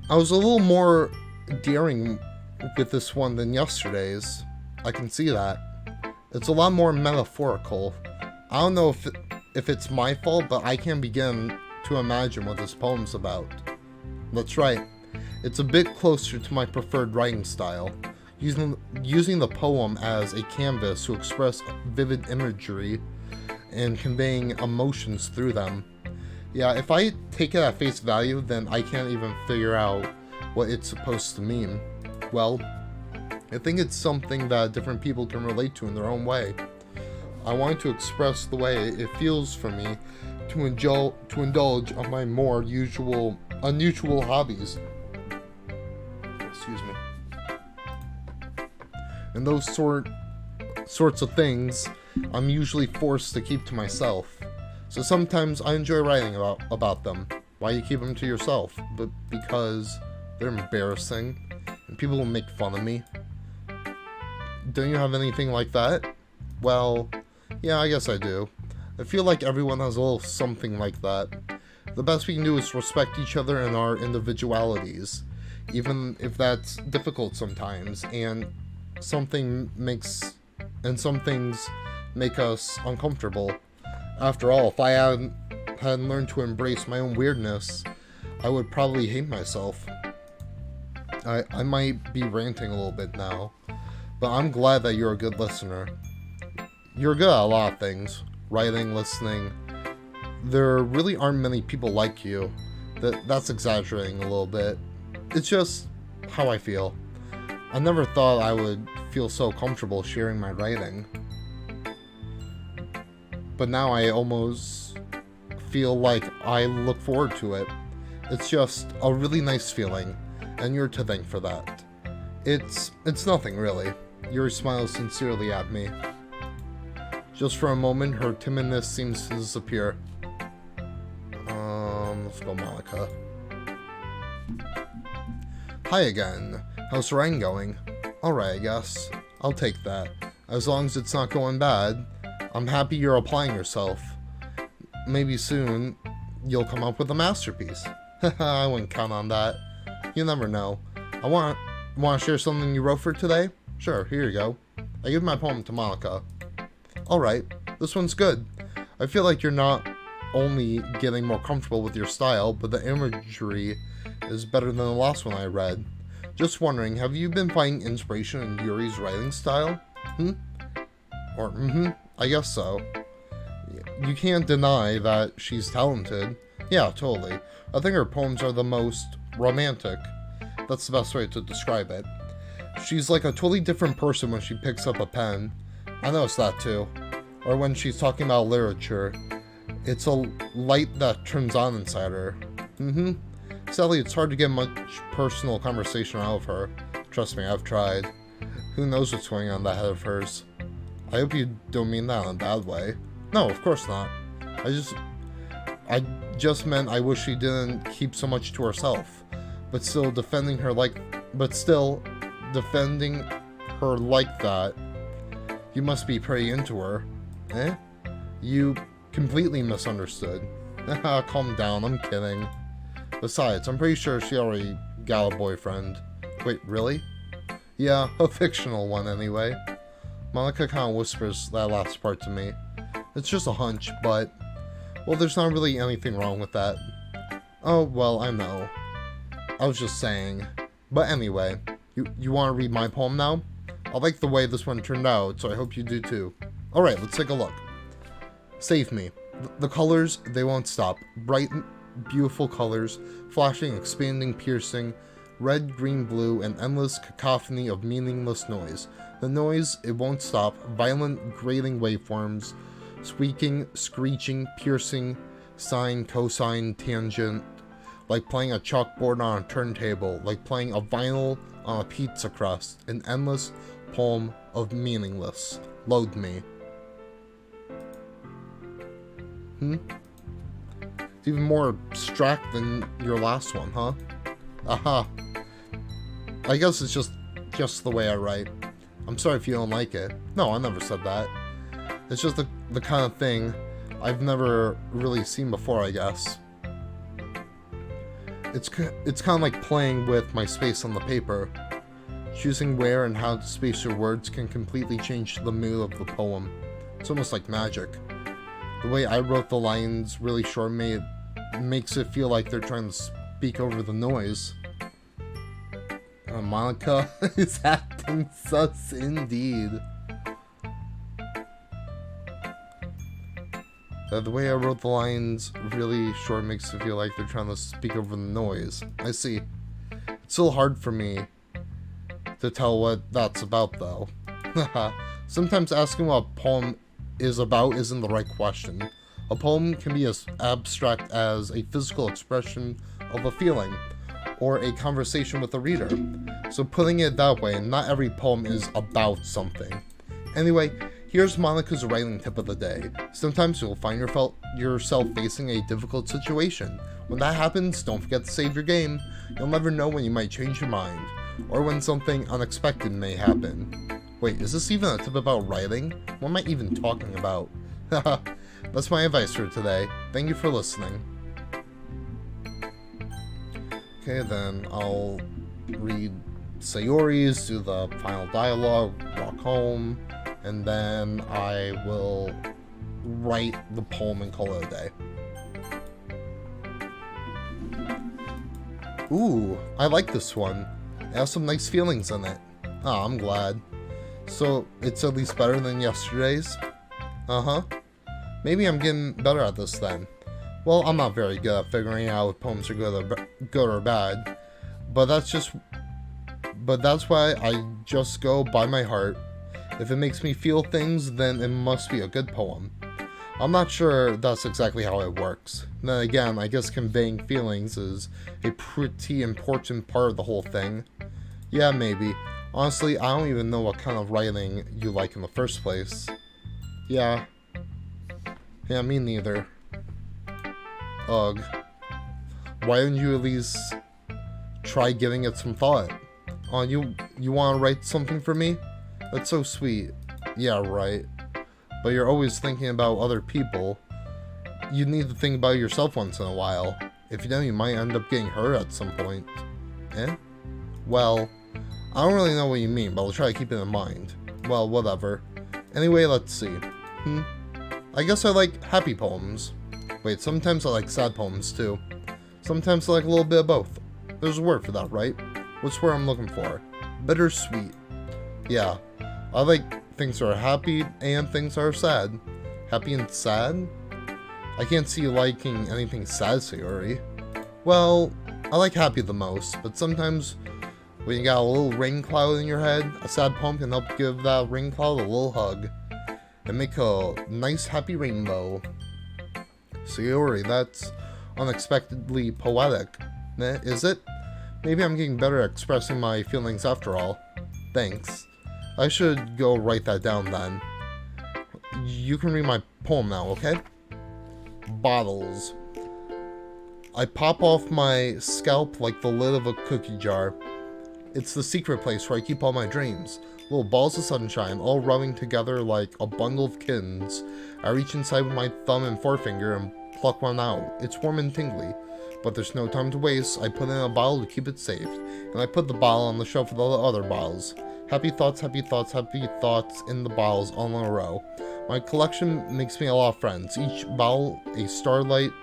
I was a little more daring with this one than yesterday's. I can see that. It's a lot more metaphorical. I don't know if it's my fault, but I can't begin to imagine what this poem's about. That's right. It's a bit closer to my preferred writing style. using the poem as a canvas to express vivid imagery and conveying emotions through them. Yeah, if I take it at face value, then I can't even figure out what it's supposed to mean. Well, I think it's something that different people can relate to in their own way. I want to express the way it feels for me to indulge on my more unusual hobbies. Excuse me. And those sorts of things I'm usually forced to keep to myself. So sometimes I enjoy writing about them. Why you keep them to yourself? But because they're embarrassing and people will make fun of me. Don't you have anything like that? Well, yeah, I guess I do. I feel like everyone has a little something like that. The best we can do is respect each other and our individualities, even if that's difficult sometimes, and some things make us uncomfortable. After all, if I hadn't learned to embrace my own weirdness, I would probably hate myself. I might be ranting a little bit now, but I'm glad that you're a good listener. You're good at a lot of things. Writing, listening. There really aren't many people like you. That's exaggerating a little bit. It's just how I feel. I never thought I would feel so comfortable sharing my writing. But now I almost feel like I look forward to it. It's just a really nice feeling, and you're to thank for that. It's nothing really. Yuri smiles sincerely at me. Just for a moment, her timidness seems to disappear. Let's go, Monica. Hi again. How's Ryan going? Alright, I guess. I'll take that. As long as it's not going bad, I'm happy you're applying yourself. Maybe soon, you'll come up with a masterpiece. I wouldn't count on that. You never know. I want to share something you wrote for today? Sure, here you go. I give my poem to Monica. Alright, this one's good. I feel like you're not only getting more comfortable with your style, but the imagery is better than the last one I read. Just wondering, have you been finding inspiration in Yuri's writing style? Or, I guess so. You can't deny that she's talented. Yeah, totally. I think her poems are the most romantic. That's the best way to describe it. She's like a totally different person when she picks up a pen. I noticed that too. Or when she's talking about literature. It's a light that turns on inside her. Sadly, it's hard to get much personal conversation out of her. Trust me, I've tried. Who knows what's going on in the head of hers. I hope you don't mean that in a bad way. No, of course not. I just meant I wish she didn't keep so much to herself. But still defending her like that. You must be pretty into her. Eh? You completely misunderstood. Calm down, I'm kidding. Besides, I'm pretty sure she already got a boyfriend. Wait, really? Yeah, a fictional one anyway. Monica kind of whispers that last part to me. It's just a hunch, but... well, there's not really anything wrong with that. Oh, well, I know. I was just saying. But anyway, you want to read my poem now? I like the way this one turned out, so I hope you do too. Alright, let's take a look. Save me. The colors, they won't stop. Bright, beautiful colors, flashing, expanding, piercing, red, green, blue, an endless cacophony of meaningless noise. The noise, it won't stop. Violent, grating waveforms, squeaking, screeching, piercing, sine, cosine, tangent, like playing a chalkboard on a turntable, like playing a vinyl on a pizza crust, an endless poem of meaningless. Load me. It's even more abstract than your last one, huh? Aha. I guess it's just the way I write. I'm sorry if you don't like it. No, I never said that. It's just the kind of thing I've never really seen before, I guess. It's kind of like playing with my space on the paper. Choosing where and how to space your words can completely change the mood of the poem. It's almost like magic. The way I wrote the lines really short makes it feel like they're trying to speak over the noise. Monica, is that Acting sus indeed. The way I wrote the lines really short makes it feel like they're trying to speak over the noise. I see. It's still hard for me to tell what that's about, though. Sometimes asking what a poem is about isn't the right question. A poem can be as abstract as a physical expression of a feeling, or a conversation with a reader. So putting it that way, not every poem is about something. Anyway, here's Monica's writing tip of the day. Sometimes you'll find yourself facing a difficult situation. When that happens, don't forget to save your game. You'll never know when you might change your mind, or when something unexpected may happen. Wait, is this even a tip about writing? What am I even talking about? That's my advice for today. Thank you for listening. Okay, then I'll read Sayori's, do the final dialogue, walk home, and then I will write the poem and call it a day. Ooh, I like this one. It has some nice feelings in it. Oh, I'm glad. So, it's at least better than yesterday's? Uh-huh. Maybe I'm getting better at this then. Well, I'm not very good at figuring out if poems are good or bad, but that's why I just go by my heart. If it makes me feel things, then it must be a good poem. I'm not sure that's exactly how it works. Then again, I guess conveying feelings is a pretty important part of the whole thing. Yeah, maybe. Honestly, I don't even know what kind of writing you like in the first place. Yeah, me neither. Ugh. Why didn't you at least try giving it some thought? You want to write something for me? That's so sweet. Yeah, right. But you're always thinking about other people. You need to think about yourself once in a while. If you don't, you might end up getting hurt at some point. Eh? Well, I don't really know what you mean, but I'll try to keep it in mind. Well, whatever. Anyway, let's see. I guess I like happy poems. Wait, sometimes I like sad poems too. Sometimes I like a little bit of both. There's a word for that, right? What's the word I'm looking for? Bittersweet. Yeah, I like things that are happy and things that are sad. Happy and sad? I can't see you liking anything sad, Sayori. Well, I like happy the most, but sometimes when you got a little rain cloud in your head, a sad poem can help give that rain cloud a little hug and make a nice happy rainbow. Sayori, that's unexpectedly poetic. Is it? Maybe I'm getting better at expressing my feelings after all. Thanks. I should go write that down then. You can read my poem now, okay? Bottles. I pop off my scalp like the lid of a cookie jar. It's the secret place where I keep all my dreams. Little balls of sunshine, all rubbing together like a bundle of kittens. I reach inside with my thumb and forefinger and pluck one out. It's warm and tingly, but there's no time to waste. I put it in a bottle to keep it safe, and I put the bottle on the shelf with all the other bottles. Happy thoughts, happy thoughts, happy thoughts in the bottles all in a row. My collection makes me a lot of friends. Each bottle a starlight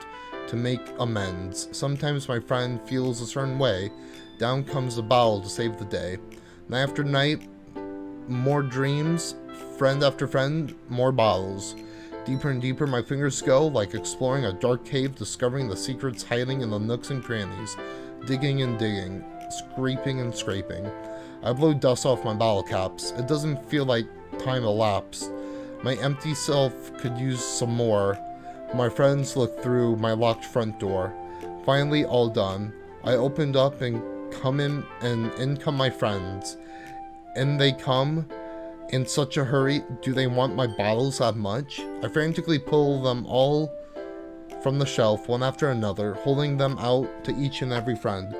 to make amends. Sometimes my friend feels a certain way. Down comes the bottle to save the day. Night after night, more dreams. Friend after friend, more bottles. Deeper and deeper my fingers go, like exploring a dark cave, discovering the secrets hiding in the nooks and crannies. Digging and digging, scraping and scraping. I blow dust off my bottle caps. It doesn't feel like time elapsed. My empty self could use some more. My friends look through my locked front door. Finally, all done. I opened up and in come my friends. And they come in such a hurry. Do they want my bottles that much? I frantically pull them all from the shelf, one after another, holding them out to each and every friend,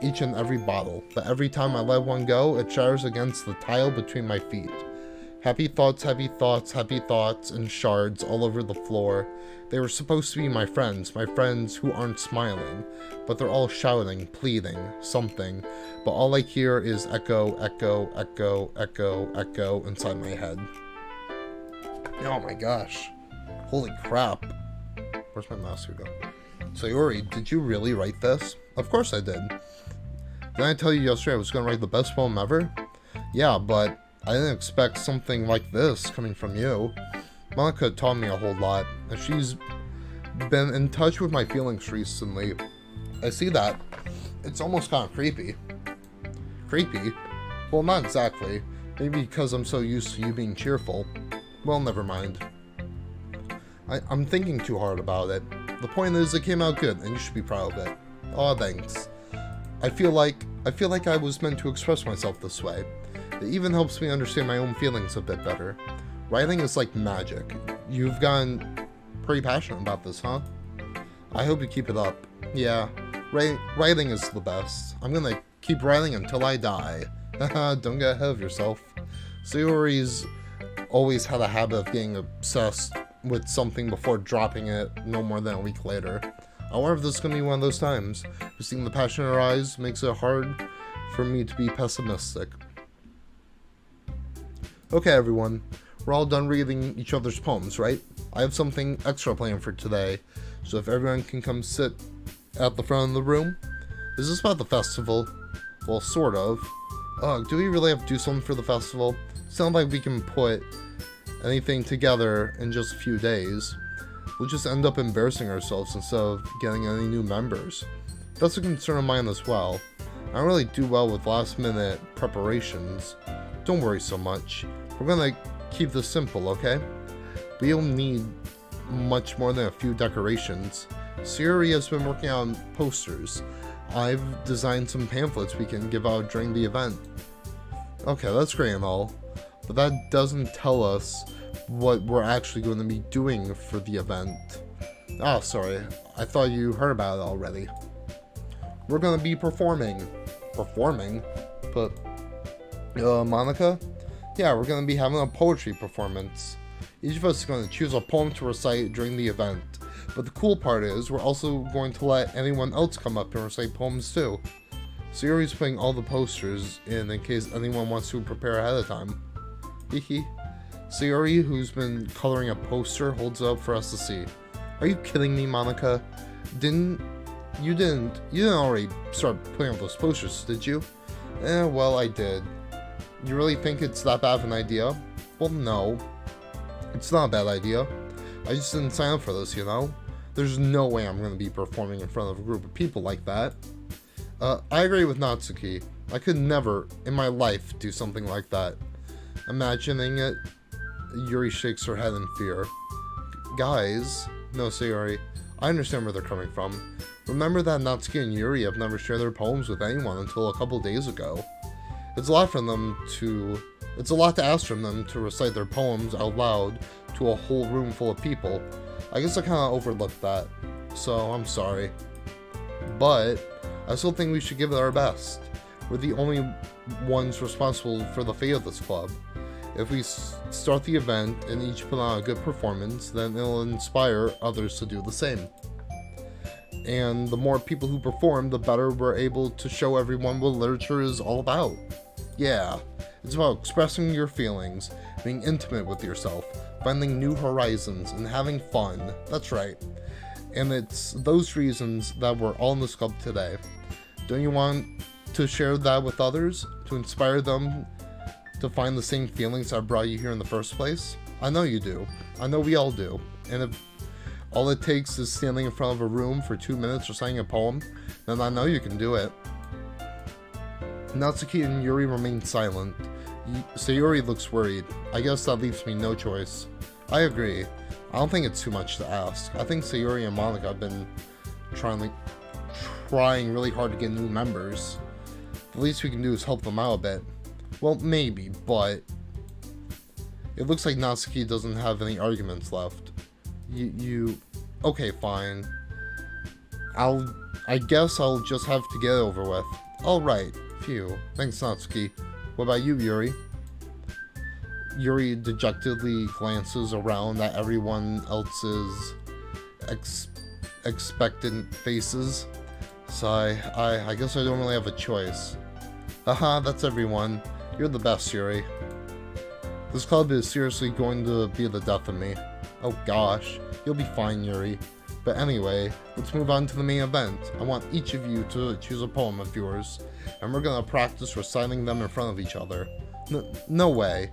each and every bottle. But every time I let one go, it shatters against the tile between my feet. Happy thoughts, and shards all over the floor. They were supposed to be my friends who aren't smiling, but they're all shouting, pleading, something. But all I hear is echo, echo, echo, echo, echo inside my head. Oh my gosh. Holy crap. Where's my mouse here go? Sayori, did you really write this? Of course I did. Didn't I tell you yesterday I was going to write the best poem ever? Yeah, but I didn't expect something like this coming from you. Monica taught me a whole lot, and she's been in touch with my feelings recently. I see that. It's almost kind of creepy. Creepy? Well, not exactly. Maybe because I'm so used to you being cheerful. Well, never mind. I'm thinking too hard about it. The point is, it came out good, and you should be proud of it. Aw, thanks. I feel like I was meant to express myself this way. It even helps me understand my own feelings a bit better. Writing is like magic. You've gotten pretty passionate about this, huh? I hope you keep it up. Yeah, writing is the best. I'm gonna keep writing until I die. Don't get ahead of yourself. Sayori's always had a habit of getting obsessed with something before dropping it no more than a week later. I wonder if this is gonna be one of those times. Just seeing the passion in her eyes makes it hard for me to be pessimistic. Okay, everyone. We're all done reading each other's poems, right? I have something extra planned for today, so if everyone can come sit at the front of the room. Is this about the festival? Well, sort of. Do we really have to do something for the festival? Sounds like we can put anything together in just a few days. We'll just end up embarrassing ourselves instead of getting any new members. That's a concern of mine as well. I don't really do well with last minute preparations. Don't worry so much. We're gonna keep this simple, okay? We don't need much more than a few decorations. Sayori has been working on posters. I've designed some pamphlets we can give out during the event. Okay, that's great and all, but that doesn't tell us what we're actually going to be doing for the event. Oh, sorry. I thought you heard about it already. We're going to be performing. Performing? But, Monica? Yeah, we're going to be having a poetry performance. Each of us is going to choose a poem to recite during the event. But the cool part is, we're also going to let anyone else come up and recite poems too. Sayori's putting all the posters in case anyone wants to prepare ahead of time. Hehe. Sayori, who's been coloring a poster, holds it up for us to see. Are you kidding me, Monica? You didn't already start putting up those posters, did you? Well, I did. You really think it's that bad of an idea? Well, no. It's not a bad idea. I just didn't sign up for this, you know? There's no way I'm going to be performing in front of a group of people like that. I agree with Natsuki. I could never, in my life, do something like that. Imagining it, Yuri shakes her head in fear. Guys, no, Sayori, I understand where they're coming from. Remember that Natsuki and Yuri have never shared their poems with anyone until a couple days ago. It's a lot to ask from them to recite their poems out loud to a whole room full of people. I guess I kind of overlooked that, so I'm sorry. But I still think we should give it our best. We're the only ones responsible for the fate of this club. If we start the event and each put on a good performance, then it'll inspire others to do the same. And the more people who perform, the better we're able to show everyone what literature is all about. Yeah, it's about expressing your feelings, being intimate with yourself, finding new horizons, and having fun. That's right. And it's those reasons that we're all in this club today. Don't you want to share that with others? To inspire them to find the same feelings that brought you here in the first place? I know you do. I know we all do. And if all it takes is standing in front of a room for 2 minutes reciting a poem, then I know you can do it. Natsuki and Yuri remain silent. Sayori looks worried. I guess that leaves me no choice. I agree. I don't think it's too much to ask. I think Sayori and Monica have been trying really hard to get new members. The least we can do is help them out a bit. Well, maybe, but it looks like Natsuki doesn't have any arguments left. Okay, fine. I guess I'll just have to get it over with. Alright, phew. Thanks, Natsuki. What about you, Yuri? Yuri dejectedly glances around at everyone else's expectant faces. Sigh. I guess I don't really have a choice. Haha, that's everyone. You're the best, Yuri. This club is seriously going to be the death of me. Oh gosh, you'll be fine, Yuri. But anyway, let's move on to the main event. I want each of you to choose a poem of yours, and we're gonna practice reciting them in front of each other. No way.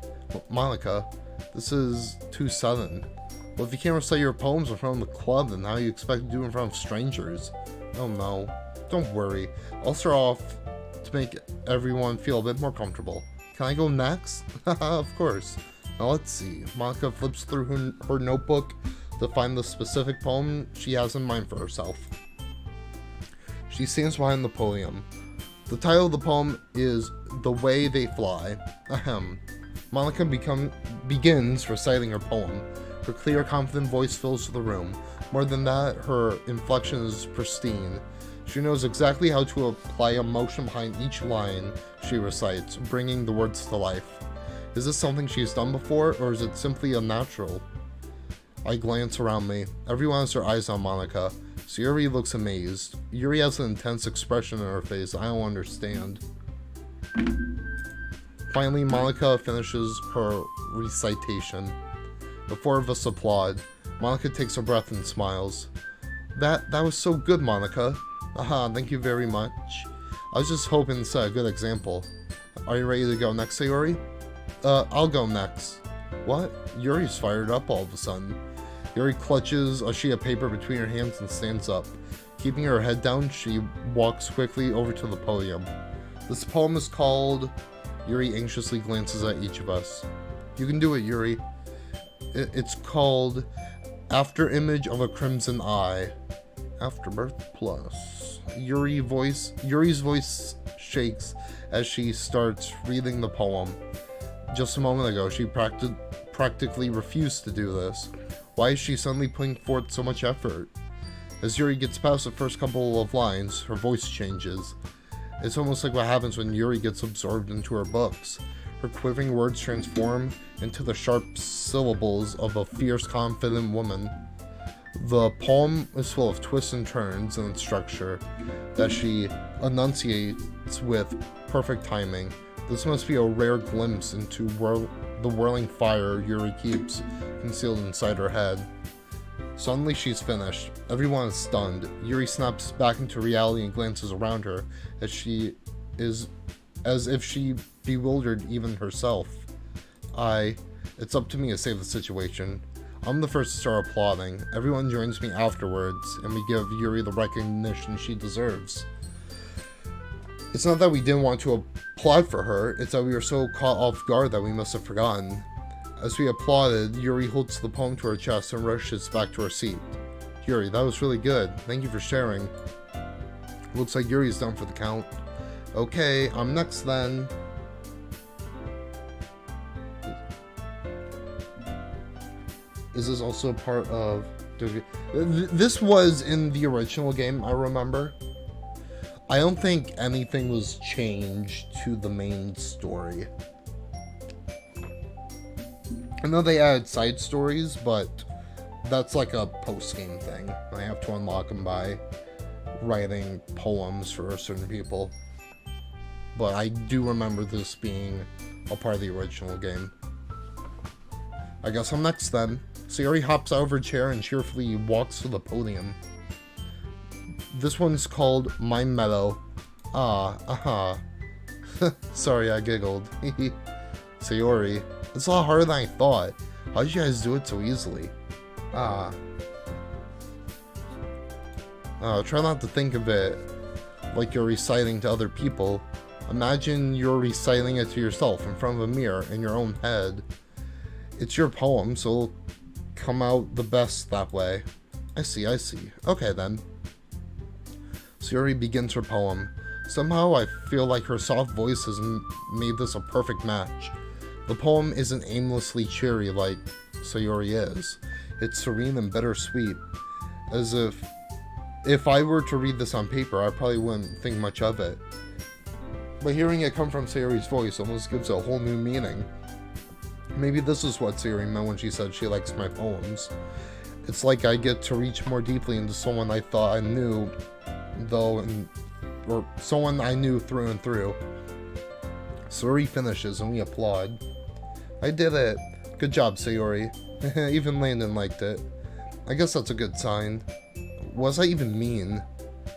Monica, this is too sudden. Well, if you can't recite your poems in front of the club, then how do you expect to do it in front of strangers? Oh no. Don't worry. I'll start off to make everyone feel a bit more comfortable. Can I go next? Of course. Now let's see. Monica flips through her notebook to find the specific poem she has in mind for herself. She stands behind the podium. The title of the poem is The Way They Fly. Ahem. Monica begins reciting her poem. Her clear, confident voice fills the room. More than that, her inflection is pristine. She knows exactly how to apply emotion behind each line she recites, bringing the words to life. Is this something she's done before, or is it simply unnatural? I glance around me. Everyone has their eyes on Monica. Sayori looks amazed. Yuri has an intense expression in her face I don't understand. Finally, Monica finishes her recitation. The four of us applaud. Monica takes a breath and smiles. That was so good, Monica. Aha, thank you very much. I was just hoping to set a good example. Are you ready to go next, Sayori? I'll go next. What? Yuri's fired up all of a sudden. Yuri clutches a sheet of paper between her hands and stands up. Keeping her head down, she walks quickly over to the podium. This poem is called... Yuri anxiously glances at each of us. You can do it, Yuri. It's called After Image of a Crimson Eye. Afterbirth Plus. Yuri's voice shakes as she starts reading the poem. Just a moment ago, she practically refused to do this. Why is she suddenly putting forth so much effort? As Yuri gets past the first couple of lines, her voice changes. It's almost like what happens when Yuri gets absorbed into her books. Her quivering words transform into the sharp syllables of a fierce, confident woman. The poem is full of twists and turns in its structure that she enunciates with perfect timing. This must be a rare glimpse into the whirling fire Yuri keeps concealed inside her head. Suddenly she's finished. Everyone is stunned. Yuri snaps back into reality and glances around her as if she bewildered even herself. It's up to me to save the situation. I'm the first to start applauding. Everyone joins me afterwards, and we give Yuri the recognition she deserves. It's not that we didn't want to applaud for her, it's that we were so caught off guard that we must have forgotten. As we applauded, Yuri holds the poem to her chest and rushes back to her seat. Yuri, that was really good. Thank you for sharing. Looks like Yuri's done for the count. Okay, I'm next then. Is this also part of Doki? This was in the original game, I remember. I don't think anything was changed to the main story. I know they added side stories, but that's like a post-game thing. I have to unlock them by writing poems for certain people. But I do remember this being a part of the original game. I guess I'm next then. Sayori hops out of her chair and cheerfully walks to the podium. This one's called My Meadow. Sorry, I giggled. Sayori, it's a lot harder than I thought. How did you guys do it so easily? Try not to think of it like you're reciting to other people. Imagine you're reciting it to yourself in front of a mirror in your own head. It's your poem, so it'll come out the best that way. I see. Okay then. Sayori begins her poem. Somehow I feel like her soft voice has made this a perfect match. The poem isn't aimlessly cheery like Sayori is. It's serene and bittersweet. As if I were to read this on paper, I probably wouldn't think much of it. But hearing it come from Sayori's voice almost gives it a whole new meaning. Maybe this is what Sayori meant when she said she likes my poems. It's like I get to reach more deeply into someone I thought I knew, or someone I knew through and through. Sayori finishes and we applaud. I did it. Good job, Sayori. Even Landon liked it. I guess that's a good sign. What does that even mean?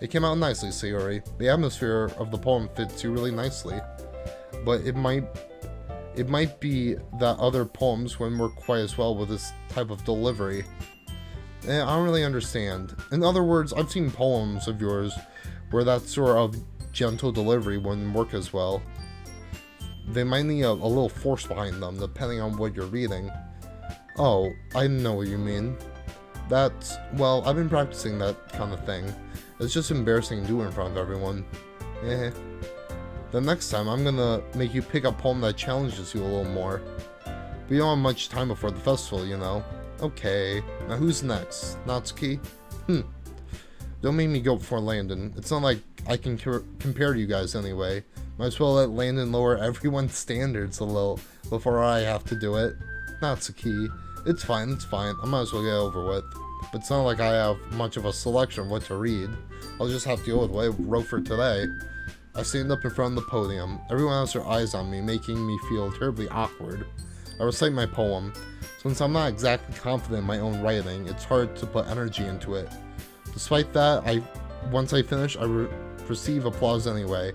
It came out nicely, Sayori. The atmosphere of the poem fits you really nicely. But it It might be that other poems wouldn't work quite as well with this type of delivery. I don't really understand. In other words, I've seen poems of yours where that sort of gentle delivery wouldn't work as well. They might need a little force behind them, depending on what you're reading. Oh, I know what you mean. That's, well, I've been practicing that kind of thing. It's just embarrassing to do in front of everyone. Eh. The next time, I'm gonna make you pick a poem that challenges you a little more. We don't have much time before the festival, you know. Okay, now who's next? Natsuki? Don't make me go before Landon. It's not like I can compare to you guys anyway. Might as well let Landon lower everyone's standards a little before I have to do it. Natsuki. It's fine, I might as well get over with. But it's not like I have much of a selection of what to read. I'll just have to deal with what I wrote for today. I stand up in front of the podium. Everyone has their eyes on me, making me feel terribly awkward. I recite my poem. Since I'm not exactly confident in my own writing, it's hard to put energy into it. Despite that, once I finish, I receive applause anyway.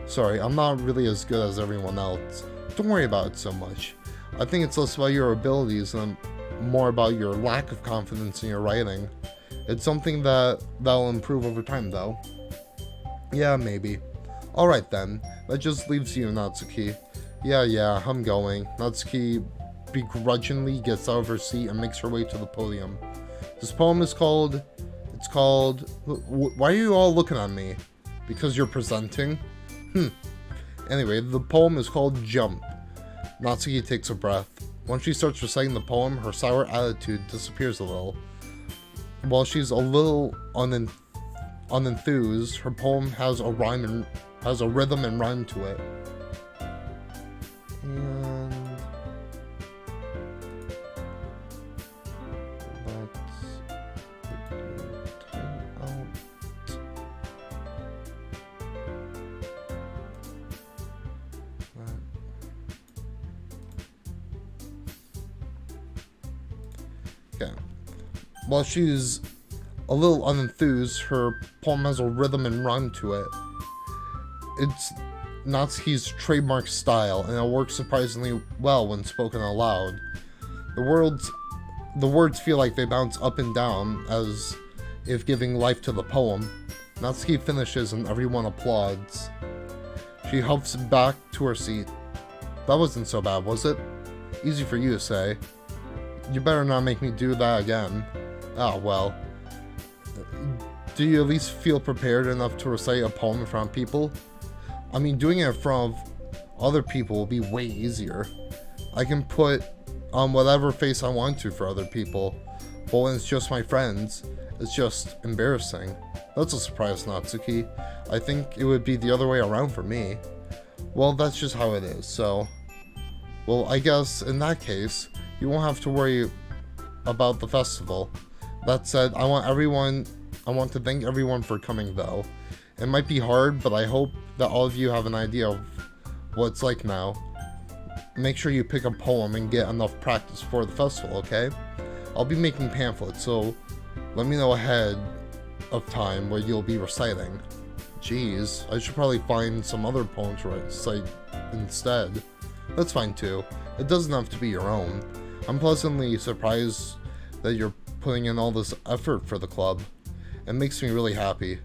Sorry, I'm not really as good as everyone else. Don't worry about it so much. I think it's less about your abilities and more about your lack of confidence in your writing. It's something that'll improve over time, though. Yeah, maybe. Alright then, that just leaves you, Natsuki. Yeah, I'm going. Natsuki begrudgingly gets out of her seat and makes her way to the podium. This poem is called... Why are you all looking at me? Because you're presenting? Anyway, the poem is called Jump. Natsuki takes a breath. Once she starts reciting the poem, her sour attitude disappears a little. While she's a little unenthused, her poem has a rhythm and rhyme to it. And okay. While she's a little unenthused, her poem has a rhythm and rhyme to it. It's Natsuki's trademark style, and it works surprisingly well when spoken aloud. The words feel like they bounce up and down, as if giving life to the poem. Natsuki finishes and everyone applauds. She huffs back to her seat. That wasn't so bad, was it? Easy for you to say. You better not make me do that again. Ah, well. Do you at least feel prepared enough to recite a poem in front of people? I mean, doing it in front of other people will be way easier. I can put on whatever face I want to for other people, but when it's just my friends, it's just embarrassing. That's a surprise, Natsuki. I think it would be the other way around for me. Well, that's just how it is, so... Well, I guess, in that case, you won't have to worry about the festival. That said, I want to thank everyone for coming, though. It might be hard, but I hope that all of you have an idea of what it's like now. Make sure you pick a poem and get enough practice for the festival, okay? I'll be making pamphlets, so let me know ahead of time what you'll be reciting. Jeez, I should probably find some other poem to recite instead. That's fine too. It doesn't have to be your own. I'm pleasantly surprised that you're putting in all this effort for the club. It makes me really happy.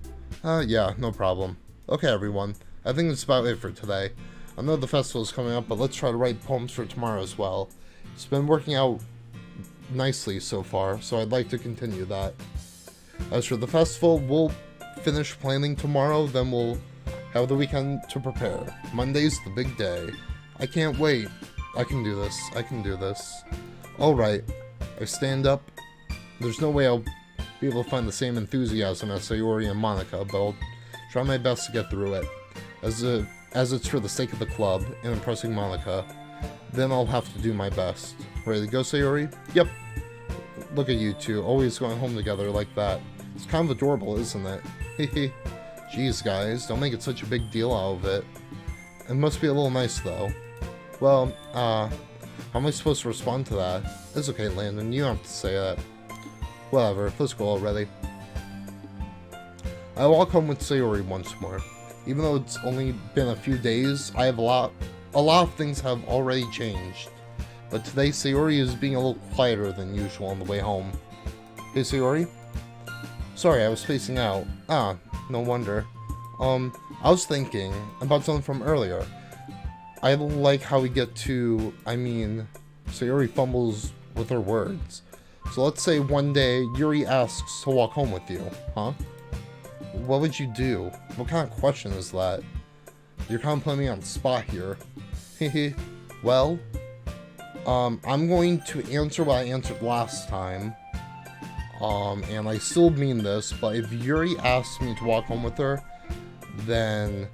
Yeah, no problem. Okay, everyone. I think that's about it for today. I know the festival is coming up, but let's try to write poems for tomorrow as well. It's been working out nicely so far, so I'd like to continue that. As for the festival, we'll finish planning tomorrow, then we'll have the weekend to prepare. Monday's the big day. I can't wait. I can do this. Alright. I stand up. There's no way I'll be able to find the same enthusiasm as Sayori and Monica, but I'll try my best to get through it. As it's for the sake of the club and impressing Monica, then I'll have to do my best. Ready to go, Sayori? Yep. Look at you two, always going home together like that. It's kind of adorable, isn't it? Hehe. Jeez, guys, don't make it such a big deal out of it. It must be a little nice, though. Well, how am I supposed to respond to that? It's okay, Landon, you don't have to say that. Whatever, let's go already. I walk home with Sayori once more. Even though it's only been a few days, I have a lot a lot of things have already changed. But today, Sayori is being a little quieter than usual on the way home. Hey, Sayori? Sorry, I was spacing out. Ah, no wonder. I was thinking about something from earlier. I like how we get to, Sayori fumbles with her words. So let's say one day Yuri asks to walk home with you, huh? What would you do? What kind of question is that? You're kind of putting me on the spot here. Hehe. Well, I'm going to answer what I answered last time. And I still mean this, but if Yuri asks me to walk home with her, then...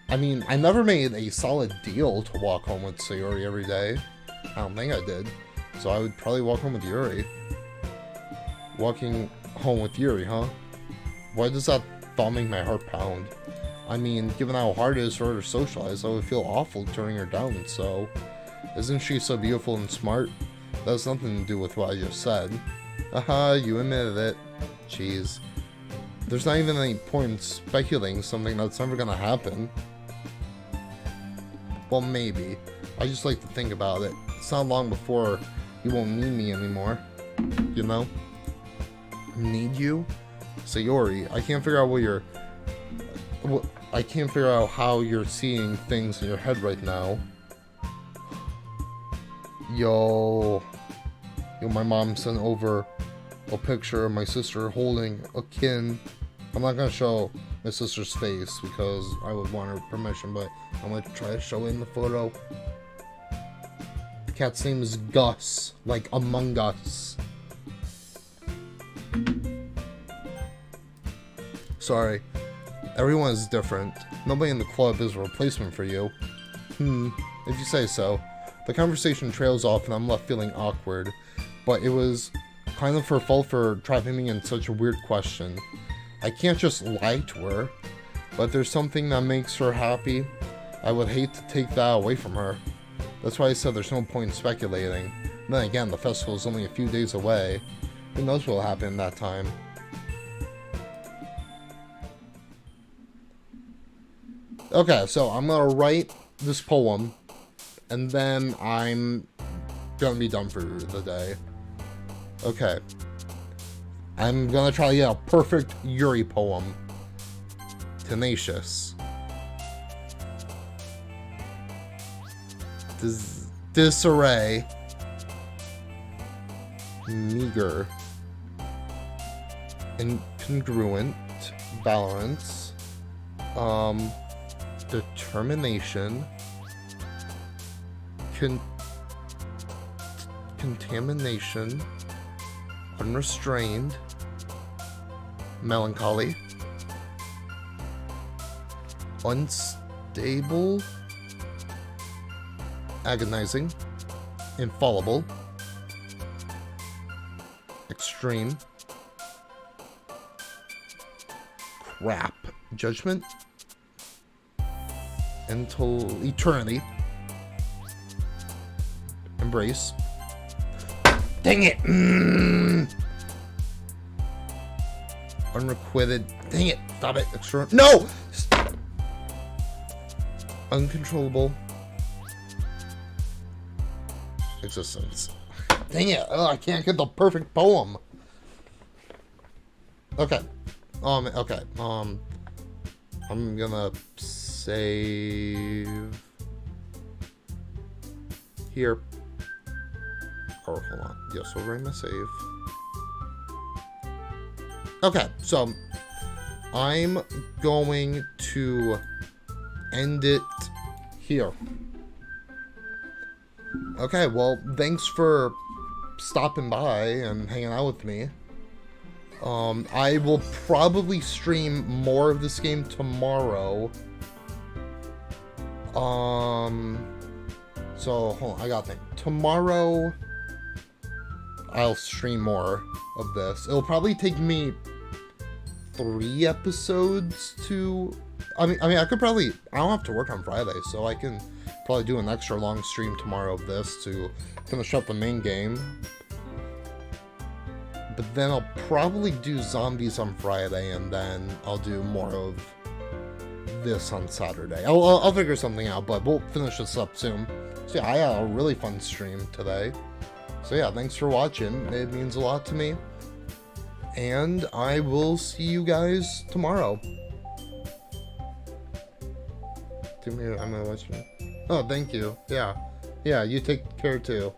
I never made a solid deal to walk home with Sayori every day. I don't think I did. So I would probably walk home with Yuri. Walking home with Yuri, huh? Why does that thought make my heart pound? Given how hard it is for her to socialize, I would feel awful turning her down, so... Isn't she so beautiful and smart? That has nothing to do with what I just said. Haha, you admitted it. Jeez. There's not even any point in speculating something that's never gonna happen. Well, maybe. I just like to think about it. It's not long before you won't need me anymore. You know? Need you? Sayori, I can't figure out I can't figure out how you're seeing things in your head right now. Yo, my mom sent over a picture of my sister holding a kitten. I'm not gonna show my sister's face because I would want her permission, but I'm gonna try to show it in the photo. The cat's name is Gus, like Among Us. Sorry, everyone is different. Nobody in the club is a replacement for you. If you say so. The conversation trails off and I'm left feeling awkward, but it was kind of her fault for driving me in such a weird question. I can't just lie to her, but if there's something that makes her happy, I would hate to take that away from her. That's why I said there's no point in speculating. And then again, the festival is only a few days away. Who knows what will happen in that time. Okay, so I'm gonna write this poem, and then I'm gonna be done for the day. Okay. I'm gonna try to get a perfect Yuri poem. Tenacious. Disarray. Meager. Incongruent. Balance. Determination. Contamination. Unrestrained. Melancholy. Unstable. Agonizing. Infallible. Extreme. Crap. Judgment. Until eternity. Embrace. Dang it! Unrequited. Dang it! Stop it! Extra. No! Stop. Uncontrollable. Existence. Dang it! Oh, I can't get the perfect poem. Okay. Okay. I'm gonna save here. Oh, hold on. Yes, we'll write my save. Okay, so I'm going to end it here. Okay, well, thanks for stopping by and hanging out with me. I will probably stream more of this game tomorrow. So, hold on, I gotta think. Tomorrow, I'll stream more of this. It'll probably take me 3 episodes to... I could probably... I don't have to work on Friday, so I can probably do an extra long stream tomorrow of this to finish up the main game. But then I'll probably do zombies on Friday, and then I'll do more of this on Saturday. I'll figure something out, but we'll finish this up soon. So yeah, I had a really fun stream today. So yeah, thanks for watching. It means a lot to me. And I will see you guys tomorrow. I'm gonna watch you. Oh, thank you. Yeah. Yeah, you take care too.